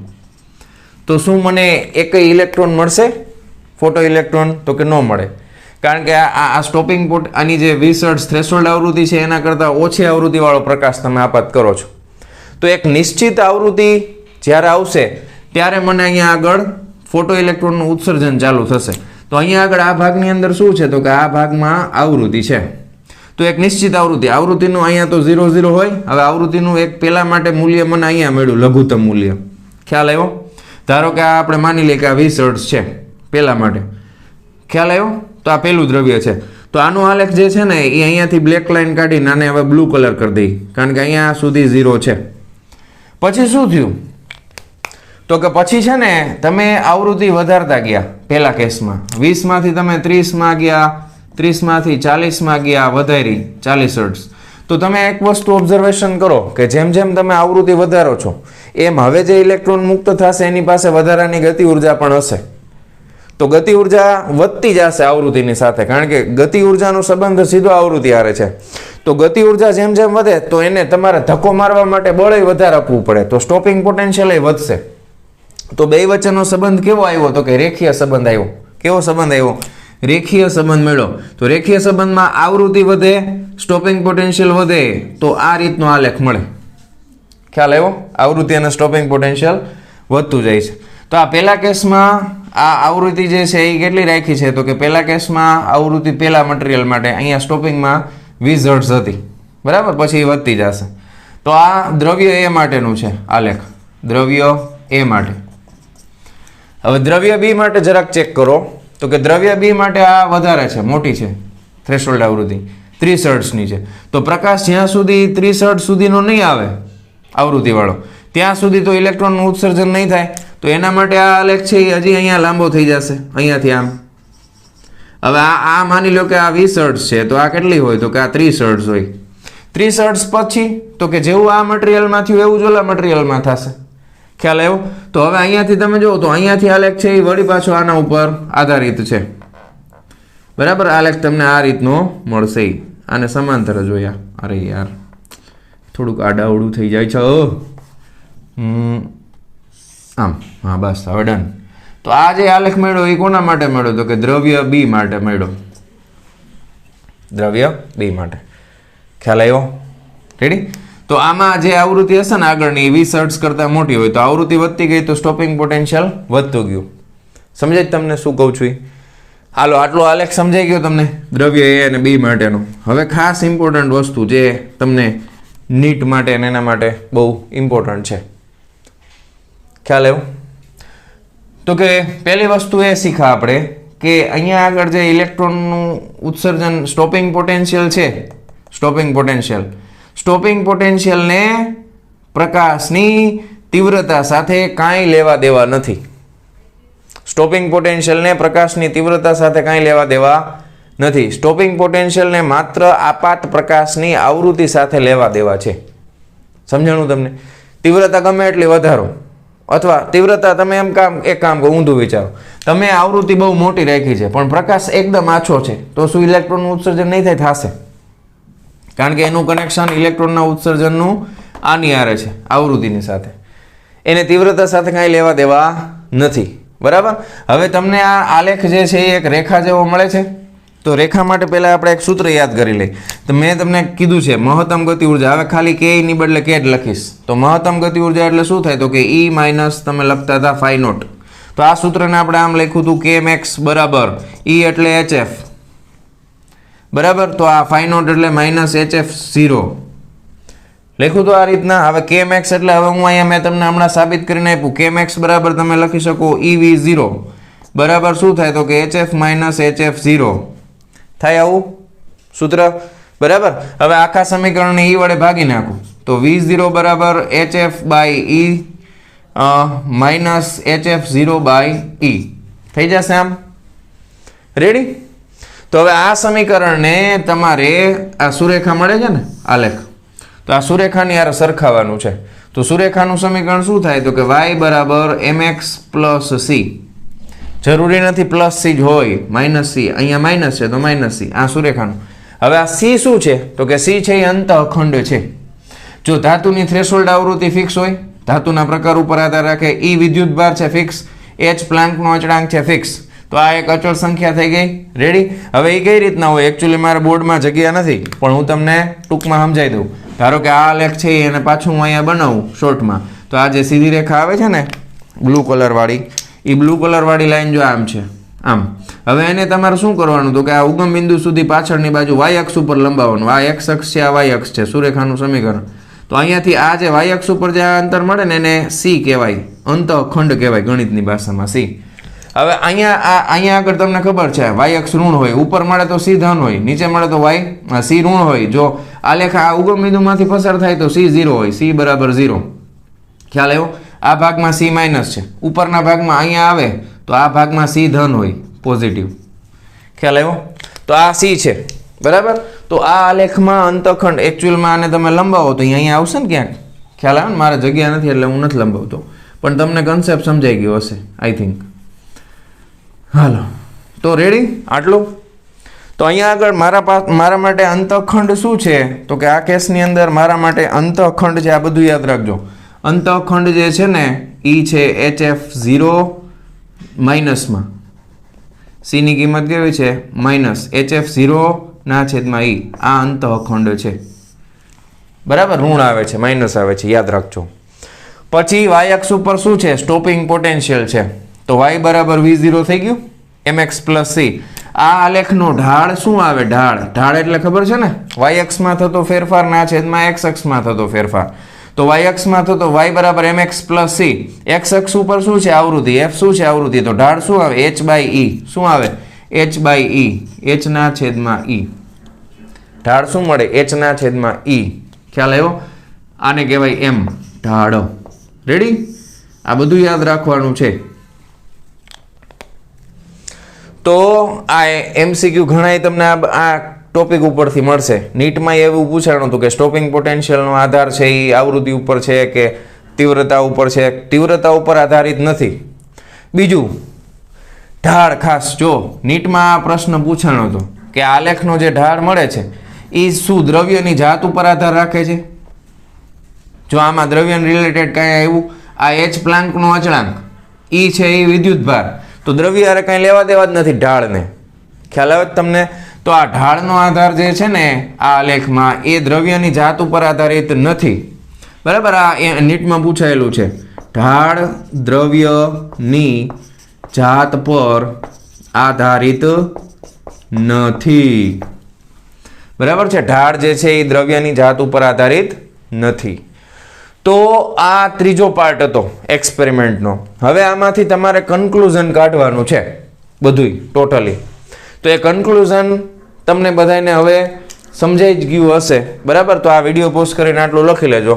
તો શું મને એક ઇલેક્ટ્રોન મળશે, ફોટો ઇલેક્ટ્રોન? તો કે ન મળે, કારણ કે આ સ્ટોપિંગ આની જે 20 હર્ટ્ઝ થ્રેશોલ્ડ આવૃત્તિ છે એના કરતાં ઓછી આવૃત્તિવાળો પ્રકાશ તમે આપાત કરો છો. તો એક નિશ્ચિત આવૃત્તિ જ્યારે આવશે ત્યારે મને અહીંયા આગળ ફોટો ઇલેક્ટ્રોનનું ઉત્સર્જન ચાલુ થશે. તો અહીંયા આગળ આ ભાગની અંદર શું છે? તો કે આ ભાગમાં આવૃત્તિ છે. તો એક નિશ્ચિત આવૃત્તિનું અહીંયા તો 0 0 હોય. હવે આવૃત્તિનું એક પેલા માટે મૂલ્ય મને અહીંયા મળ્યું, લઘુત્તમ મૂલ્ય. ખ્યાલ આવ્યો? ધારો કે આ આપણે માની લઈએ કે આ 20 હર્ટ્ઝ છે પેલા માટે. ખ્યાલ આવ્યો? તો આ પેલું દ્રવ્ય છે. તો આનો આલેખ જે છે ને એ અહીંયાથી બ્લેક લાઇન કાઢીને આને હવે બ્લુ કલર કરી દઈ, કારણ કે અહીંયા સુધી 0 છે. પછી શું થયું? તો કે પછી છે ને તમે આવૃત્તિ વધારતા ગયા. પહેલા કેસમાં 20 માંથી તમે 30 માં ગયા, 30 માંથી 40 માં ગયા, વધારી 40 હર્ટ્ઝ. તો તમે એક વસ્તુ ઓબ્ઝર્વેશન કરો કે જેમ જેમ તમે આવૃત્તિ વધારો છો એમ હવે જે ઇલેક્ટ્રોન મુક્ત થશે એની પાસે વધારાની ગતિ ઉર્જા પણ હશે. તો ગતિ ઉર્જા વધતી જશે આવૃત્તિની સાથે, કારણ કે ગતિ ઉર્જાનો સંબંધ સીધો આવૃત્તિ હારે છે. તો ગતિ ઉર્જા જેમ જેમ વધે તો એને તમારે ધક્કો મારવા માટે બળ વધારે આપવું પડે, તો સ્ટોપિંગ પોટેન્શિયલ વધશે. તો બે વચ્ચેનો સંબંધ કેવો આવ્યો? તો કે રેખીય સંબંધ આવ્યો. કેવો સંબંધ આવ્યો? રેખીય સંબંધ મળ્યો. તો રેખીય સંબંધમાં આવૃત્તિ વધે, સ્ટોપિંગ પોટેન્શિયલ વધે, તો આ રીતનો આલેખ મળે. ખ્યાલ આવ્યો? આવૃત્તિ અને સ્ટોપિંગ પોટેન્શિયલ વધતું જાય છે. તો આ પહેલા કેસમાં આ આવૃત્તિ જે છે એ કેટલી રાખી છે? તો કે પહેલા કેસમાં આવૃત્તિ પહેલા મટીરિયલ માટે અહીંયા સ્ટોપિંગમાં 20 હર્ટ્ઝ હતી, બરાબર, પછી એ વધતી જશે. તો આ દ્રવ્ય એ માટેનું છે આલેખ, દ્રવ્ય એ માટે. હવે દ્રવ્ય બી માટે જરાક ચેક કરો. તો કે દ્રવ્ય બી માટે આ વધારે છે, મોટી છે થ્રેશોલ્ડ આવૃત્તિ, 30 હર્ટ્ઝની છે. તો પ્રકાશ જ્યાં સુધી 30 હર્ટ્ઝ સુધીનો નહીં આવે આવૃત્તિવાળો, ત્યાં સુધી તો ઇલેક્ટ્રોનનું ઉત્સર્જન નહીં થાય. તો એના માટે આ આલેખ છે એ હજી અહીંયા લાંબો થઈ જશે, અહીંયાથી આમ. હવે આ માની લો કે આ 20 હર્ટ્ઝ છે, તો આ કેટલી હોય? તો કે આ 30 હર્ટ્ઝ હોય. 30 હર્ટ્ઝ પછી તો કે જેવું આ મટીરિયલમાં થયું એવું જ ઓલા મટીરિયલમાં થશે. ખ્યાલ આવ્યો? તો હવે અહીંયાથી તમે જુઓ તો અહીંયાથી આલેખ છે એ વળી પાછો આના ઉપર આધારિત છે. બરાબર, આલેખ તમને આ રીતનો મળશે. આને સમાંતર જોયા. અરે યાર થોડુંક આડાવડું થઈ જાય છે. આમ, હા બસ હવે ડન. તો આ જે આલેખ મળ્યો એ કોના માટે મળ્યો? તો કે દ્રવ્ય બી માટે મળ્યો. દ્રવ્ય બી માટે. ખ્યાલ આવ્યો? રેડી? તો આમાં જે આવૃત્તિ હશે ને આગળની 20 હર્ટ્ઝ કરતાં મોટી હોય તો આવૃત્તિ વધતી ગઈ તો સ્ટોપિંગ પોટેન્શિયલ વધતું ગયું. સમજાય તમને શું કહું છું? હાલો, આટલો આલેખ સમજાઈ ગયો તમને દ્રવ્ય એ અને બી માટેનો. હવે ખાસ ઇમ્પોર્ટન્ટ વસ્તુ જે તમને નીટ માટે અને એના માટે બહુ ઇમ્પોર્ટન્ટ છે. ખ્યાલ આવ્યો? તો કે પહેલી વસ્તુ એ શીખા આપણે કે અહીંયા આગળ જે ઇલેક્ટ્રોનનું ઉત્સર્જન સ્ટોપિંગ પોટેન્શિયલ છે, સ્ટોપિંગ પોટેન્શિયલને પ્રકાશની તીવ્રતા સાથે કાંઈ લેવા દેવા નથી. સ્ટોપિંગ પોટેન્શિયલને પ્રકાશની તીવ્રતા સાથે કાંઈ લેવા દેવા નથી. સ્ટોપિંગ પોટેન્શિયલને માત્ર આપાત પ્રકાશની આવૃત્તિ સાથે લેવા દેવા છે. સમજાણું તમને? તીવ્રતા ગમે એટલી વધારો અથવા તીવ્રતા તમે એક કામ કરો, ઊંધું વિચારો. તમે આવૃત્તિ બહુ મોટી રાખી છે પણ પ્રકાશ એકદમ આછો છે તો શું ઇલેક્ટ્રોનનું ઉત્સર્જન નહીં થાય? થશે. કારણ કે એનું કનેક્શન ઇલેક્ટ્રોનના ઉત્સર્જનનું આની આરે છે, આવૃત્તિની સાથે. એને તીવ્રતા સાથે કાંઈ લેવા દેવા નથી. બરાબર? હવે તમને આ આલેખ જે છે એ એક રેખા જેવો મળે છે. તો રેખા માટે પહેલાં આપણે એક સૂત્ર યાદ કરી લઈએ. તો મેં તમને કીધું છે મહત્તમ ગતિ ઉર્જા. હવે ખાલી કે ની બદલે કે જ લખીશ. તો મહત્તમ ગતિ ઉર્જા એટલે શું થાય? તો કે E માઇનસ તમે લખતા હતા φ નોટ. તો આ સૂત્રને આપણે આમ લખ્યું હતું કે max બરાબર E એટલે HF. બરાબર? તો આ φ નોટ એટલે માઇનસ HF0 લખ્યું તો આ રીતના. હવે કે મેક્સ એટલે હવે હું અહીંયા મેં તમને હમણાં સાબિત કરીને આપ્યું. કે મેક્સ બરાબર તમે લખી શકો EV0 બરાબર શું થાય? તો કે HF માઇનસ HF0 થાય આવું સૂત્ર. બરાબર? હવે આખા સમીકરણને E વડે ભાગી નાખું તો V0 બરાબર HF by E minus HF0 by E થઈ જશે આમ. રેડી? તો હવે આ સમીકરણને તમારે આ સુરેખા મળે છે ને આલેખ, તો આ સુરેખાની યાર સરખાવવાનું છે. તો સુરેખાનું સમીકરણ શું થાય? તો કે y બરાબર mx પ્લસ c. જરૂરી નથી પ્લસ c જ હોય, માઇનસ c. અહીંયા માઇનસ છે તો માઇનસ c. આ સુરેખાનું. હવે આ c શું છે? તો કે c છે એ અંતઃખંડ છે. જો ધાતુની થ્રેશોલ્ડ આવૃત્તિ ફિક્સ હોય, ધાતુના પ્રકાર ઉપર આધાર રાખે, E વિદ્યુત ભાર છે ફિક્સ, H પ્લાન્કનો અચળાંક છે ફિક્સ. તો આ એક અચળ સંખ્યા થઈ ગઈ. રેડી? હવે એ કઈ રીતના હોય? એકચ્યુઅલી મારા બોર્ડમાં જગ્યા નથી પણ હું તમને ટૂંકમાં સમજાવી દઉં. ધારો કે આ આલેખ છે એને પાછું હું અહીંયા બનાવું શોર્ટમાં. તો આ જે સીધી રેખા આવે છે ને બ્લુ કલરવાળી, એ બ્લુ કલરવાળી લાઈન જો આમ છે આમ. હવે એને તમારે શું કરવાનું? તો કે આ ઉગમ બિંદુ સુધી પાછળની બાજુ y અક્ષ ઉપર લંબાવવાનું. આ x અક્ષ છે, આ y અક્ષ છે, સુરેખાનું સમીકરણ. તો અહીંયાથી આ જે y અક્ષ ઉપર જે આ અંતર મળે ને એને c કહેવાય, અંતઃખંડ કહેવાય ગણિતની ભાષામાં c. હવે અહીંયા આગળ તમને ખબર છે y અક્ષ ઋણ હોય, ઉપર મળે તો c ધન હોય, નીચે મળે તો c ઋણ હોય. જો આલેખ આ ઉગમ બિંદુમાંથી પસાર થાય તો c 0 હોય, c બરાબર 0. ખ્યાલ આવ્યો? આ ભાગમાં c માઇનસ છે, ઉપરના ભાગમાં અહીંયા આવે તો આ ભાગમાં c ધન હોય, પોઝિટિવ. ખ્યાલ આવ્યો? તો આ c છે. બરાબર? તો આ આલેખમાં અંતઃખંડ એકચ્યુઅલમાં આને તમે લંબાવો તો અહીંયા આવશે ને ક્યાંક. ખ્યાલ આવે ને? મારે જગ્યા નથી એટલે હું નથી લંબાવતો પણ તમને કન્સેપ્ટ સમજાઈ ગયો હશે આઈ થિંક. હાલો, તો રેડી? આટલું. તો અહીંયા આગળ મારા માટે અંતઃખંડ શું છે? તો કે આ કેસની અંદર મારા માટે અંતઃખંડ છે, આ બધું યાદ રાખજો. અંતઃખંડ જે છે ને એ છે HF0 માઇનસમાં c ની કિંમત કેવી છે? માઇનસ HF0 ના છેદમાં e. આ અંતઃખંડ છે. બરાબર? ઋણ આવે છે, માઇનસ આવે છે, યાદ રાખજો. પછી y અક્ષ ઉપર શું છે? સ્ટોપિંગ પોટેન્શિયલ છે. તો y બરાબર V0 થઈ ગયું, mx પ્લસ c. આ આલેખનો ઢાળ શું આવે? ઢાળ એટલે ખબર છે ને? y અક્ષમાં થતો ફેરફાર ના છેદમાં x અક્ષમાં થતો ફેરફાર. તો y અક્ષમાં થતો y બરાબર mx પ્લસ c. x અક્ષ ઉપર શું છે? આવૃત્તિ. f શું છે? આવૃત્તિ. તો ઢાળ શું આવે? h by e. શું આવે? h by e. h ના છેદમાં e. ઢાળ શું મળે? h ના છેદમાં e. ખ્યાલ આવ્યો? આને કહેવાય m ઢાળ. રેડી? આ બધું યાદ રાખવાનું છે. તો આ MCQ ઘણાય તમને આ ટોપિક ઉપરથી મળશે. નીટમાં એવું પૂછાણું હતું કે સ્ટોપિંગ પોટેન્શિયલનો આધાર છે એ આવૃત્તિ ઉપર છે કે તીવ્રતા ઉપર છે. તીવ્રતા ઉપર આધારિત નથી. બીજું ઢાળ, ખાસ જો નીટમાં આ પ્રશ્ન પૂછાણો હતો કે આલેખનો જે ઢાળ મળે છે એ શું દ્રવ્યની જાત ઉપર આધાર રાખે છે? જો આમાં દ્રવ્યને રિલેટેડ કાંઈ આવ્યું, આ એચ પ્લાન્કનો અચળાંક ઈ છે એ વિદ્યુતભાર, તો દ્રવ્ય હારે કાંઈ લેવા દેવા જ નથી ઢાળને. ખ્યાલ આવે તમને? તો આ ઢાળનો આધાર જે છે ને આ આલેખમાં એ દ્રવ્યની જાત ઉપર આધારિત નથી. બરાબર, આ નીટમાં પૂછાયેલું છે. ઢાળ દ્રવ્યની જાત પર આધારિત નથી. બરાબર છે, ઢાળ જે છે એ દ્રવ્યની જાત ઉપર આધારિત નથી. તો આ ત્રીજો પાર્ટ હતો એક્સપેરિમેન્ટનો. હવે આમાંથી તમારે કન્ક્લુઝન કાઢવાનું છે બધુંય ટોટલી. તો એ કન્ક્લુઝન તમને બધાને હવે સમજાઈ જ ગયું હશે. બરાબર, તો આ વિડીયો પોસ્ટ કરીને આટલું લખી લેજો.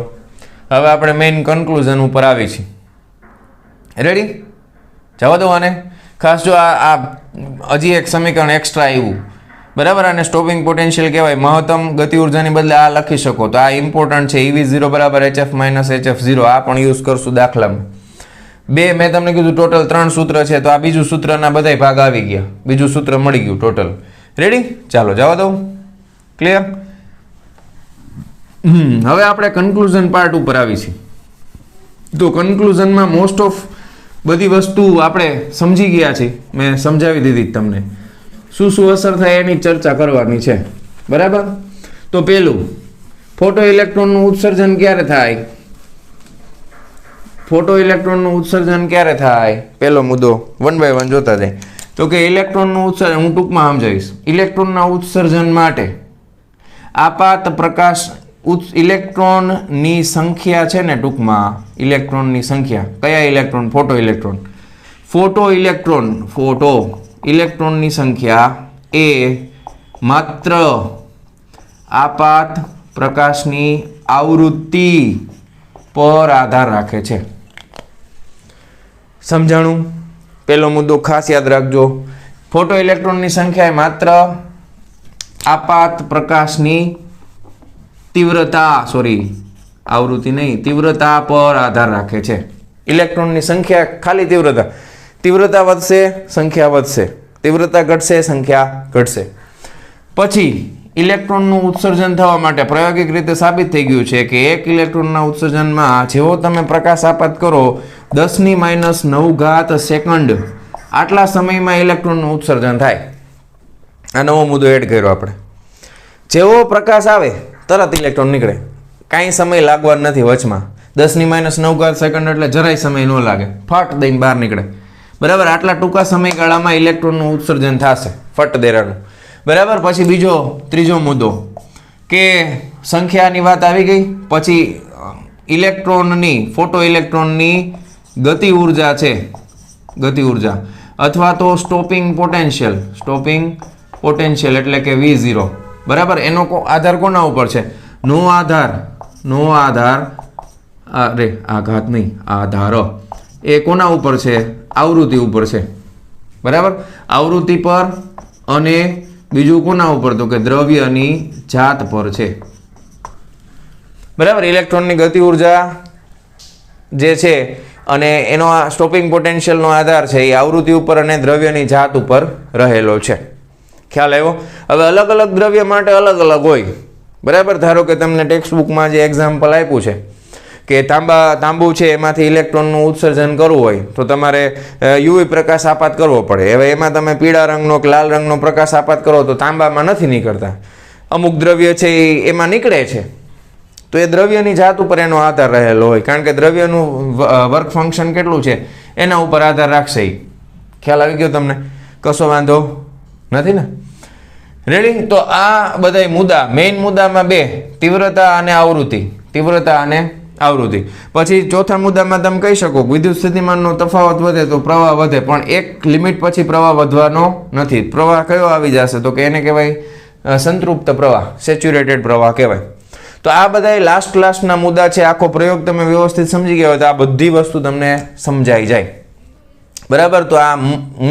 હવે આપણે મેઇન કન્ક્લુઝન ઉપર આવી છીએ. રેડી? જવા દો આને. ખાસ જો આ હજી એક સમીકરણ એક્સ્ટ્રા આવ્યું. બરાબર, અને સ્ટોપિંગ પોટેન્શિયલ કહેવાય. મહત્તમ ગતિ ઉર્જાની બદલે આ લખી શકો તો આ ઇમ્પોર્ટન્ટ છે. EV0 બરાબર HF માઇનસ HF0 આ પણ યુઝ કરશું દાખલામાં. બે મેં તમને કીધું ટોટલ 3 સૂત્ર છે, તો આ બીજું સૂત્રના બધાય ભાગ આવી ગયા. બીજું સૂત્ર મળી ગયું ટોટલ. રેડી? ચાલો જવા દઉં. ક્લિયર? હવે આપણે કન્ક્લુઝન પાર્ટ ઉપર આવી છીએ. તો કન્ક્લુઝનમાં મોસ્ટ ઓફ બધી વસ્તુ આપણે સમજી ગયા છીએ. મેં સમજાવી દીધી તમને. શું શું અસર થાય એની ચર્ચા કરવાની છે. બરાબર, તો પેલું ફોટો ઇલેક્ટ્રોનનું ઉત્સર્જન ક્યારે થાય? ફોટો ઇલેક્ટ્રોનનું ઉત્સર્જન ક્યારે થાય? પેલો મુદ્દો 1 by 1 જોતા જાય. તો કે ઇલેક્ટ્રોનનું ઉત્સર્જન હું ટૂંકમાં સમજાવીશ. ઇલેક્ટ્રોનના ઉત્સર્જન માટે આપાત પ્રકાશ ઇલેક્ટ્રોનની સંખ્યા છે ને, ટૂંકમાં ઇલેક્ટ્રોનની સંખ્યા. કયા ઇલેક્ટ્રોન? Photo electron. ફોટો ઇલેક્ટ્રોનની સંખ્યા એ માત્ર આપાત પ્રકાશની આવૃત્તિ પર આધાર રાખે છે. સમજાણું? પેલો મુદ્દો ખાસ યાદ રાખજો. ફોટો ઇલેક્ટ્રોનની સંખ્યા એ માત્ર આપાત પ્રકાશની આવૃત્તિ નહીં, તીવ્રતા પર આધાર રાખે છે. ઇલેક્ટ્રોનની સંખ્યા ખાલી તીવ્રતા વધશે, સંખ્યા વધશે. તીવ્રતા ઘટશે, સંખ્યા ઘટશે. પછી ઇલેક્ટ્રોનનું ઉત્સર્જન થવા માટે પ્રાયોગિક રીતે સાબિત થઈ ગયું છે કે એક ઇલેક્ટ્રોનના ઉત્સર્જનમાં જેવો તમે પ્રકાશ આપાત કરો 10⁻⁹ સેકન્ડ આટલા સમયમાં ઇલેક્ટ્રોનનું ઉત્સર્જન થાય. આ નવો મુદ્દો એડ કર્યો આપણે. જેવો પ્રકાશ આવે તરત ઇલેક્ટ્રોન નીકળે. કાંઈ સમય લાગવાનો નથી વચમાં. 10⁻⁹ સેકન્ડ એટલે જરાય સમય ન લાગે, ફટ દઈને બહાર નીકળે. બરાબર, આટલા ટૂંકા સમયગાળામાં ઇલેક્ટ્રોનનું ઉત્સર્જન થશે ફટ દેરાનું. બરાબર, પછી ત્રીજો મુદ્દો કે સંખ્યાની વાત આવી ગઈ. પછી ફોટો ઇલેક્ટ્રોનની ગતિ ઉર્જા છે, ગતિ ઉર્જા અથવા તો સ્ટોપિંગ પોટેન્શિયલ એટલે કે V0. બરાબર, એનો આધાર કોના ઉપર છે? આધાર એ કોના ઉપર છે? આવૃત્તિ ઉપર છે. બરાબર, આવૃત્તિ પર. અને બીજું કોના ઉપર? તો કે દ્રવ્યની જાત પર છે. બરાબર, ઇલેક્ટ્રોનની ગતિ ઉર્જા જે છે અને એનો સ્ટોપિંગ પોટેન્શિયલનો આધાર છે એ આવૃત્તિ ઉપર અને દ્રવ્યની જાત ઉપર રહેલો છે. ખ્યાલ આવ્યો? હવે અલગ અલગ દ્રવ્ય માટે અલગ અલગ હોય. બરાબર, ધારો કે તમને ટેક્સ્ટ બુકમાં જે એક્ઝામ્પલ આપ્યું છે કે તાંબુ છે એમાંથી ઇલેક્ટ્રોનનું ઉત્સર્જન કરવું હોય તો તમારે યુવી પ્રકાશ આપાત કરવો પડે. હવે એમાં તમે પીળા રંગનો કે લાલ રંગનો પ્રકાશ આપાત કરો તો તાંબામાં નથી નીકળતા. અમુક દ્રવ્ય છે એમાં નીકળે છે. તો એ દ્રવ્યની જાત ઉપર એનો આધાર રહેલો હોય, કારણ કે દ્રવ્યનું વર્ક ફંક્શન કેટલું છે એના ઉપર આધાર રાખશે. ખ્યાલ આવી ગયો તમને? કશો વાંધો નથી ને? રેડી? તો આ બધા મુદ્દા, મેઇન મુદ્દામાં બે, તીવ્રતા અને આવૃત્તિ. પછી ચોથા મુદ્દામાં તમે કહી શકો વિદ્યુત સ્થિતિમાનનો તફાવત વધે તો પ્રવાહ વધે, પણ એક લિમિટ પછી પ્રવાહ વધવાનો નથી. પ્રવાહ કયો આવી જશે? તો કે એને કહેવાય સંતૃપ્ત પ્રવાહ, સેચ્યુરેટેડ પ્રવાહ કહેવાય. તો આ બધા લાસ્ટ ક્લાસના મુદ્દા છે. આખો પ્રયોગ તમે વ્યવસ્થિત સમજી ગયા હોય તો આ બધી વસ્તુ તમને સમજાઈ જાય. બરાબર, તો આ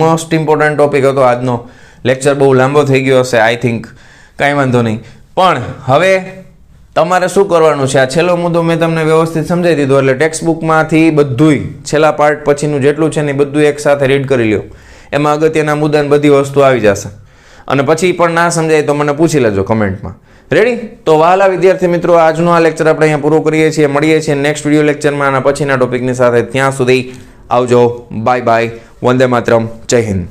મોસ્ટ ઇમ્પોર્ટન્ટ ટોપિક હતો આજનો. લેક્ચર બહુ લાંબો થઈ ગયો હશે આઈ થિંક. કાંઈ વાંધો નહીં. પણ હવે તમારે શું કરવાનું છે, આ છેલ્લો મુદ્દો મેં તમને વ્યવસ્થિત સમજાવી દીધો. એટલે ટેક્સ્ટ બુકમાંથી બધુંય છેલ્લા પાર્ટ પછીનું જેટલું છે ને એ બધું એક સાથે રીડ કરી લ્યો. એમાં અગત્યના મુદ્દાની બધી વસ્તુ આવી જશે. અને પછી પણ ના સમજાય તો મને પૂછી લેજો કમેન્ટમાં. રેડી? તો વહાલા વિદ્યાર્થી મિત્રો, આજનો આ લેક્ચર આપણે અહીંયા પૂરો કરીએ છીએ. મળીએ છીએ નેક્સ્ટ વિડીયો લેક્ચરમાં આના પછીના ટોપિકની સાથે. ત્યાં સુધી આવજો. Bye bye. વંદે માતરમ. જય હિન્દ.